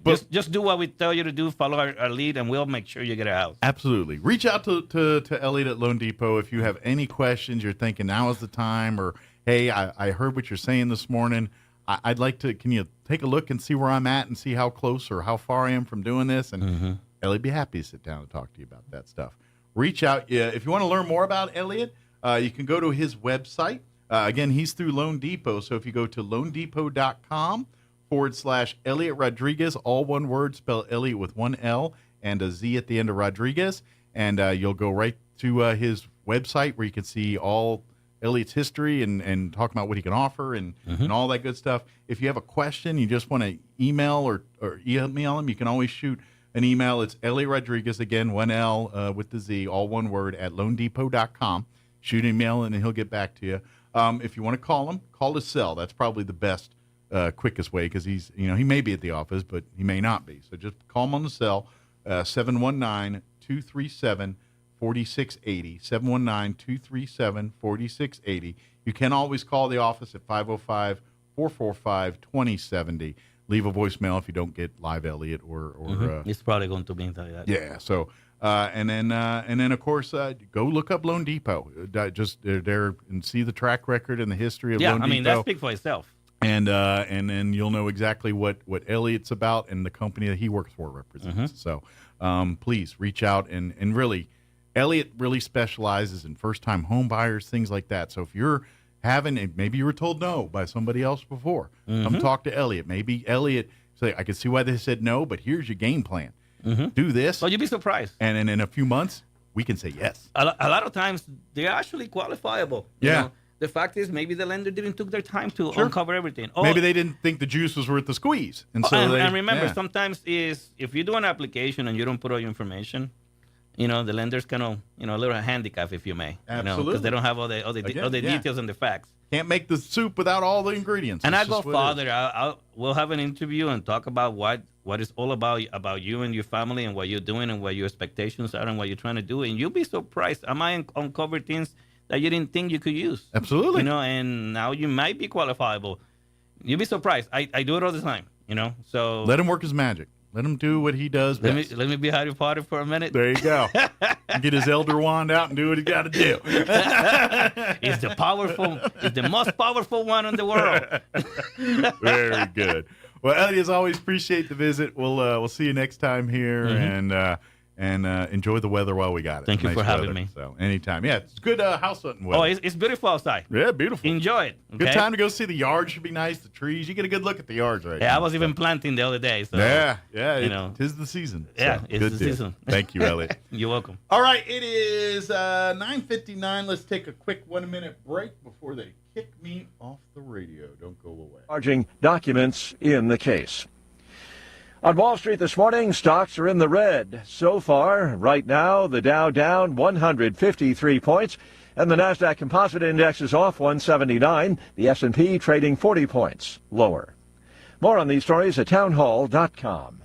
just do what we tell you to do. Follow our lead, and we'll make sure you get a house. Absolutely. Reach out to Elliot at Loan Depot if you have any questions. You're thinking now is the time, or hey, I heard what you're saying this morning. I'd like to. Can you take a look and see where I'm at and see how close or how far I am from doing this? And Elliot'd be happy to sit down and talk to you about that stuff. Reach out. If you want to learn more about Elliot, you can go to his website. Again, he's through Loan Depot. So if you go to loandepot.com/Elliot Rodriguez, all one word, spell Elliot with one L and a Z at the end of Rodriguez, and you'll go right to his website where you can see all Elliot's history and talk about what he can offer and all that good stuff. If you have a question, you just want to email or email him, you can always shoot an email. It's Elliot Rodriguez, again, one L with the Z, all one word, at loandepot.com. Shoot an email and he'll get back to you. If you want to call him, call his cell. That's probably the best, quickest way because he's, he may be at the office, but he may not be. So just call him on the cell, 719-237-4680, 719-237-4680. You can always call the office at 505-445-2070. Leave a voicemail if you don't get live Elliot or it's probably going to be like that. Yeah. So and then of course go look up Loan Depot. Just there and see the track record and the history of Loan Depot. Yeah, I mean that speaks for itself. And then you'll know exactly what Elliot's about and the company that he works for represents. So please reach out and really. Elliot really specializes in first-time home buyers, things like that. So if you're maybe you were told no by somebody else before, come talk to Elliot. Maybe Elliot say, I can see why they said no, but here's your game plan. Do this. Well, you'd be surprised. And then in a few months, we can say yes. A lot of times, they're actually qualifiable. You know? The fact is, maybe the lender didn't took their time to uncover everything. Maybe they didn't think the juice was worth the squeeze. And so and remember, sometimes if you do an application and you don't put all your information, the lender's kind of, a little handicap, if you may. Absolutely. Because they don't have all the details and the facts. Can't make the soup without all the ingredients. And I go farther. We'll have an interview and talk about what it's all about you and your family and what you're doing and what your expectations are and what you're trying to do. And you'll be surprised. I might uncover things that you didn't think you could use. Absolutely. And now you might be qualifiable. You'll be surprised. I do it all the time, So let him work his magic. Let him do what he does best. Let me be Harry Potter for a minute. There you go. Get his elder wand out and do what he got to do. He's the most powerful one in the world. Very good. Well, Elliot, as always, appreciate the visit. We'll see you next time here, and enjoy the weather while we got it. Thank you for having me. So anytime. Yeah, it's good house hunting weather. Oh, it's beautiful outside. Yeah, beautiful. Enjoy it. Okay? Good time to go see the yard. Should be nice. The trees. You get a good look at the yards right now. Yeah, I was even planting the other day. So, yeah. Tis the season. Yeah, so, it's the season. Thank you, Elliot. You're welcome. All right, it is 9:59. Let's take a quick 1-minute break before they kick me off the radio. Don't go away. Charging documents in the case. On Wall Street this morning, stocks are in the red. So far, right now, the Dow down 153 points, and the Nasdaq Composite Index is off 179. The S&P trading 40 points lower. More on these stories at townhall.com.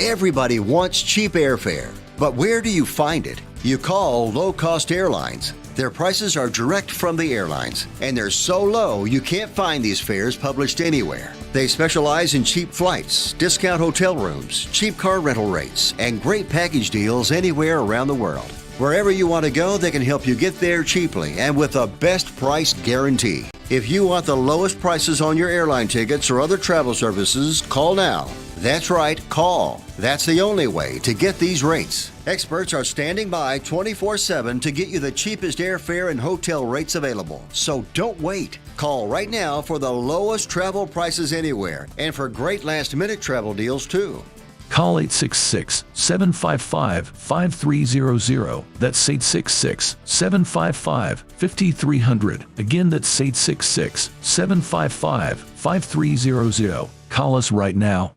Everybody wants cheap airfare, but where do you find it? You call low-cost airlines. Their prices are direct from the airlines, and they're so low you can't find these fares published anywhere. They specialize in cheap flights, discount hotel rooms, cheap car rental rates, and great package deals anywhere around the world. Wherever you want to go, they can help you get there cheaply and with a best price guarantee. If you want the lowest prices on your airline tickets or other travel services, call now. That's right, call. That's the only way to get these rates. Experts are standing by 24/7 to get you the cheapest airfare and hotel rates available. So don't wait. Call right now for the lowest travel prices anywhere and for great last-minute travel deals too. Call 866-755-5300. That's 866-755-5300. Again, that's 866-755-5300. Call us right now.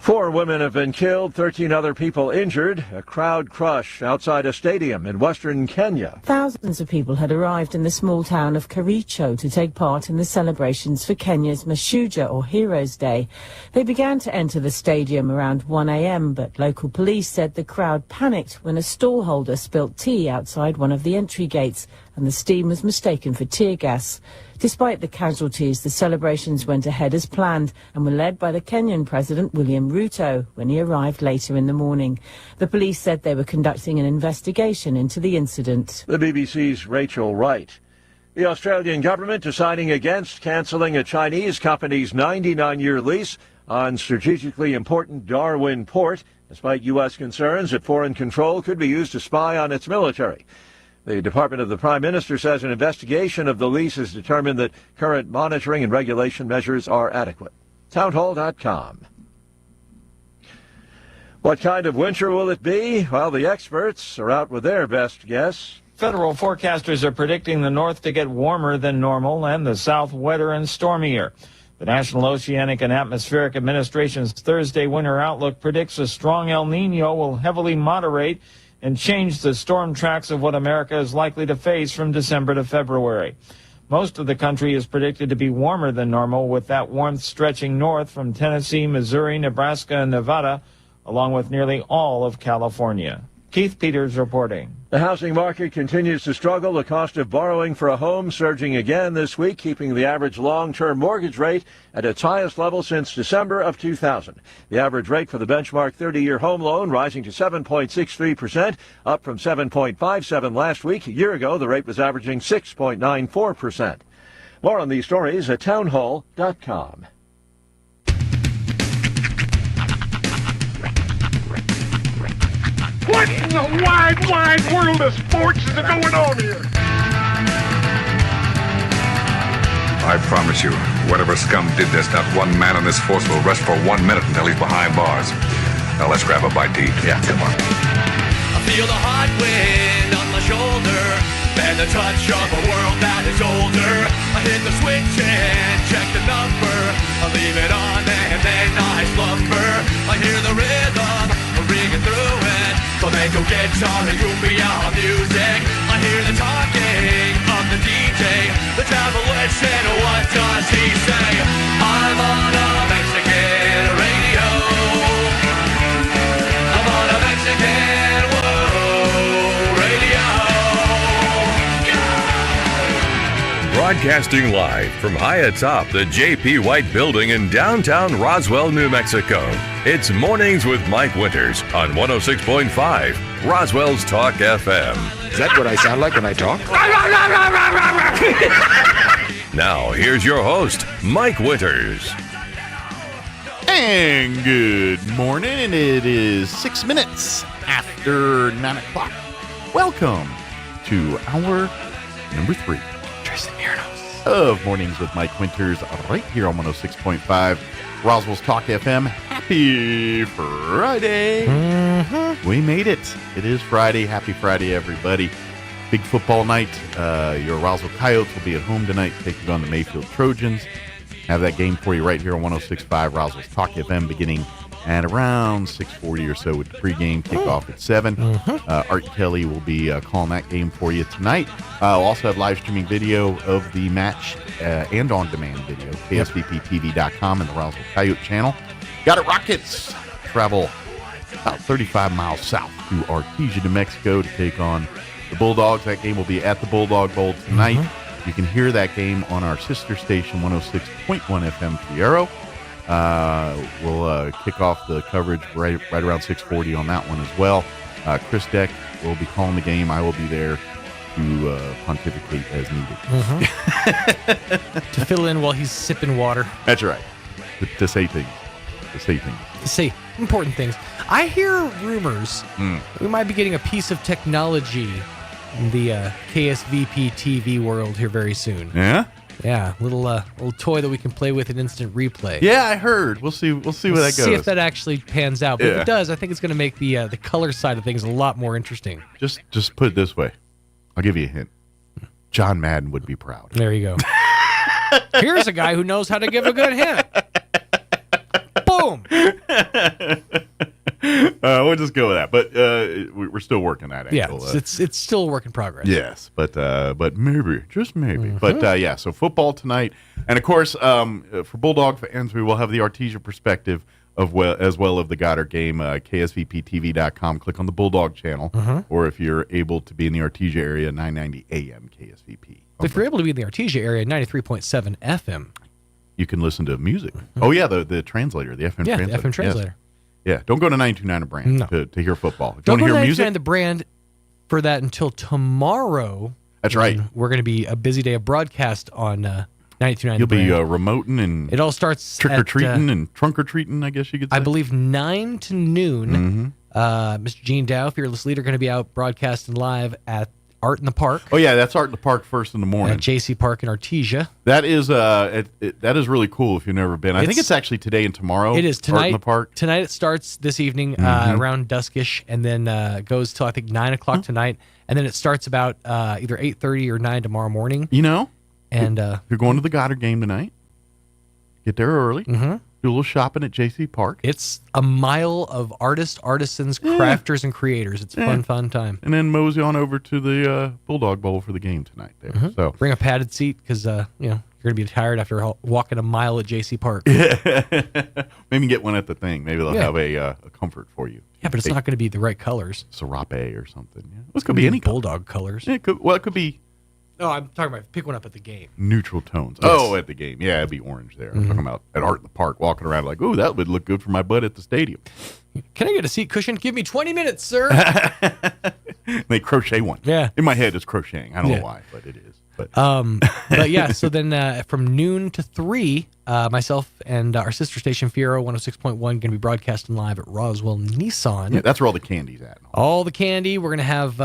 4 women have been killed, 13 other people injured. A crowd crush outside a stadium in western Kenya. Thousands of people had arrived in the small town of Kericho to take part in the celebrations for Kenya's Mashujaa, or Heroes Day. They began to enter the stadium around 1 a.m., but local police said the crowd panicked when a stallholder spilt tea outside one of the entry gates, and the steam was mistaken for tear gas. Despite the casualties, the celebrations went ahead as planned and were led by the Kenyan President William Ruto when he arrived later in the morning. The police said they were conducting an investigation into the incident. The BBC's Rachel Wright. The Australian government deciding against cancelling a Chinese company's 99-year lease on strategically important Darwin port, despite U.S. concerns that foreign control could be used to spy on its military. The Department of the Prime Minister says an investigation of the lease has determined that current monitoring and regulation measures are adequate. Townhall.com. What kind of winter will it be? Well, the experts are out with their best guess. Federal forecasters are predicting the north to get warmer than normal and the south wetter and stormier. The National Oceanic and Atmospheric Administration's Thursday winter outlook predicts a strong El Nino will heavily moderate and change the storm tracks of what America is likely to face from December to February. Most of the country is predicted to be warmer than normal, with that warmth stretching north from Tennessee, Missouri, Nebraska, and Nevada, along with nearly all of California. Keith Peters reporting. The housing market continues to struggle. The cost of borrowing for a home surging again this week, keeping the average long-term mortgage rate at its highest level since December of 2000. The average rate for the benchmark 30-year home loan rising to 7.63%, up from 7.57 last week. A year ago, the rate was averaging 6.94%. More on these stories at townhall.com. What in the wide, wide world of sports is going on here? I promise you, whatever scum did this, not one man in this force will rest for 1 minute until he's behind bars. Now let's grab a bite to eat. Yeah, come on. I feel the hot wind on my shoulder and the touch of a world that is older. I hit the switch and check the number. I leave it on and then I slumber. I hear the rhythm ringing through it. Flamenco guitar and cumbia music. I hear the talking of the DJ. The travel listen, what does he say? I'm on a Mexican radio. I'm on a Mexican radio. Broadcasting live from high atop the J.P. White Building in downtown Roswell, New Mexico. It's Mornings with Mike Winters on 106.5 Roswell's Talk FM. Is that what I sound like when I talk? Now, here's your host, Mike Winters. And good morning, and it is 6 minutes after 9 o'clock. Welcome to hour number 3 of Mornings with Mike Winters, right here on 106.5 Roswell's Talk FM. Happy Friday. We made it. It is Friday. Happy Friday, everybody. Big football night. Your Roswell Coyotes will be at home tonight, taking on the Mayfield Trojans. Have that game for you right here on 106.5 Roswell's Talk FM, beginning at around 6:40 or so with the pregame kickoff at 7. Art Kelly will be calling that game for you tonight. We'll also have live streaming video of the match and on-demand video, ksvptv.com and the Roswell Coyote channel. Got it, Rockets travel about 35 miles south to Artesia, New Mexico to take on the Bulldogs. That game will be at the Bulldog Bowl tonight. You can hear that game on our sister station, 106.1 FM Fierro. We'll kick off the coverage right around 6:40 on that one as well. Chris Deck will be calling the game. I will be there to pontificate as needed. To fill in while he's sipping water. That's right. To say things. To say important things. I hear rumors we might be getting a piece of technology in the KSVP TV world here very soon. Yeah? Yeah, little toy that we can play with in instant replay. Yeah, I heard. We'll see where that goes. See if that actually pans out. But if it does, I think it's going to make the color side of things a lot more interesting. Just put it this way. I'll give you a hint. John Madden would be proud. There you go. Here's a guy who knows how to give a good hint. Boom. We'll just go with that. But we're still working that angle. Yeah, it's still a work in progress. Yes, but maybe, just maybe. Mm-hmm. But yeah, so football tonight. And of course, for Bulldog fans, we will have the Artesia perspective as well of the Goddard game, ksvptv.com. Click on the Bulldog channel, or if you're able to be in the Artesia area, 990 AM KSVP. If you're able to be in the Artesia area, 93.7 FM. You can listen to music. Oh, yeah, the translator, the FM translator. Yeah, the FM translator. Yes. Yeah, don't go to 929 The Brand to hear football. Don't go to hear 929 music? The Brand for that until tomorrow. That's right. We're going to be a busy day of broadcast on 929 You'll The Brand. be remoting and it all starts trick-or-treating and trunk-or-treating, I guess you could say. I believe 9 to noon. Mr. Gene Dow, fearless leader, going to be out broadcasting live at Art in the Park. Oh yeah, that's Art in the Park first in the morning. At JC Park in Artesia. That is that is really cool if you've never been. I think it's actually today and tomorrow. It is tonight. Art in the Park. Tonight it starts this evening around duskish, and then goes till I think 9 o'clock tonight, and then it starts about either 8:30 or 9 tomorrow morning. You know, and you're going to the Goddard game tonight. Get there early. Do a little shopping at JC Park. It's a mile of artisans, crafters, and creators. It's a fun time. And then mosey on over to the Bulldog Bowl for the game tonight. There, so bring a padded seat because you're going to be tired after walking a mile at JC Park. Maybe get one at the thing. Maybe they'll have a comfort for you. Yeah, but it's not going to be the right colors. Serape or something. Yeah. Well, it could be any Bulldog colors. Yeah, it could be. Oh, I'm talking about pick one up at the game. Neutral tones. Yes. Oh, at the game. Yeah, it'd be orange there. I'm talking about at Art in the Park, walking around like, ooh, that would look good for my butt at the stadium. Can I get a seat cushion? Give me 20 minutes, sir. They crochet one. Yeah. In my head, it's crocheting. I don't know why, but it is. But yeah, so then from noon to 3, myself and our sister station, Fiero 106.1, going to be broadcasting live at Roswell Nissan. Yeah, that's where all the candy's at. All the candy. We're going to have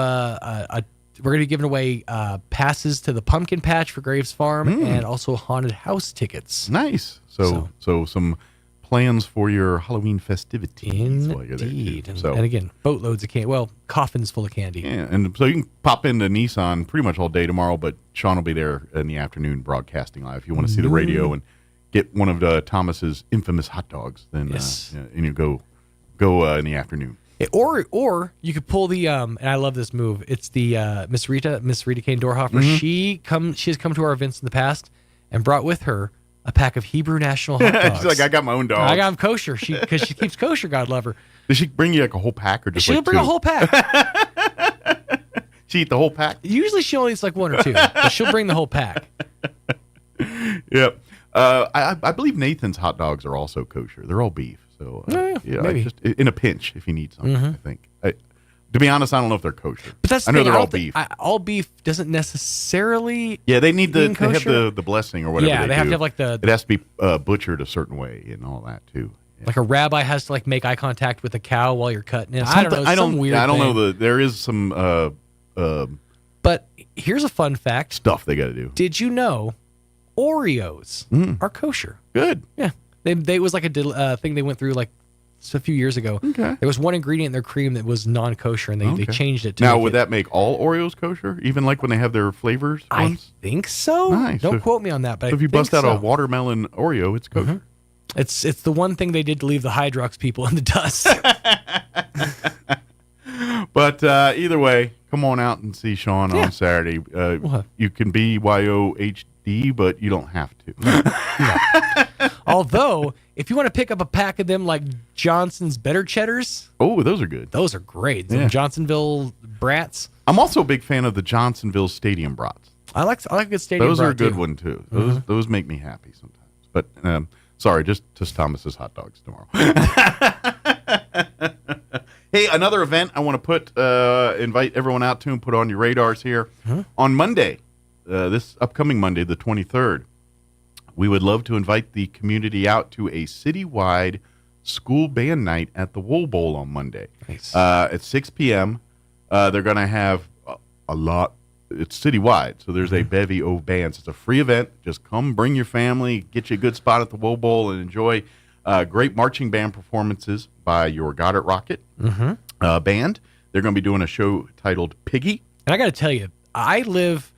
we're going to be giving away passes to the Pumpkin Patch for Graves Farm and also haunted house tickets. Nice. So some plans for your Halloween festivities. Indeed. And again, boatloads of candy. Well, coffins full of candy. Yeah, and so you can pop into Nissan pretty much all day tomorrow, but Sean will be there in the afternoon broadcasting live. If you want to see the radio and get one of Thomas's infamous hot dogs, then and you go in the afternoon. Or you could pull the and I love this move. It's the Miss Rita Kane Dorhofer. She has come to our events in the past and brought with her a pack of Hebrew National hot dogs. She's like, I got my own dog. I got them kosher. Because she keeps kosher. God love her. Did she bring you like a whole pack or just She'll like bring two? a whole pack. She eat the whole pack? Usually she only eats like one or two, but she'll bring the whole pack. Yep. I believe Nathan's hot dogs are also kosher. They're all beef. So maybe. Just in a pinch if you need something. I think. To be honest, I don't know if they're kosher. But that's I know they're all beef. All beef doesn't necessarily. Yeah, they need they have kosher. the blessing or whatever. Yeah, they have to have like It has to be butchered a certain way and all that too. Yeah. Like a rabbi has to like make eye contact with a cow while you're cutting it. I don't know. I don't know. There is some. But here's a fun fact. Stuff they got to do. Did you know Oreos are kosher? Good. Yeah. They was like a thing they went through like a few years ago. Okay. There was one ingredient in their cream that was non-kosher, and they changed it to now. Would that make all Oreos kosher? Even like when they have their flavors? I think so. Nice. Don't quote me on that, but if you bust out a watermelon Oreo, it's kosher. It's the one thing they did to leave the Hydrox people in the dust. But either way, come on out and see Sean on Saturday. You can be YOHD, but you don't have to. Although, if you want to pick up a pack of them like Johnson's Better Cheddars. Oh, those are good. Those are great. Some Johnsonville brats. I'm also a big fan of the Johnsonville Stadium brats. I like a good stadium Those are a brat, good one, too. Those make me happy sometimes. But, sorry, just Thomas's hot dogs tomorrow. Hey, another event I want to put invite everyone out to and put on your radars here. On Monday, this upcoming Monday, the 23rd, we would love to invite the community out to a citywide school band night at the Wool Bowl on Monday. Nice. At 6 p.m. They're going to have a lot. It's citywide, so there's a bevy of bands. It's a free event. Just come, bring your family, get you a good spot at the Wool Bowl, and enjoy great marching band performances by your Goddard Rocket band. They're going to be doing a show titled Piggy. And I got to tell you, I live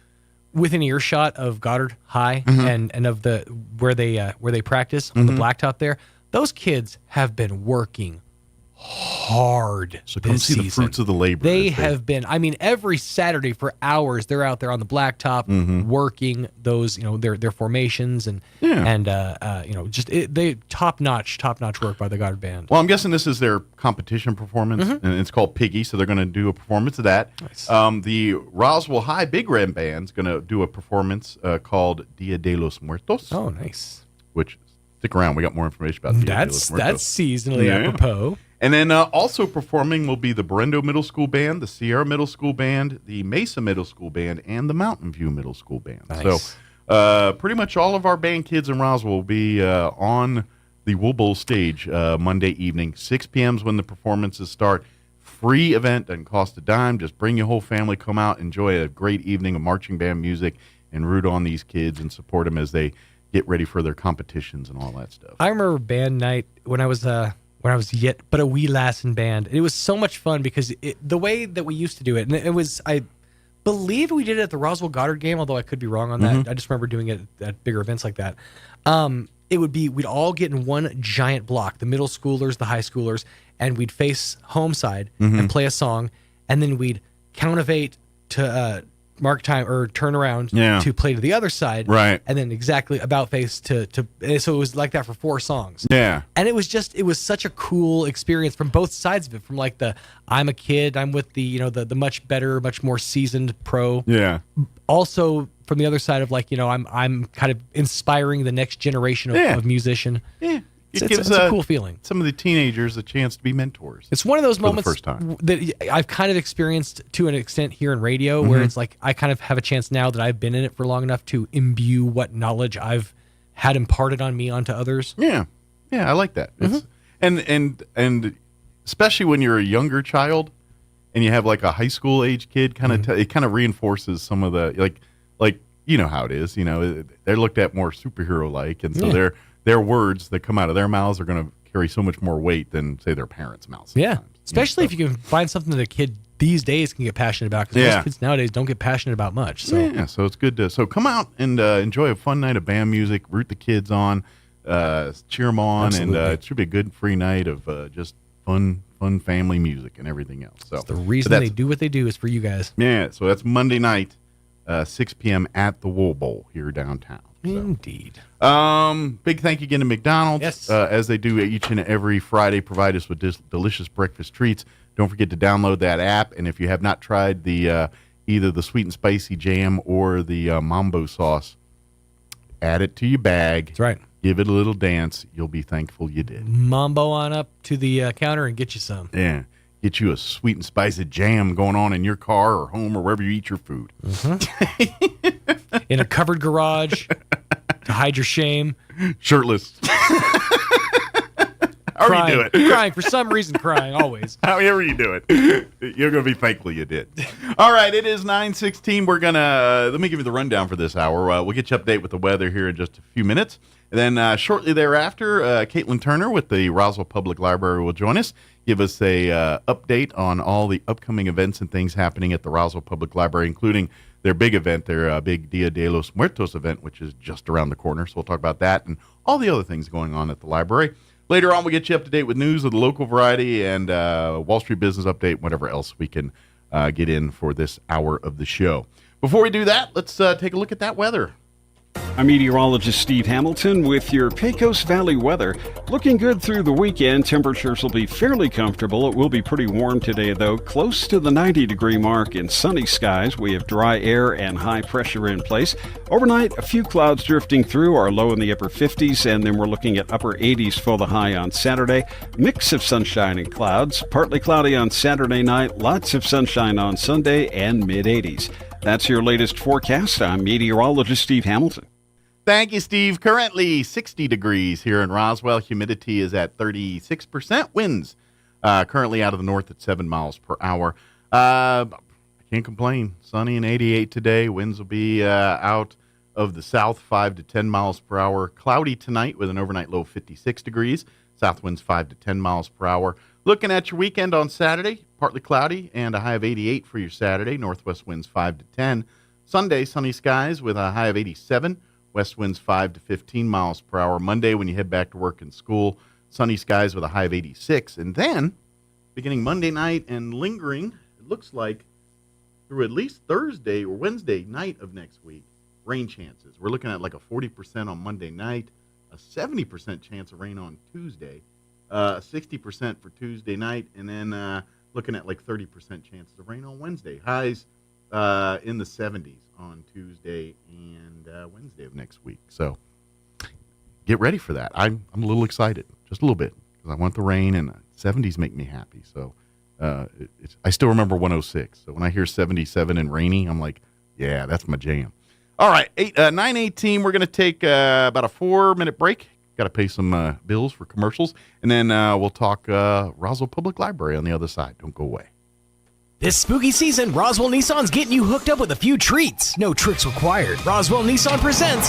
within earshot of Goddard High and of the where they practice on the blacktop there. Those kids have been working hard. So come this see the season. fruits of the labor. They have been. I mean, every Saturday for hours, they're out there on the blacktop working those, their formations and they top notch work by the Goddard Band. Well, I'm guessing this is their competition performance, and it's called Piggy, so they're going to do a performance of that. Nice. The Roswell High Big Red Band's going to do a performance called Dia de los Muertos. Oh, nice. Which, stick around, we got more information about Dia de los Muertos. That's seasonally apropos. And then also performing will be the Brendo Middle School Band, the Sierra Middle School Band, the Mesa Middle School Band, and the Mountain View Middle School Band. Nice. So pretty much all of our band kids in Roswell will be on the Wool Bowl stage Monday evening. 6 p.m. is when the performances start. Free event, doesn't cost a dime. Just bring your whole family, come out, enjoy a great evening of marching band music, and root on these kids and support them as they get ready for their competitions and all that stuff. I remember band night when I was yet but a wee lass in band. It was so much fun because the way that we used to do it, and it was, I believe we did it at the Roswell Goddard game, although I could be wrong on that. I just remember doing it at bigger events like that. It would be, we'd all get in one giant block, the middle schoolers, the high schoolers, and we'd face home side and play a song, and then we'd count of 8 to mark time or turn around to play to the other side, right? And then exactly about face to so it was like that for 4 songs. Yeah, and it was such a cool experience from both sides of it. From like the I'm a kid, I'm with the the much better, much more seasoned pro. Yeah. Also from the other side of like I'm kind of inspiring the next generation of musician. Yeah. It gives a cool feeling. Some of the teenagers a chance to be mentors. It's one of those moments for the first time that I've kind of experienced to an extent here in radio, where it's like I kind of have a chance now that I've been in it for long enough to imbue what knowledge I've had imparted on me onto others. Yeah, I like that. It's, and especially when you're a younger child and you have like a high school age kid, it kind of reinforces some of the like you know how it is. They're looked at more superhero like, and so their words that come out of their mouths are going to carry so much more weight than, say, their parents' mouths. Yeah, especially if you can find something that a kid these days can get passionate about, because most kids nowadays don't get passionate about much. So. Yeah, so it's good to come out and enjoy a fun night of band music, root the kids on, cheer them on, Absolutely. and it should be a good free night of just fun family music and everything else. So the reason they do what they do is for you guys. Yeah, so that's Monday night, 6 p.m. at the Wool Bowl here downtown. So. Indeed. Big thank you again to McDonald's. Yes. As they do each and every Friday, provide us with delicious breakfast treats. Don't forget to download that app. And if you have not tried the either the sweet and spicy jam or the mambo sauce, add it to your bag. That's right. Give it a little dance. You'll be thankful you did. Mambo on up to the counter and get you some. Yeah. Get you a sweet and spicy jam going on in your car or home or wherever you eat your food. In a covered garage to hide your shame. Shirtless. However you do it. Crying. For some reason, crying, always. However you do it. You're going to be thankful you did. All right, it is 9:16. We're going to, let me give you the rundown for this hour. We'll get you update with the weather here in just a few minutes. And then shortly thereafter, Caitlin Turner with the Roswell Public Library will join us, give us a update on all the upcoming events and things happening at the Roswell Public Library, including their big event, their big Dia de los Muertos event, which is just around the corner. So we'll talk about that and all the other things going on at the library. Later on, we'll get you up to date with news of the local variety and Wall Street business update, whatever else we can get in for this hour of the show. Before we do that, let's take a look at that weather. I'm meteorologist Steve Hamilton with your Pecos Valley weather. Looking good through the weekend. Temperatures will be fairly comfortable. It will be pretty warm today, though, close to the 90-degree mark in sunny skies. We have dry air and high pressure in place. Overnight, a few clouds drifting through, our low in the upper 50s, and then we're looking at upper 80s for the high on Saturday. Mix of sunshine and clouds. Partly cloudy on Saturday night, lots of sunshine on Sunday, and mid-80s. That's your latest forecast. I'm meteorologist Steve Hamilton. Thank you, Steve. Currently 60 degrees here in Roswell. Humidity is at 36%. Winds currently out of the north at 7 miles per hour. I can't complain. Sunny and 88 today. Winds will be out of the south 5 to 10 miles per hour. Cloudy tonight with an overnight low of 56 degrees. South winds 5 to 10 miles per hour. Looking at your weekend on Saturday, partly cloudy and a high of 88 for your Saturday. Northwest winds 5 to 10. Sunday, sunny skies with a high of 87. West winds 5 to 15 miles per hour. Monday, when you head back to work and school, sunny skies with a high of 86. And then, beginning Monday night and lingering, it looks like through at least Thursday or Wednesday night of next week, rain chances. We're looking at like a 40% on Monday night, a 70% chance of rain on Tuesday, 60% for Tuesday night, and then looking at like 30% chances of rain on Wednesday. Highs in the 70s on Tuesday and Wednesday of next week. So get ready for that. I'm a little excited, just a little bit, because I want the rain, and the 70s make me happy. So I still remember 106. So when I hear 77 and rainy, I'm like, yeah, that's my jam. All right, 9:18. We're going to take about a 4-minute break. Got to pay some bills for commercials, and then we'll talk Roswell Public Library on the other side. Don't go away. This spooky season, Roswell Nissan's getting you hooked up with a few treats. No tricks required. Roswell Nissan presents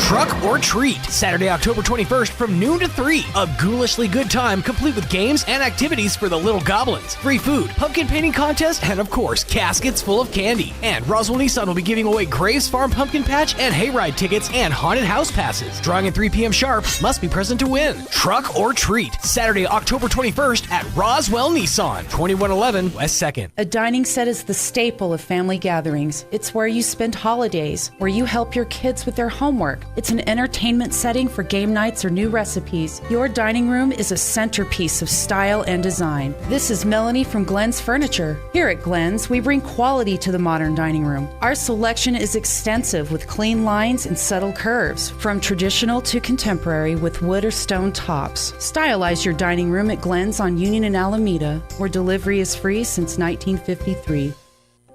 Truck or Treat, Saturday, October 21st from noon to 3. A ghoulishly good time, complete with games and activities for the little goblins. Free food, pumpkin painting contest, and of course, caskets full of candy. And Roswell Nissan will be giving away Graves Farm Pumpkin Patch and Hayride tickets and haunted house passes. Drawing at 3 p.m. sharp, must be present to win. Truck or Treat, Saturday, October 21st at Roswell Nissan, 2111 West 2nd. A dining set is the staple of family gatherings. It's where you spend holidays, where you help your kids with their homework. It's an entertainment setting for game nights or new recipes. Your dining room is a centerpiece of style and design. This is Melanie from Glenn's Furniture. Here at Glenn's, we bring quality to the modern dining room. Our selection is extensive with clean lines and subtle curves, from traditional to contemporary with wood or stone tops. Stylize your dining room at Glenn's on Union and Alameda, where delivery is free since 1953.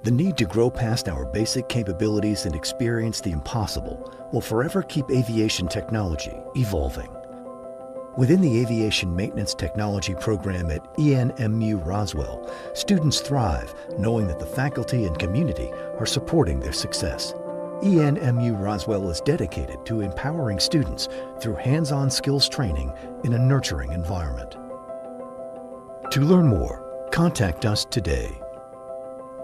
The need to grow past our basic capabilities and experience the impossible will forever keep aviation technology evolving. Within the Aviation Maintenance Technology program at ENMU Roswell, students thrive knowing that the faculty and community are supporting their success. ENMU Roswell is dedicated to empowering students through hands-on skills training in a nurturing environment. To learn more, contact us today.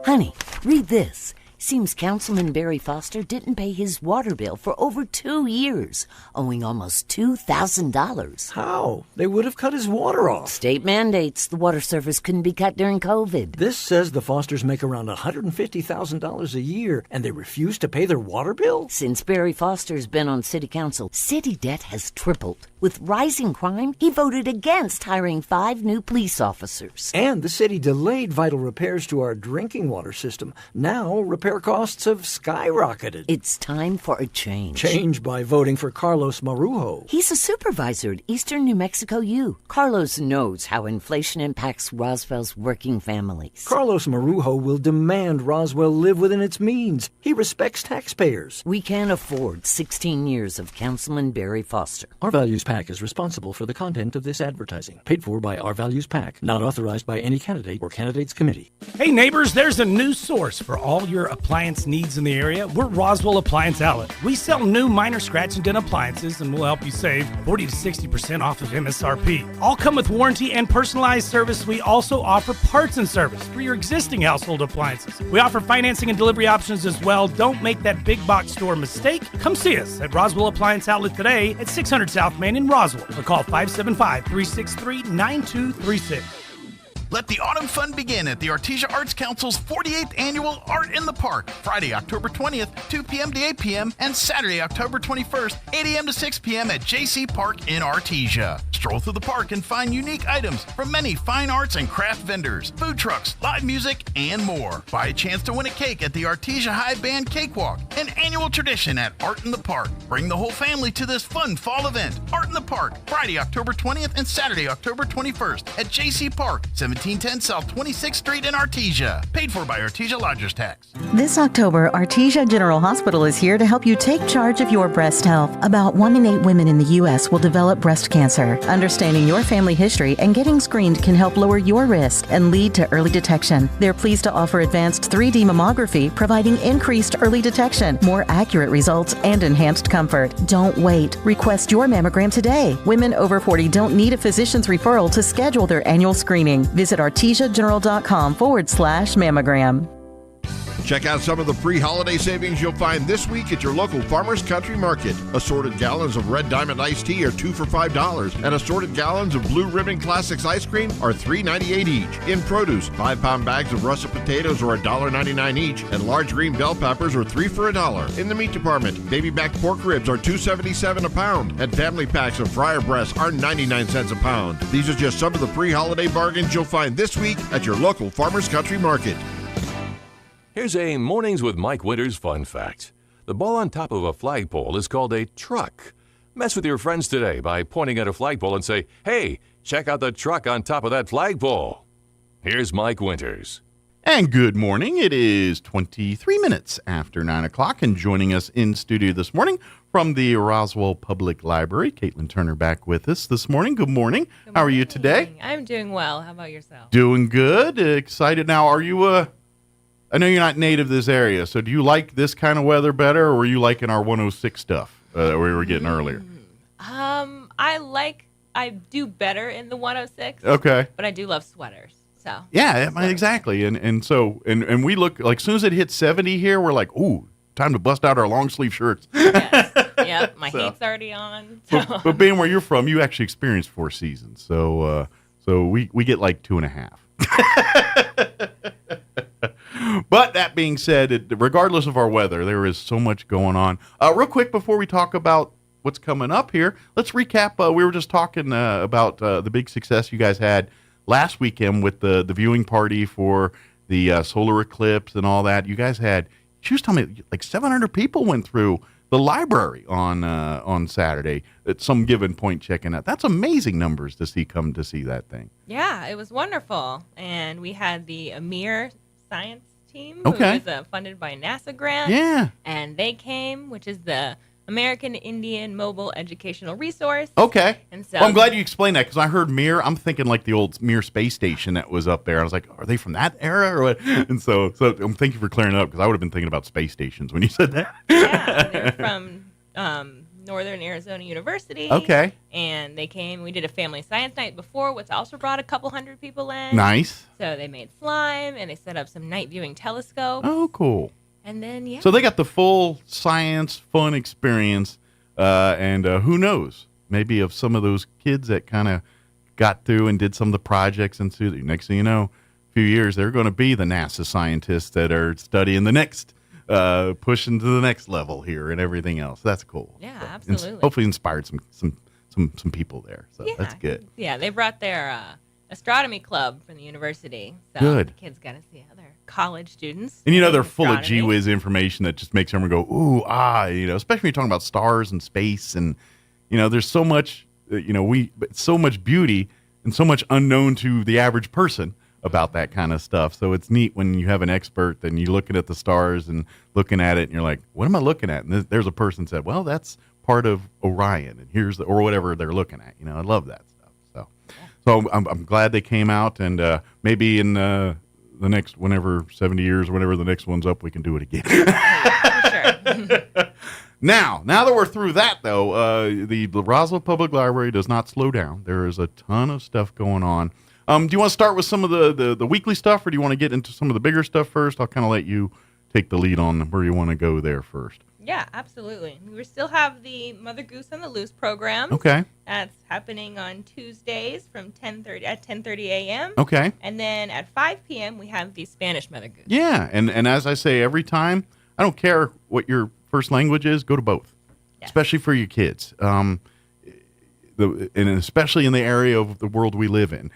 Honey, read this. Seems Councilman Barry Foster didn't pay his water bill for over 2 years, owing almost $2,000. How? They would have cut his water off. State mandates the water service couldn't be cut during COVID. This says the Fosters make around $150,000 a year, and they refuse to pay their water bill? Since Barry Foster's been on city council, city debt has tripled. With rising crime, he voted against hiring 5 new police officers. And the city delayed vital repairs to our drinking water system. Now, repair costs have skyrocketed. It's time for a change. Change by voting for Carlos Marujo. He's a supervisor at Eastern New Mexico U. Carlos knows how inflation impacts Roswell's working families. Carlos Marujo will demand Roswell live within its means. He respects taxpayers. We can't afford 16 years of Councilman Barry Foster. Our Values PAC is responsible for the content of this advertising. Paid for by Our Values PAC. Not authorized by any candidate or candidates committee. Hey neighbors, there's a new source for all your appliance needs in the area. We're Roswell Appliance Outlet. We sell new minor scratch and dent appliances, and we'll help you save 40 to 60% off of MSRP. All come with warranty and personalized service. We also offer parts and service for your existing household appliances. We offer financing and delivery options as well. Don't make that big box store mistake. Come see us at Roswell Appliance Outlet today at 600 South Main in Roswell, or call 575-363-9236. Let the autumn fun begin at the Artesia Arts Council's 48th Annual Art in the Park, Friday, October 20th, 2 p.m. to 8 p.m., and Saturday, October 21st, 8 a.m. to 6 p.m. at JC Park in Artesia. Stroll through the park and find unique items from many fine arts and craft vendors, food trucks, live music, and more. Buy a chance to win a cake at the Artesia High Band Cakewalk, an annual tradition at Art in the Park. Bring the whole family to this fun fall event. Art in the Park, Friday, October 20th, and Saturday, October 21st at JC Park, 1710 South 26th Street in Artesia. Paid for by Artesia Lodgers Tax. This October, Artesia General Hospital is here to help you take charge of your breast health. About 1 in 8 women in the U.S. will develop breast cancer. Understanding your family history and getting screened can help lower your risk and lead to early detection. They're pleased to offer advanced 3D mammography, providing increased early detection, more accurate results, and enhanced comfort. Don't wait. Request your mammogram today. Women over 40 don't need a physician's referral to schedule their annual screening. Visit artesiageneral.com/mammogram. Check out some of the pre-holiday savings you'll find this week at your local Farmers Country Market. Assorted gallons of Red Diamond iced tea are 2 for $5, and assorted gallons of Blue Ribbon Classics ice cream are $3.98 each. In produce, 5-pound bags of russet potatoes are $1.99 each, and large green bell peppers are 3 for $1. In the meat department, baby back pork ribs are $2.77 a pound, and family packs of fryer breasts are 99 cents a pound. These are just some of the pre-holiday bargains you'll find this week at your local Farmers Country Market. Here's a Mornings with Mike Winters fun fact. The ball on top of a flagpole is called a truck. Mess with your friends today by pointing at a flagpole and say, "Hey, check out the truck on top of that flagpole." Here's Mike Winters. And good morning. It is 23 minutes after 9 o'clock, and joining us in studio this morning from the Roswell Public Library, Caitlin Turner back with us this morning. Good morning. How are you today? I'm doing well. How about yourself? Doing good. Excited. Now, are you I know you're not native to this area, so do you like this kind of weather better, or were you liking our 106 stuff that we were getting earlier? I do better in the 106. Okay. But I do love sweaters. So yeah, exactly. And so we look like, as soon as it hits 70 here, we're like, ooh, time to bust out our long sleeve shirts. Yes. Yep, my heat's already on. So. But being where you're from, you actually experienced 4 seasons. So we get like 2.5. But that being said, regardless of our weather, there is so much going on. Real quick, before we talk about what's coming up here, let's recap. We were just talking about the big success you guys had last weekend with the viewing party for the solar eclipse and all that. You guys had, she was telling me, like 700 people went through the library on Saturday at some given point checking out. That's amazing numbers to come to see that thing. Yeah, it was wonderful. And we had the Amir Science team, okay, who is funded by NASA grant. Yeah. And they came, which is the American Indian Mobile Educational Resource. Okay. And so, well, I'm glad you explained that, because I heard Mir. I'm thinking like the old Mir space station that was up there. I was like, are they from that era or what? And so thank you for clearing it up, because I would have been thinking about space stations when you said that. Yeah, they're from Northern Arizona University. Okay. And they came. We did a family science night before, which also brought a couple hundred people in. Nice. So they made slime, and they set up some night viewing telescopes. Oh, cool. And then, yeah. So they got the full science fun experience, and who knows, maybe of some of those kids that kind of got through and did some of the projects, and so next thing you know, a few years, they're going to be the NASA scientists that are studying the next, pushing to the next level here and everything else. That's cool. Yeah, so, absolutely. Hopefully inspired some people there. So yeah, that's good. Yeah, they brought their astronomy club from the university. So good. The kids got to see other college students. And they're full of gee whiz information that just makes everyone go, ooh, especially when you're talking about stars and space, and there's so much, so much beauty and so much unknown to the average person about that kind of stuff. So it's neat when you have an expert and you're looking at the stars and looking at it and you're like, what am I looking at? And there's a person said, well, that's part of Orion, and here's or whatever they're looking at. I love that stuff. So I'm glad they came out, and maybe in the next, whenever 70 years or whenever the next one's up, we can do it again. Sure. Now that we're through that, though, the Roswell Public Library does not slow down. There is a ton of stuff going on. Do you want to start with some of the weekly stuff, or do you want to get into some of the bigger stuff first? I'll kind of let you take the lead on where you want to go there first. Yeah, absolutely. We still have the Mother Goose on the Loose program. Okay. That's happening on Tuesdays from 10:30 a.m. Okay. And then at 5 p.m. we have the Spanish Mother Goose. Yeah, and as I say every time, I don't care what your first language is, go to both, especially for your kids. And especially in the area of the world we live in.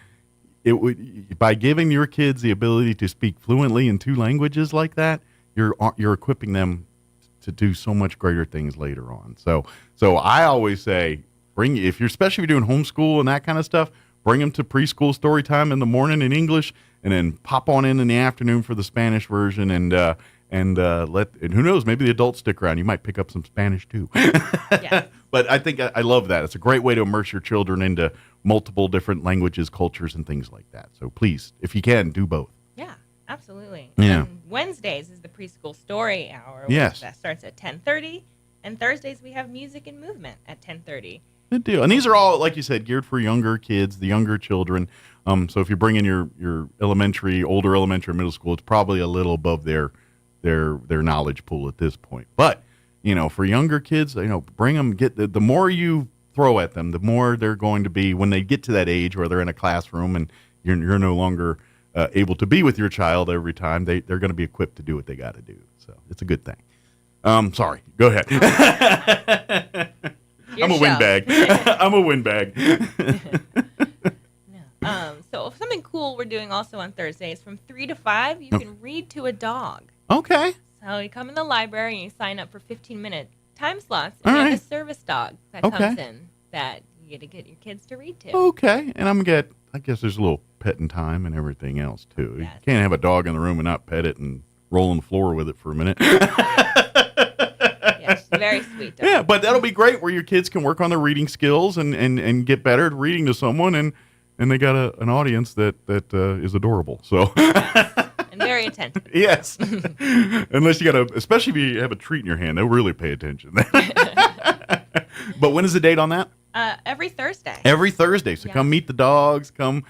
By giving your kids the ability to speak fluently in 2 languages like that, you're equipping them to do so much greater things later on. So I always say, especially if you're doing homeschool and that kind of stuff, bring them to preschool story time in the morning in English, and then pop on in the afternoon for the Spanish version, and who knows, maybe the adults stick around. You might pick up some Spanish too. Yes. But I think I love that. It's a great way to immerse your children into multiple different languages, cultures, and things like that. So please, if you can, do both. Yeah, absolutely. Yeah. And Wednesdays is the preschool story hour. Yes. That starts at 10:30. And Thursdays we have music and movement at 10:30. Good deal. And these are all, like you said, geared for younger kids, the younger children. So if you bring in your older elementary, middle school, it's probably a little above their their knowledge pool at this point. But for younger kids, bring them. The more you throw at them, the more they're going to be when they get to that age where they're in a classroom and you're no longer able to be with your child every time. They're going to be equipped to do what they got to do. So it's a good thing. Sorry, go ahead. I'm a windbag. I'm a windbag. So something cool we're doing also on Thursdays from 3 to 5, you can read to a dog. Okay. So you come in the library and you sign up for 15-minute time slots, and you have a service dog that comes in that you get to get your kids to read to. Okay, and I guess there's a little petting time and everything else too. Yes. You can't have a dog in the room and not pet it and roll on the floor with it for a minute. Yes, very sweet dog. Yeah, but that'll be great where your kids can work on their reading skills and get better at reading to someone, and they got an audience that is adorable. So. And very attentive. Yes. Unless especially if you have a treat in your hand, they'll really pay attention. But when is the date on that? Every Thursday. Every Thursday. So come meet the dogs, come,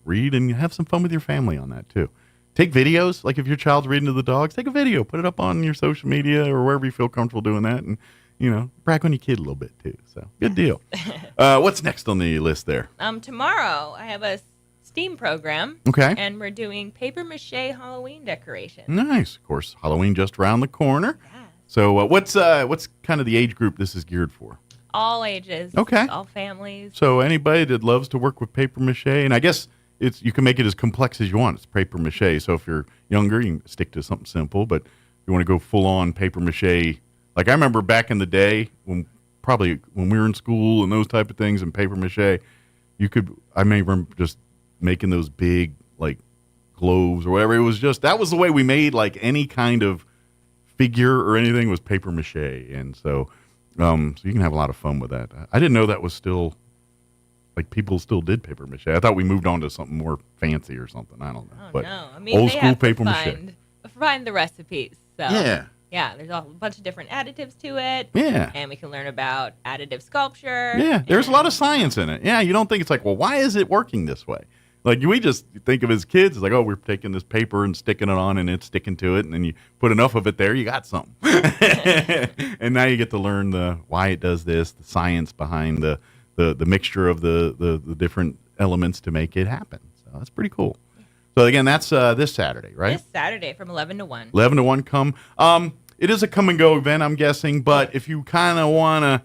read and have some fun with your family on that too. Take videos. Like if your child's reading to the dogs, take a video, put it up on your social media or wherever you feel comfortable doing that. And, brag on your kid a little bit too. So good deal. What's next on the list there? Tomorrow I have a STEAM program. Okay. And we're doing paper mache Halloween decorations. Nice. Of course, Halloween just around the corner. Yeah. So what's kind of the age group this is geared for? All ages. Okay. All families. So anybody that loves to work with paper mache, and I guess you can make it as complex as you want. It's paper mache. So if you're younger, you can stick to something simple. But if you want to go full on paper mache, like I remember back in the day when we were in school and those type of things and paper mache, I may remember just making those big like globes or whatever. It was just, that was the way we made like any kind of figure or anything was paper mache. And so you can have a lot of fun with that. I didn't know that was still, like people still did paper mache. I thought we moved on to something more fancy or something. I don't know. Oh, but no. I mean, old school paper mache. Find the recipes. So yeah. Yeah, there's a bunch of different additives to it. Yeah. And we can learn about additive sculpture. Yeah, there's a lot of science in it. Yeah, you don't think it's like, well, why is it working this way? Like we just think of as kids, it's like, oh, we're taking this paper and sticking it on and it's sticking to it. And then you put enough of it there, you got something. And now you get to learn why it does this, the science behind the mixture of the different elements to make it happen. So that's pretty cool. So again, that's this Saturday, right? This Saturday from 11 to 1. 11 to 1 come. It is a come and go event, I'm guessing, but if you kind of want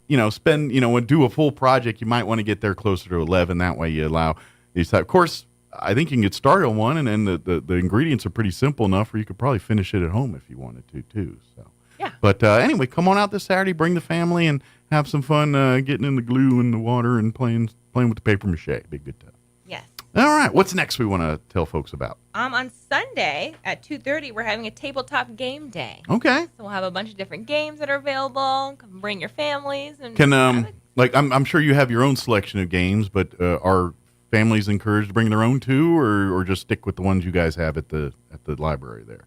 to, do a full project, you might want to get there closer to 11. That way you allow these type. Of course, I think you can get started on one, and then the ingredients are pretty simple enough where you could probably finish it at home if you wanted to, too. So. Yeah. But anyway, come on out this Saturday, bring the family, and have some fun getting in the glue and the water and playing with the paper mache. Be a good time. Yes. All right. What's next we want to tell folks about? On Sunday at 2:30, we're having a tabletop game day. Okay. So we'll have a bunch of different games that are available. Come bring your families. And I'm sure you have your own selection of games, but are families encouraged to bring their own too, or just stick with the ones you guys have at the library there?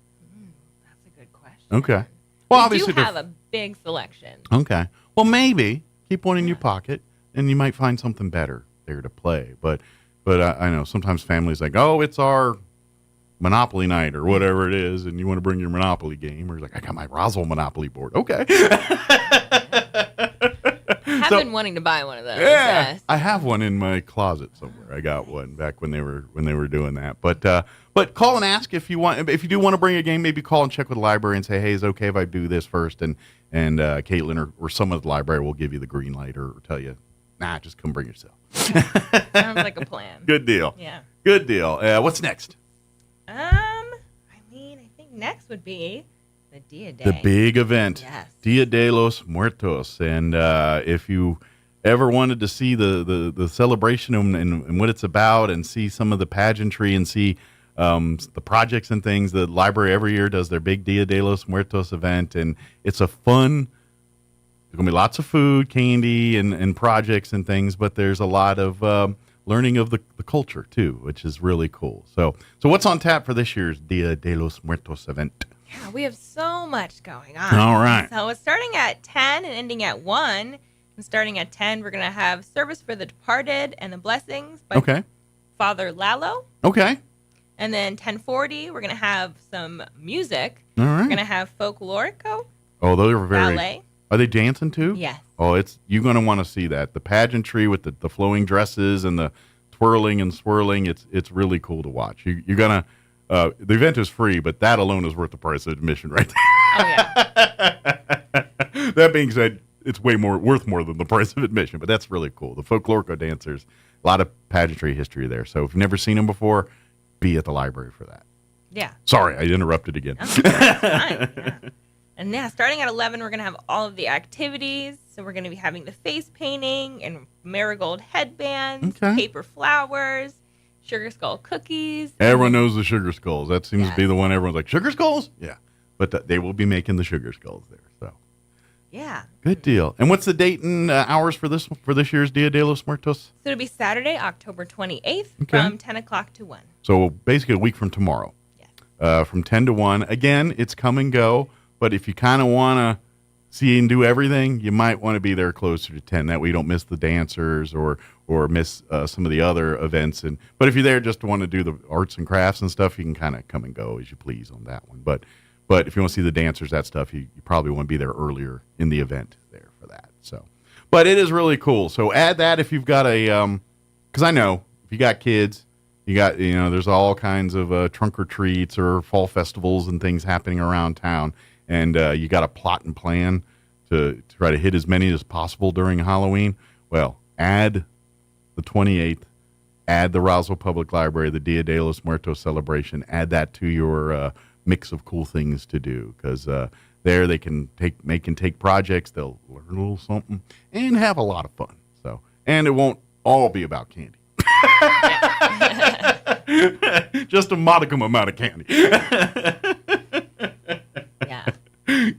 That's a good question. Okay. Well, we obviously do have a big selection. Okay. Well, maybe keep one in your pocket, and you might find something better there to play. But I know sometimes families like, oh, it's our Monopoly night or whatever it is, and you want to bring your Monopoly game, or like, I got my Roswell Monopoly board. Okay. I've been wanting to buy one of those. Yeah, yes. I have one in my closet somewhere. I got one back when they were doing that. But call and ask if you want. If you do want to bring a game, maybe call and check with the library and say, hey, is it okay if I do this first? And Caitlin or someone at the library will give you the green light or tell you, nah, just come bring yourself. Sounds like a plan. Good deal. Yeah. Good deal. What's next? I think next would be the Dia Day. The big event. Yes. Dia de los Muertos. And if you ever wanted to see the celebration and what it's about and see some of the pageantry and see the projects and things, the library every year does their big Dia de los Muertos event. And it's a fun, there's going to be lots of food, candy, and projects and things, but there's a lot of learning of the culture, too, which is really cool. So what's on tap for this year's Dia de los Muertos event? Yeah, we have so much going on. All right. So it's starting at 10 and ending at 1. And starting at 10, we're going to have Service for the Departed and the Blessings by Father Lalo. Okay. And then 10:40, we're going to have some music. All right. We're going to have folklorico. Oh, those are very. Ballet. Are they dancing too? Yes. Oh, you're going to want to see that. The pageantry with the flowing dresses and the twirling and swirling. It's really cool to watch. You're going to. The event is free, but that alone is worth the price of admission, right there. Oh yeah. That being said, it's worth more than the price of admission, but that's really cool. The folklorico dancers, a lot of pageantry history there. So if you've never seen them before, be at the library for that. Yeah. Sorry, I interrupted again. That's fine. Yeah. And yeah, starting at 11, we're going to have all of the activities. So we're going to be having the face painting and marigold headbands, paper flowers, sugar skull cookies. Everyone knows the sugar skulls. That seems to be the one everyone's like, sugar skulls? Yeah. But they will be making the sugar skulls there. So yeah. Good deal. And what's the date and hours for this year's Dia de los Muertos? So it'll be Saturday, October 28th from 10 o'clock to 1. So basically a week from tomorrow. Yes. From 10 to 1. Again, it's come and go. But if you kind of want to see and do everything, you might want to be there closer to 10. That way you don't miss the dancers or miss some of the other events. But if you're there just to want to do the arts and crafts and stuff, you can kind of come and go as you please on that one. But if you want to see the dancers, that stuff, you probably want to be there earlier in the event there for that. So, but it is really cool. So add that if you've got because I know if you got kids, there's all kinds of trunk or treats or fall festivals and things happening around town. And you got to plot and plan to try to hit as many as possible during Halloween. Well, add the 28th, add the Roswell Public Library, the Dia de los Muertos celebration, add that to your mix of cool things to do. Because there they can take projects, they'll learn a little something, and have a lot of fun. So, and it won't all be about candy. Just a modicum amount of candy.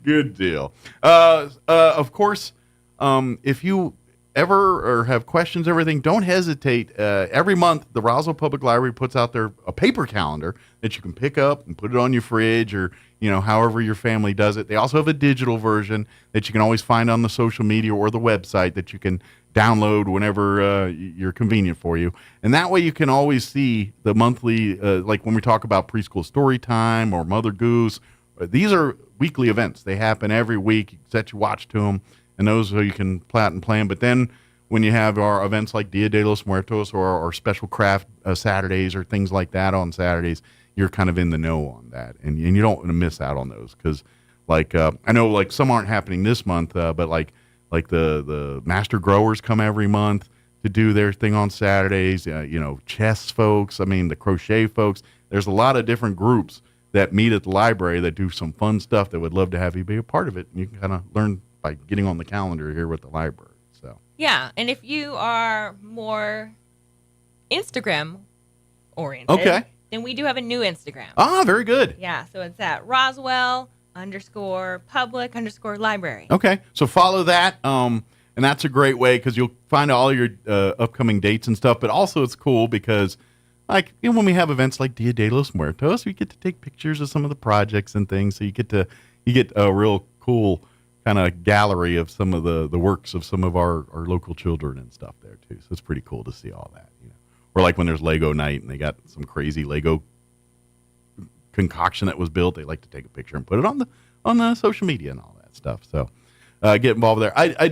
Good deal. Of course, if you ever or have questions, everything, don't hesitate. Every month, the Roswell Public Library puts out a paper calendar that you can pick up and put it on your fridge or, however your family does it. They also have a digital version that you can always find on the social media or the website that you can download whenever you're convenient for you. And that way you can always see the monthly, like when we talk about preschool story time or Mother Goose. These are weekly events. They happen every week. You set your watch to them, and those you can plot and plan. But then when you have our events like Dia de los Muertos or our special craft Saturdays or things like that on Saturdays, you're kind of in the know on that. And you don't want to miss out on those because, I know some aren't happening this month, but like the master growers come every month to do their thing on Saturdays. Chess folks, the crochet folks. There's a lot of different groups that meet at the library that do some fun stuff that would love to have you be a part of it. And you can kind of learn by getting on the calendar here with the library. So yeah, and if you are more Instagram oriented, then we do have a new Instagram. Ah, very good. Yeah, so it's at Roswell_public_library. Okay, so follow that. And that's a great way because you'll find all your upcoming dates and stuff. But also it's cool because when we have events like Dia de los Muertos, we get to take pictures of some of the projects and things. So you get a real cool kind of gallery of some of the works of some of our local children and stuff there too. So it's pretty cool to see all that. Or like when there's Lego night and they got some crazy Lego concoction that was built, they like to take a picture and put it on the social media and all that stuff. So get involved there. I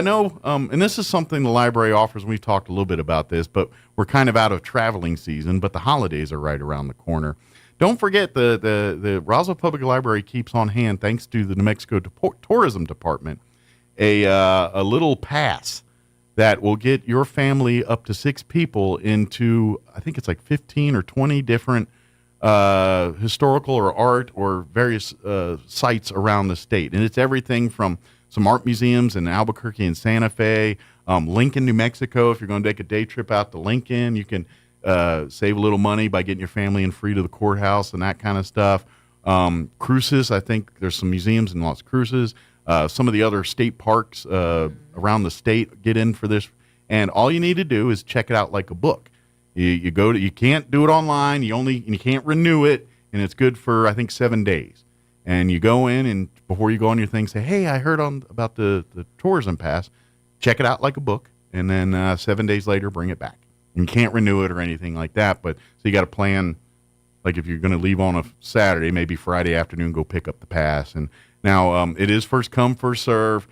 know, and this is something the library offers, and we've talked a little bit about this, but we're kind of out of traveling season, but the holidays are right around the corner. Don't forget the Roswell Public Library keeps on hand, thanks to the New Mexico Tourism Department, a little pass that will get your family up to 6 people into, I think it's 15 or 20 different historical or art or various sites around the state. And it's everything from some art museums in Albuquerque and Santa Fe, Lincoln, New Mexico. If you're going to take a day trip out to Lincoln, you can save a little money by getting your family in free to the courthouse and that kind of stuff. Cruces, I think there's some museums in Las Cruces. Some of the other state parks around the state get in for this. And all you need to do is check it out like a book. You can't do it online. You can't renew it, and it's good for I think 7 days. And you go in, and before you go on your thing, say, "Hey, I heard about the tourism pass." Check it out like a book, and then 7 days later, bring it back. You can't renew it or anything like that, but so you got to plan like if you're going to leave on a Saturday, maybe Friday afternoon, go pick up the pass. And now it is first come, first serve.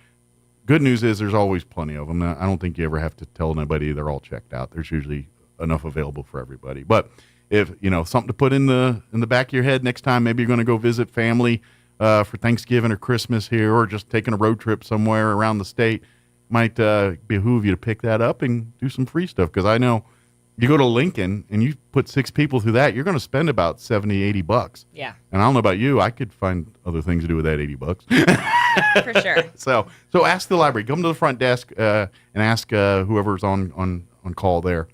Good news is there's always plenty of them. I don't think you ever have to tell anybody they're all checked out. There's usually enough available for everybody. But if, something to put in the back of your head next time, maybe you're going to go visit family for Thanksgiving or Christmas here, or just taking a road trip somewhere around the state, might behoove you to pick that up and do some free stuff. Because I know you go to Lincoln and you put 6 people through that, you're going to spend about $70-$80. Yeah. And I don't know about you, I could find other things to do with that $80. For sure. So ask the library. Come to the front desk and ask whoever's on call there.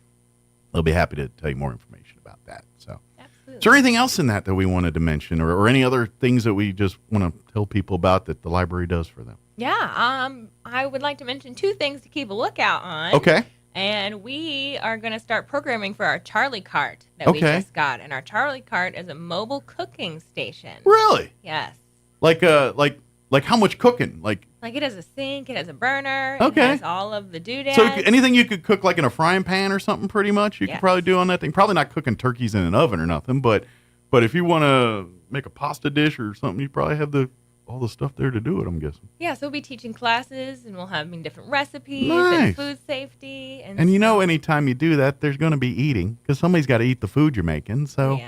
They'll be happy to tell you more information about that. So, absolutely. Is there anything else in that we wanted to mention, or any other things that we just want to tell people about that the library does for them? Yeah. I would like to mention 2 things to keep a lookout on. Okay. And we are going to start programming for our Charlie Cart that we just got. And our Charlie Cart is a mobile cooking station. Really? Yes. Like how much cooking? Like it has a sink, it has a burner, okay. It has all of the doodads. So anything you could cook like in a frying pan or something, pretty much, you could probably do on that thing. Probably not cooking turkeys in an oven or nothing, but if you want to make a pasta dish or something, you probably have all the stuff there to do it, I'm guessing. Yeah, so we'll be teaching classes, and we'll have different recipes nice. and food safety. And anytime you do that, there's going to be eating, because somebody's got to eat the food you're making. So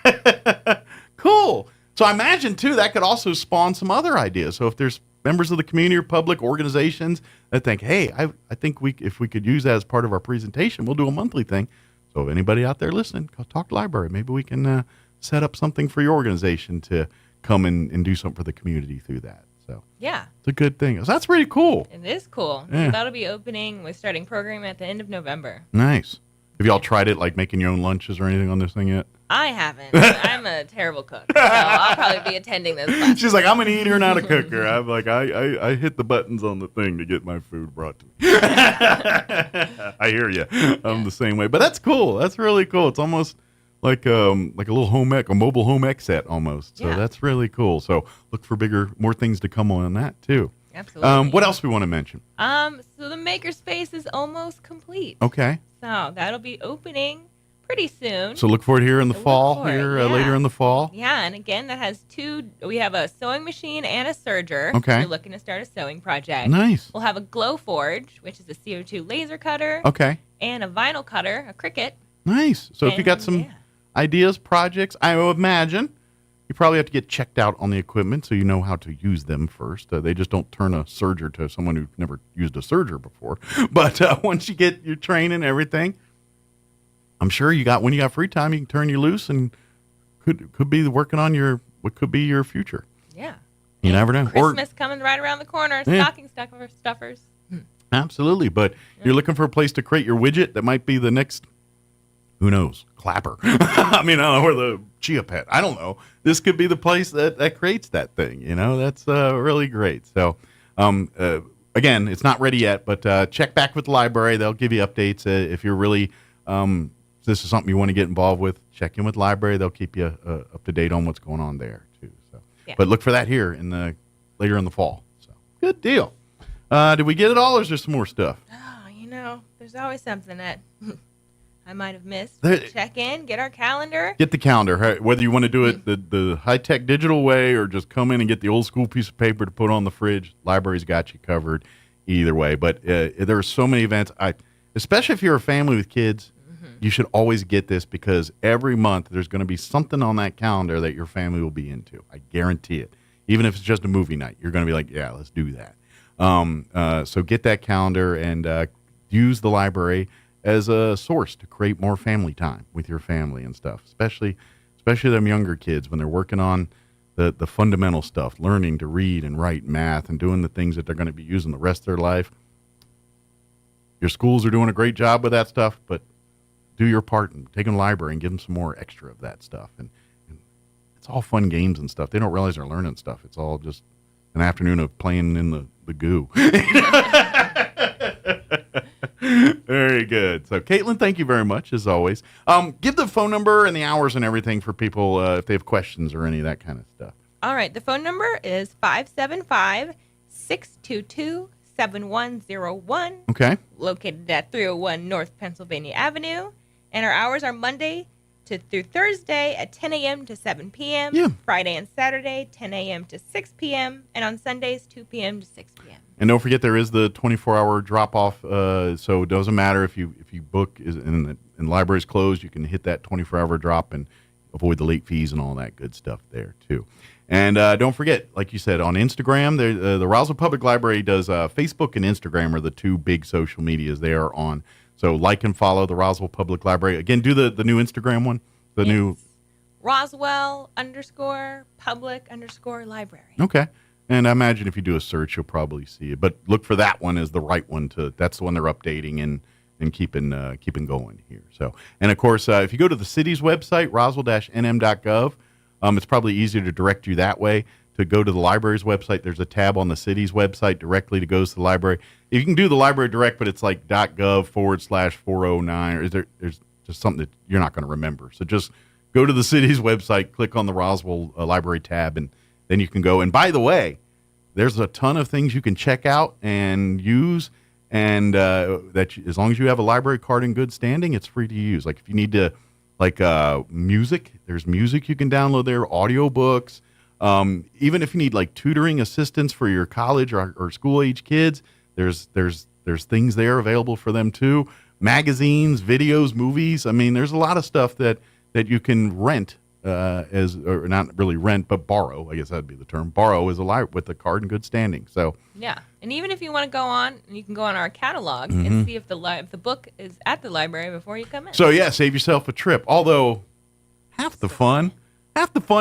yeah. Cool. So I imagine, too, that could also spawn some other ideas. So if there's members of the community or public organizations that think, hey, I think if we could use that as part of our presentation, we'll do a monthly thing. So if anybody out there listening, go talk to the library. Maybe we can set up something for your organization to come and do something for the community through that. So yeah, it's a good thing. So that's pretty cool. It is cool. Yeah. So that'll be opening. We're starting programming at the end of November. Nice. Have y'all tried it, like making your own lunches or anything on this thing yet? I haven't. I'm a terrible cook, so I'll probably be attending those classes. She's like, I'm an eater, not a cooker. I'm like, I hit the buttons on the thing to get my food brought to me. I hear you. I'm the same way. But that's cool. That's really cool. It's almost like a little home ec, a mobile home ec set almost. So that's really cool. So look for more things to come on that too. Absolutely. What else we want to mention? So the makerspace is almost complete. Okay. So that'll be opening pretty soon. So look for it here in the fall, later in the fall. Yeah, and again, that has 2. We have a sewing machine and a serger. Okay. If you're looking to start a sewing project. Nice. We'll have a glow forge, which is a CO2 laser cutter. Okay. And a vinyl cutter, a Cricut. Nice. So if you got some ideas, projects, I would imagine you probably have to get checked out on the equipment so you know how to use them first. They just don't turn a serger to someone who never used a serger before. But once you get your training and everything, I'm sure when you got free time, you can turn you loose and could be working on what could be your future. Yeah. You never know. Christmas coming right around the corner. Stocking stuffers. Absolutely. But you're looking for a place to create your widget that might be the next, who knows, Clapper. I mean, I don't know, or the Chia Pet. I don't know. This could be the place that creates that thing. That's really great. So, again, it's not ready yet, but check back with the library. They'll give you updates if you're really if this is something you want to get involved with. Check in with the library. They'll keep you up to date on what's going on there too. So, but look for that here later in the fall. So, good deal. Did we get it all, or is there some more stuff? Oh, there's always something that I might have missed. Check in, get our calendar. Get the calendar. Whether you want to do it the high-tech digital way or just come in and get the old school piece of paper to put on the fridge, library's got you covered either way. But there are so many events. Especially if you're a family with kids, you should always get this, because every month there's going to be something on that calendar that your family will be into. I guarantee it. Even if it's just a movie night, you're going to be like, yeah, let's do that. So get that calendar and use the library as a source to create more family time with your family and stuff, especially them younger kids when they're working on the fundamental stuff, learning to read and write math and doing the things that they're going to be using the rest of their life. Your schools are doing a great job with that stuff, but do your part and take them to the library and give them some more extra of that stuff. And it's all fun games and stuff. They don't realize they're learning stuff. It's all just an afternoon of playing in the goo. Very good. So, Caitlin, thank you very much, as always. Give the phone number and the hours and everything for people if they have questions or any of that kind of stuff. All right. The phone number is 575-622-7101. Okay. Located at 301 North Pennsylvania Avenue. And our hours are Monday through Thursday at 10 a.m. to 7 p.m. Yeah. Friday and Saturday, 10 a.m. to 6 p.m. And on Sundays, 2 p.m. to 6 p.m. And don't forget there is the 24-hour drop-off, so it doesn't matter if you book and the library's closed, you can hit that 24-hour drop and avoid the late fees and all that good stuff there, too. And don't forget, like you said, on Instagram, the Roswell Public Library does Facebook and Instagram are the two big social medias they are on. So like and follow the Roswell Public Library. Again, do the new Instagram one, new Roswell_public_library. Okay. And I imagine if you do a search, you'll probably see it. But look for that one as the right one that's the one they're updating and keeping going here. So, and of course, if you go to the city's website, roswell-nm.gov, it's probably easier to direct you that way. To go to the library's website, there's a tab on the city's website directly that goes to the library. You can do the library direct, but it's like .gov/409, or there's just something that you're not going to remember. So just go to the city's website, click on the Roswell Library tab, and then you can go. And by the way, there's a ton of things you can check out and use, and as long as you have a library card in good standing, it's free to use. Like if you need to, music, there's music you can download there, audiobooks. Even if you need like tutoring assistance for your college or school age kids, there's things there available for them too. Magazines, videos, movies. I mean, there's a lot of stuff that you can rent. Or not really rent, but borrow. I guess that'd be the term. Borrow is with a card in good standing. So yeah, and even if you want to go on, you can go on our catalog and see if the book is at the library before you come in. So yeah, save yourself a trip. Although half the fun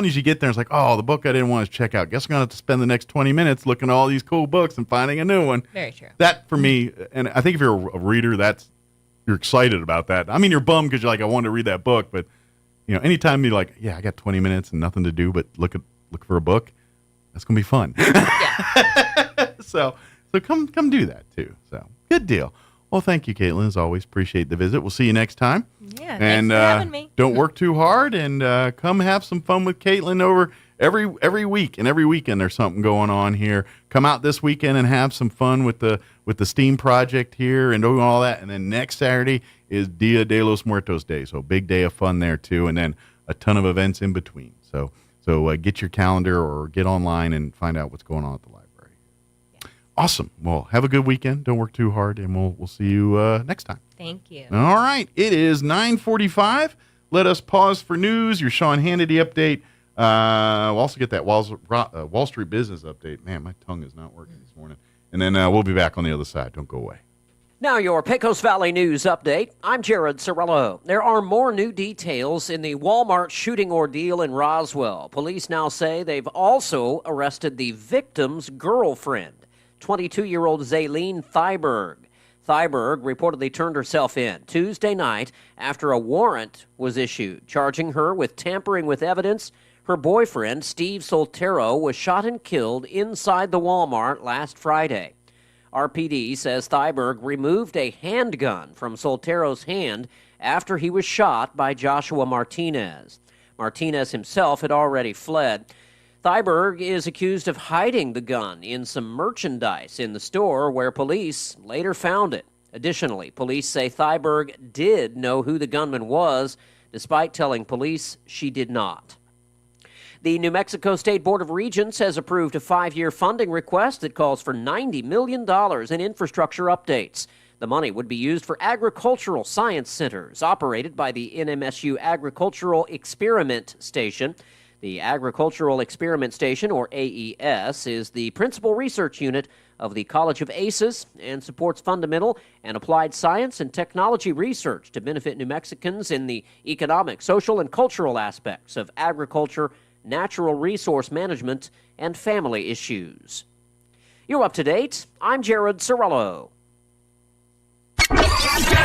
is you get there and it's like, oh, the book I didn't want to check out. Guess I'm gonna have to spend the next 20 minutes looking at all these cool books and finding a new one. Very true. That for me, and I think if you're a reader, you're excited about that. I mean, you're bummed because you're like, I wanted to read that book, but anytime you're like, yeah, I got 20 minutes and nothing to do but look for a book, that's gonna be fun. Yeah. so come do that too. So good deal. Well, thank you, Caitlin. As always, appreciate the visit. We'll see you next time. Yeah, thanks for having me. Don't work too hard, and come have some fun with Caitlin over every week and every weekend. There's something going on here. Come out this weekend and have some fun with the STEAM project here and doing all that. And then next Saturday is Dia de los Muertos Day, so big day of fun there too, and then a ton of events in between. So get your calendar or get online and find out what's going on at the library. Yeah. Awesome. Well, have a good weekend. Don't work too hard, and we'll see you next time. Thank you. All right. It is 9:45. Let us pause for news. Your Sean Hannity update. We'll also get that Wall Street business update. Man, my tongue is not working this morning. And then we'll be back on the other side. Don't go away. Now your Pecos Valley News Update. I'm Jared Cirillo. There are more new details in the Walmart shooting ordeal in Roswell. Police now say they've also arrested the victim's girlfriend, 22-year-old Zaylene Thyberg. Thyberg reportedly turned herself in Tuesday night after a warrant was issued, charging her with tampering with evidence. Her boyfriend, Steve Soltero, was shot and killed inside the Walmart last Friday. RPD says Thyberg removed a handgun from Soltero's hand after he was shot by Joshua Martinez. Martinez himself had already fled. Thyberg is accused of hiding the gun in some merchandise in the store where police later found it. Additionally, police say Thyberg did know who the gunman was, despite telling police she did not. The New Mexico State Board of Regents has approved a 5-year funding request that calls for $90 million in infrastructure updates. The money would be used for agricultural science centers operated by the NMSU Agricultural Experiment Station. The Agricultural Experiment Station, or AES, is the principal research unit of the College of ACES and supports fundamental and applied science and technology research to benefit New Mexicans in the economic, social, and cultural aspects of agriculture, natural resource management, and family issues. You're up to date. I'm Jared Cirillo.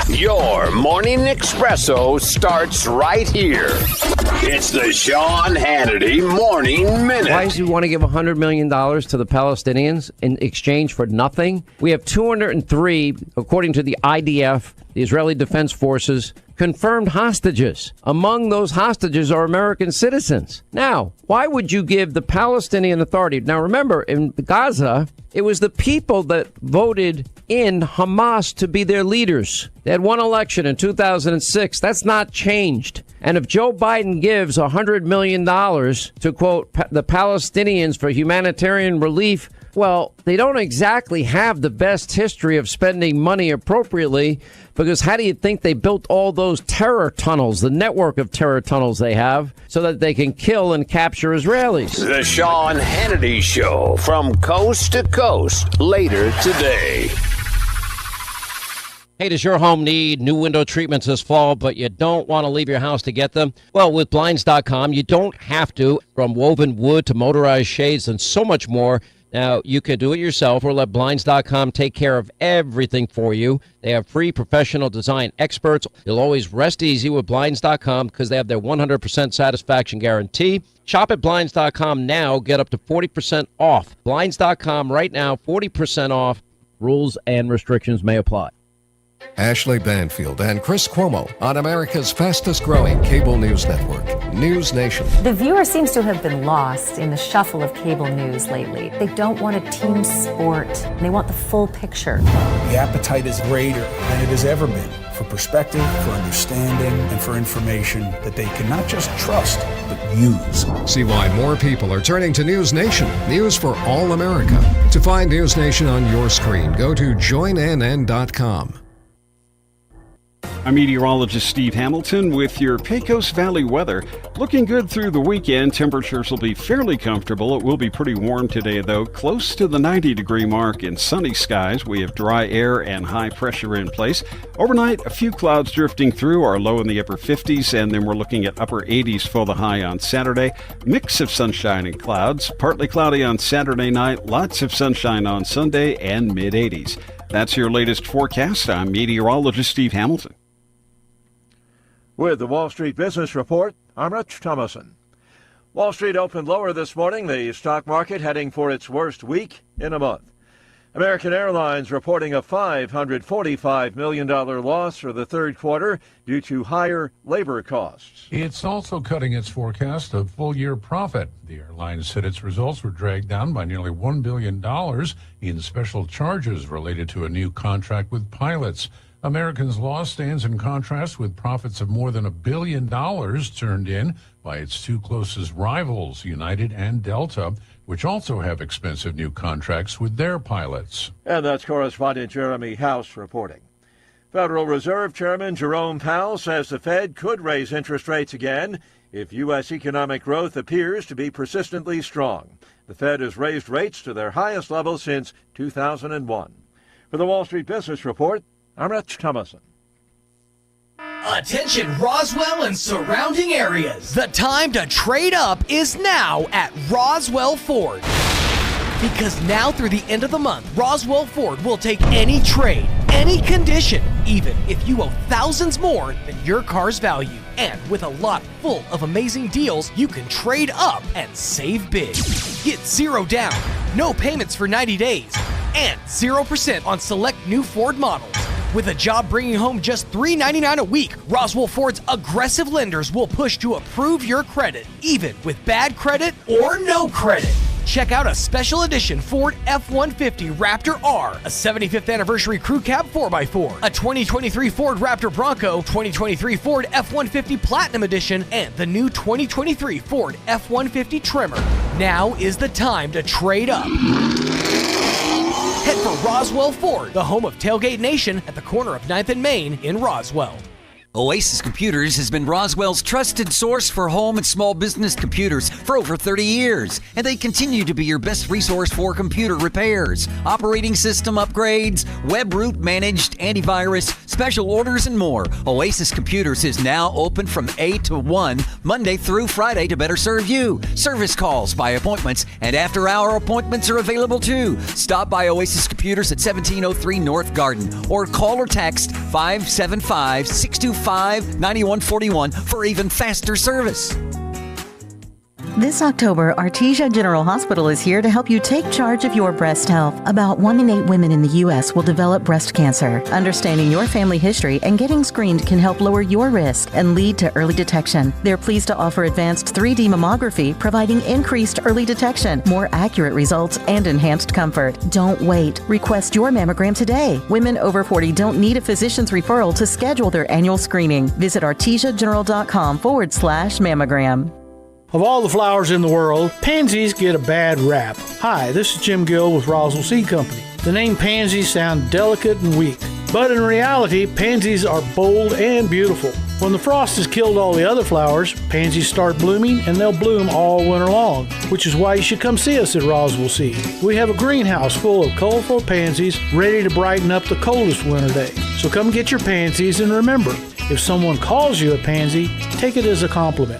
Your morning espresso starts right here. It's the Sean Hannity Morning Minute. Why does he want to give $100 million to the Palestinians in exchange for nothing? We have 203, according to the IDF, the Israeli Defense Forces, confirmed hostages. Among those hostages are American citizens. Now, why would you give the Palestinian Authority? Now, remember, in Gaza, it was the people that voted in Hamas to be their leaders. They had one election in 2006. That's not changed. And if Joe Biden gives $100 million to, quote, the Palestinians for humanitarian relief, well, they don't exactly have the best history of spending money appropriately, because how do you think they built all those terror tunnels, the network of terror tunnels they have, so that they can kill and capture Israelis? The Sean Hannity Show, from coast to coast, later today. Hey, does your home need new window treatments this fall, but you don't want to leave your house to get them? Well, with Blinds.com, you don't have to. From woven wood to motorized shades and so much more. Now, you can do it yourself or let Blinds.com take care of everything for you. They have free professional design experts. You'll always rest easy with Blinds.com because they have their 100% satisfaction guarantee. Shop at Blinds.com now. Get up to 40% off. Blinds.com right now, 40% off. Rules and restrictions may apply. Ashley Banfield and Chris Cuomo on America's fastest-growing cable news network, News Nation. The viewer seems to have been lost in the shuffle of cable news lately. They don't want a team sport. They want the full picture. The appetite is greater than it has ever been for perspective, for understanding, and for information that they can not just trust, but use. See why more people are turning to News Nation, news for all America. To find News Nation on your screen, go to joinnn.com. I'm meteorologist Steve Hamilton with your Pecos Valley weather. Looking good through the weekend. Temperatures will be fairly comfortable. It will be pretty warm today, though, close to the 90-degree mark in sunny skies. We have dry air and high pressure in place. Overnight, a few clouds drifting through, our low in the upper 50s, and then we're looking at upper 80s for the high on Saturday. Mix of sunshine and clouds. Partly cloudy on Saturday night, lots of sunshine on Sunday, and mid-80s. That's your latest forecast. I'm meteorologist Steve Hamilton. With the Wall Street Business Report, I'm Rich Thomason. Wall Street opened lower this morning, the stock market heading for its worst week in a month. American Airlines reporting a $545 million loss for the third quarter due to higher labor costs. It's also cutting its forecast of full-year profit. The airline said its results were dragged down by nearly $1 billion in special charges related to a new contract with pilots. American's loss stands in contrast with profits of more than $1 billion turned in by its two closest rivals, United and Delta, which also have expensive new contracts with their pilots. And that's correspondent Jeremy House reporting. Federal Reserve Chairman Jerome Powell says the Fed could raise interest rates again if U.S. economic growth appears to be persistently strong. The Fed has raised rates to their highest level since 2001. For the Wall Street Business Report, I'm Rich Thomason. Attention Roswell and surrounding areas. The time to trade up is now at Roswell Ford. Because now through the end of the month, Roswell Ford will take any trade, any condition, even if you owe thousands more than your car's value. And with a lot full of amazing deals, you can trade up and save big. Get 0 down, no payments for 90 days, and 0% on select new Ford models. With a job bringing home just $3.99 a week, Roswell Ford's aggressive lenders will push to approve your credit, even with bad credit or no credit. Check out a special edition Ford F-150 Raptor R, a 75th anniversary crew cab 4x4, a 2023 Ford Raptor Bronco, 2023 Ford F-150 Platinum Edition, and the new 2023 Ford F-150 Tremor. Now is the time to trade up. Head for Roswell Ford, the home of Tailgate Nation at the corner of 9th and Main in Roswell. Oasis Computers has been Roswell's trusted source for home and small business computers for over 30 years, and they continue to be your best resource for computer repairs, operating system upgrades, web root managed, antivirus, special orders, and more. Oasis Computers is now open from 8 to 1, Monday through Friday to better serve you. Service calls by appointments and after-hour appointments are available too. Stop by Oasis Computers at 1703 North Garden or call or text 575-625-9141 for even faster service. This October, Artesia General Hospital is here to help you take charge of your breast health. About 1 in 8 women in the U.S. will develop breast cancer. Understanding your family history and getting screened can help lower your risk and lead to early detection. They're pleased to offer advanced 3D mammography, providing increased early detection, more accurate results, and enhanced comfort. Don't wait. Request your mammogram today. Women over 40 don't need a physician's referral to schedule their annual screening. Visit artesiageneral.com/mammogram. Of all the flowers in the world, pansies get a bad rap. Hi, this is Jim Gill with Roswell Seed Company. The name pansies sound delicate and weak, but in reality, pansies are bold and beautiful. When the frost has killed all the other flowers, pansies start blooming and they'll bloom all winter long, which is why you should come see us at Roswell Seed. We have a greenhouse full of colorful pansies ready to brighten up the coldest winter day. So come get your pansies, and remember, if someone calls you a pansy, take it as a compliment.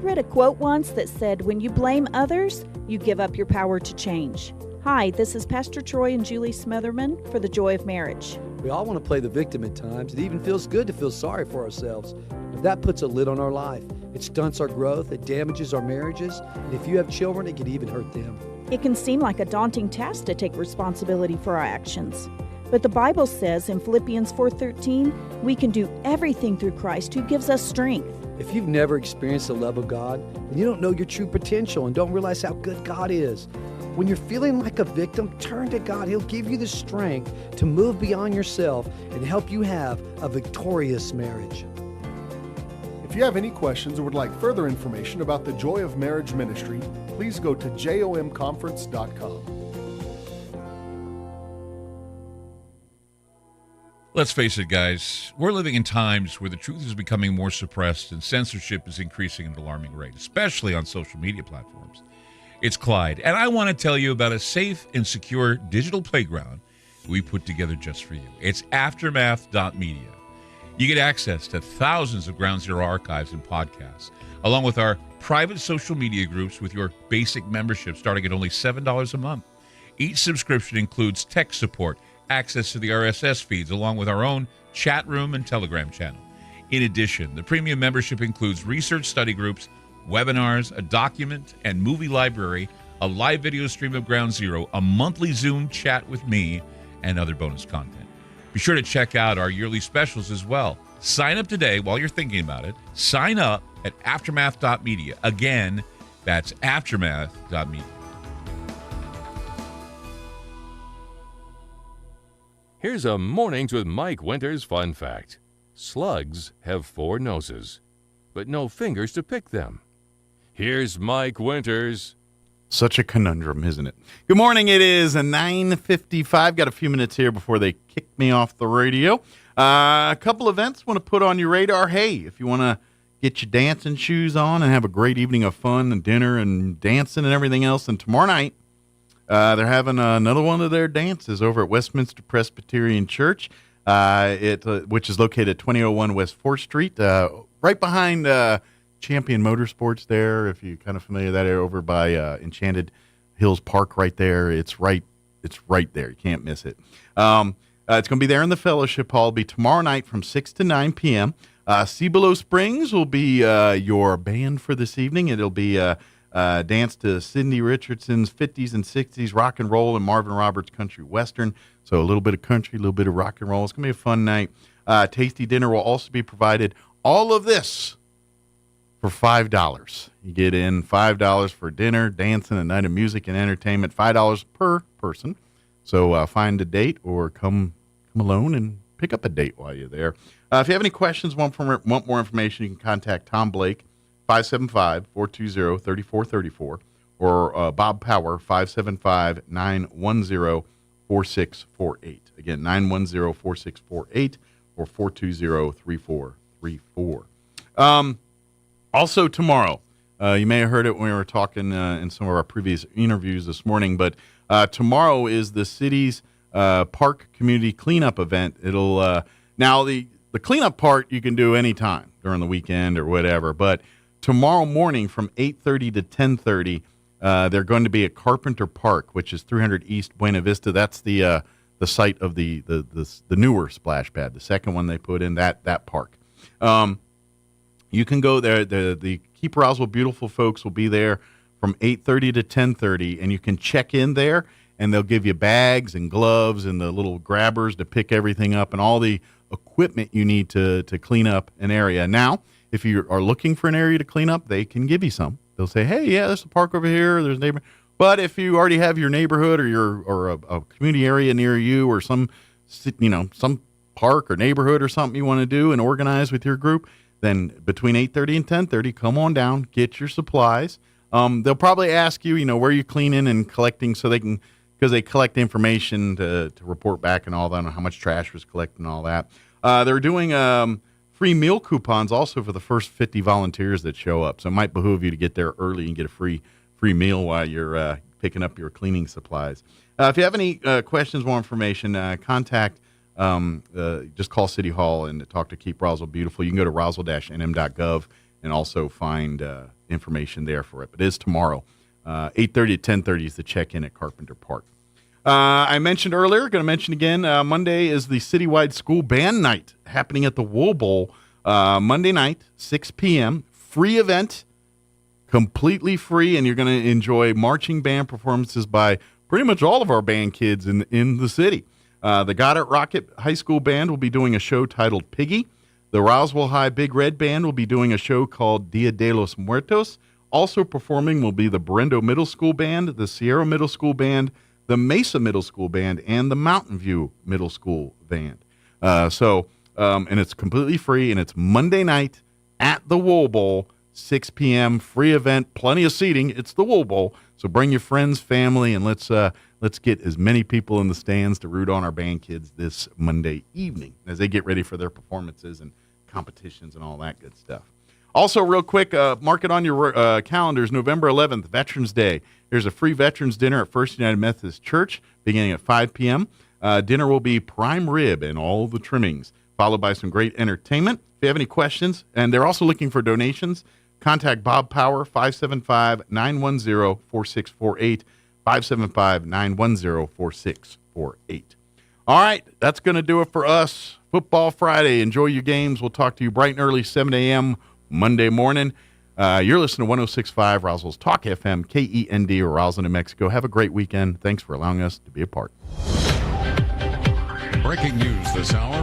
A quote once that said, "When you blame others, you give up your power to change." Hi, this is Pastor Troy and Julie Smotherman for The Joy of Marriage. We all want to play the victim at times. It even feels good to feel sorry for ourselves. But that puts a lid on our life. It stunts our growth, it damages our marriages, and if you have children, it can even hurt them. It can seem like a daunting task to take responsibility for our actions. But the Bible says in Philippians 4:13, we can do everything through Christ who gives us strength. If you've never experienced the love of God, then you don't know your true potential and don't realize how good God is. When you're feeling like a victim, turn to God. He'll give you the strength to move beyond yourself and help you have a victorious marriage. If you have any questions or would like further information about the Joy of Marriage Ministry, please go to jomconference.com. Let's face it, guys, we're living in times where the truth is becoming more suppressed and censorship is increasing at an alarming rate, especially on social media platforms. It's Clyde, and I want to tell you about a safe and secure digital playground we put together just for you. It's aftermath.media. You get access to thousands of Ground Zero archives and podcasts, along with our private social media groups with your basic membership starting at only $7 a month. Each subscription includes tech support, access to the RSS feeds, along with our own chat room and Telegram channel. In addition, the premium membership includes research study groups, webinars, a document and movie library, a live video stream of Ground Zero, a monthly Zoom chat with me, and other bonus content. Be sure to check out our yearly specials as well. Sign up today while you're thinking about it. Sign up at aftermath.media. Again, that's aftermath.media. Here's a Mornings with Mike Winters fun fact. Slugs have 4 noses, but no fingers to pick them. Here's Mike Winters. Such a conundrum, isn't it? Good morning. It is 9:55. Got a few minutes here before they kick me off the radio. A couple events want to put on your radar. Hey, if you want to get your dancing shoes on and have a great evening of fun and dinner and dancing and everything else, and tomorrow night, they're having another one of their dances over at Westminster Presbyterian Church, which is located at 2001 West 4th Street, right behind Champion Motorsports there, if you're kind of familiar with that area, over by Enchanted Hills Park right there. It's right there. You can't miss it. It's going to be there in the Fellowship Hall. It'll be tomorrow night from 6 to 9 p.m. Cibolo Springs will be your band for this evening. It'll be dance to Sidney Richardson's 50s and 60s rock and roll and Marvin Roberts country western. So a little bit of country, a little bit of rock and roll. It's going to be a fun night. Tasty dinner will also be provided. All of this for $5. You get in $5 for dinner, dancing, a night of music and entertainment, $5 per person. So find a date or come alone and pick up a date while you're there. If you have any questions, want more information, you can contact Tom Blake, 575-420-3434, or Bob Power, 575-910-4648. Again, 910-4648 or 420-3434. Also tomorrow, you may have heard it when we were talking in some of our previous interviews this morning, but tomorrow is the city's park community cleanup event. It'll now the cleanup part you can do anytime during the weekend or whatever, but tomorrow morning from 8:30 to 10:30, they're going to be at Carpenter Park, which is 300 East Buena Vista. That's the the site of the newer splash pad, the second one they put in that park. You can go there. The Keep Roswell Beautiful folks will be there from 8:30 to 10:30, and you can check in there, and they'll give you bags and gloves and the little grabbers to pick everything up and all the equipment you need to clean up an area. Now, if you are looking for an area to clean up, they can give you some. They'll say, hey, yeah, there's a park over here, there's a neighbor. But if you already have your neighborhood or a community area near you or some park or neighborhood or something you want to do and organize with your group, then between 8:30 and 10:30, come on down, get your supplies. They'll probably ask you, where you're cleaning and collecting because they collect information to report back and all that on how much trash was collected and all that. They're doing free meal coupons also for the first 50 volunteers that show up. So it might behoove you to get there early and get a free meal while you're picking up your cleaning supplies. If you have any questions, more information, contact, just call City Hall and talk to Keep Roswell Beautiful. You can go to roswell-nm.gov and also find information there for it. But it is tomorrow. 8:30 to 10:30 is the check-in at Carpenter Park. I mentioned earlier, going to mention again, Monday is the citywide school band night happening at the Wool Bowl. Monday night, 6 p.m., free event, completely free, and you're going to enjoy marching band performances by pretty much all of our band kids in the city. The Goddard Rocket High School Band will be doing a show titled Piggy. The Roswell High Big Red Band will be doing a show called Dia de los Muertos. Also performing will be the Brendo Middle School Band, the Sierra Middle School Band, the Mesa Middle School Band, and the Mountain View Middle School Band. And it's completely free, and it's Monday night at the Wool Bowl, 6 p.m., free event, plenty of seating. It's the Wool Bowl, so bring your friends, family, and let's get as many people in the stands to root on our band kids this Monday evening as they get ready for their performances and competitions and all that good stuff. Also, real quick, mark it on your calendars, November 11th, Veterans Day. There's a free Veterans Dinner at First United Methodist Church beginning at 5 p.m. Dinner will be prime rib and all the trimmings, followed by some great entertainment. If you have any questions, and they're also looking for donations, contact Bob Power, 575-910-4648, 575-910-4648. All right, that's going to do it for us. Football Friday. Enjoy your games. We'll talk to you bright and early, 7 a.m. Monday morning. You're listening to 106.5 Roswell's Talk FM, KEND, Roswell, New Mexico. Have a great weekend. Thanks for allowing us to be a part. Breaking news this hour.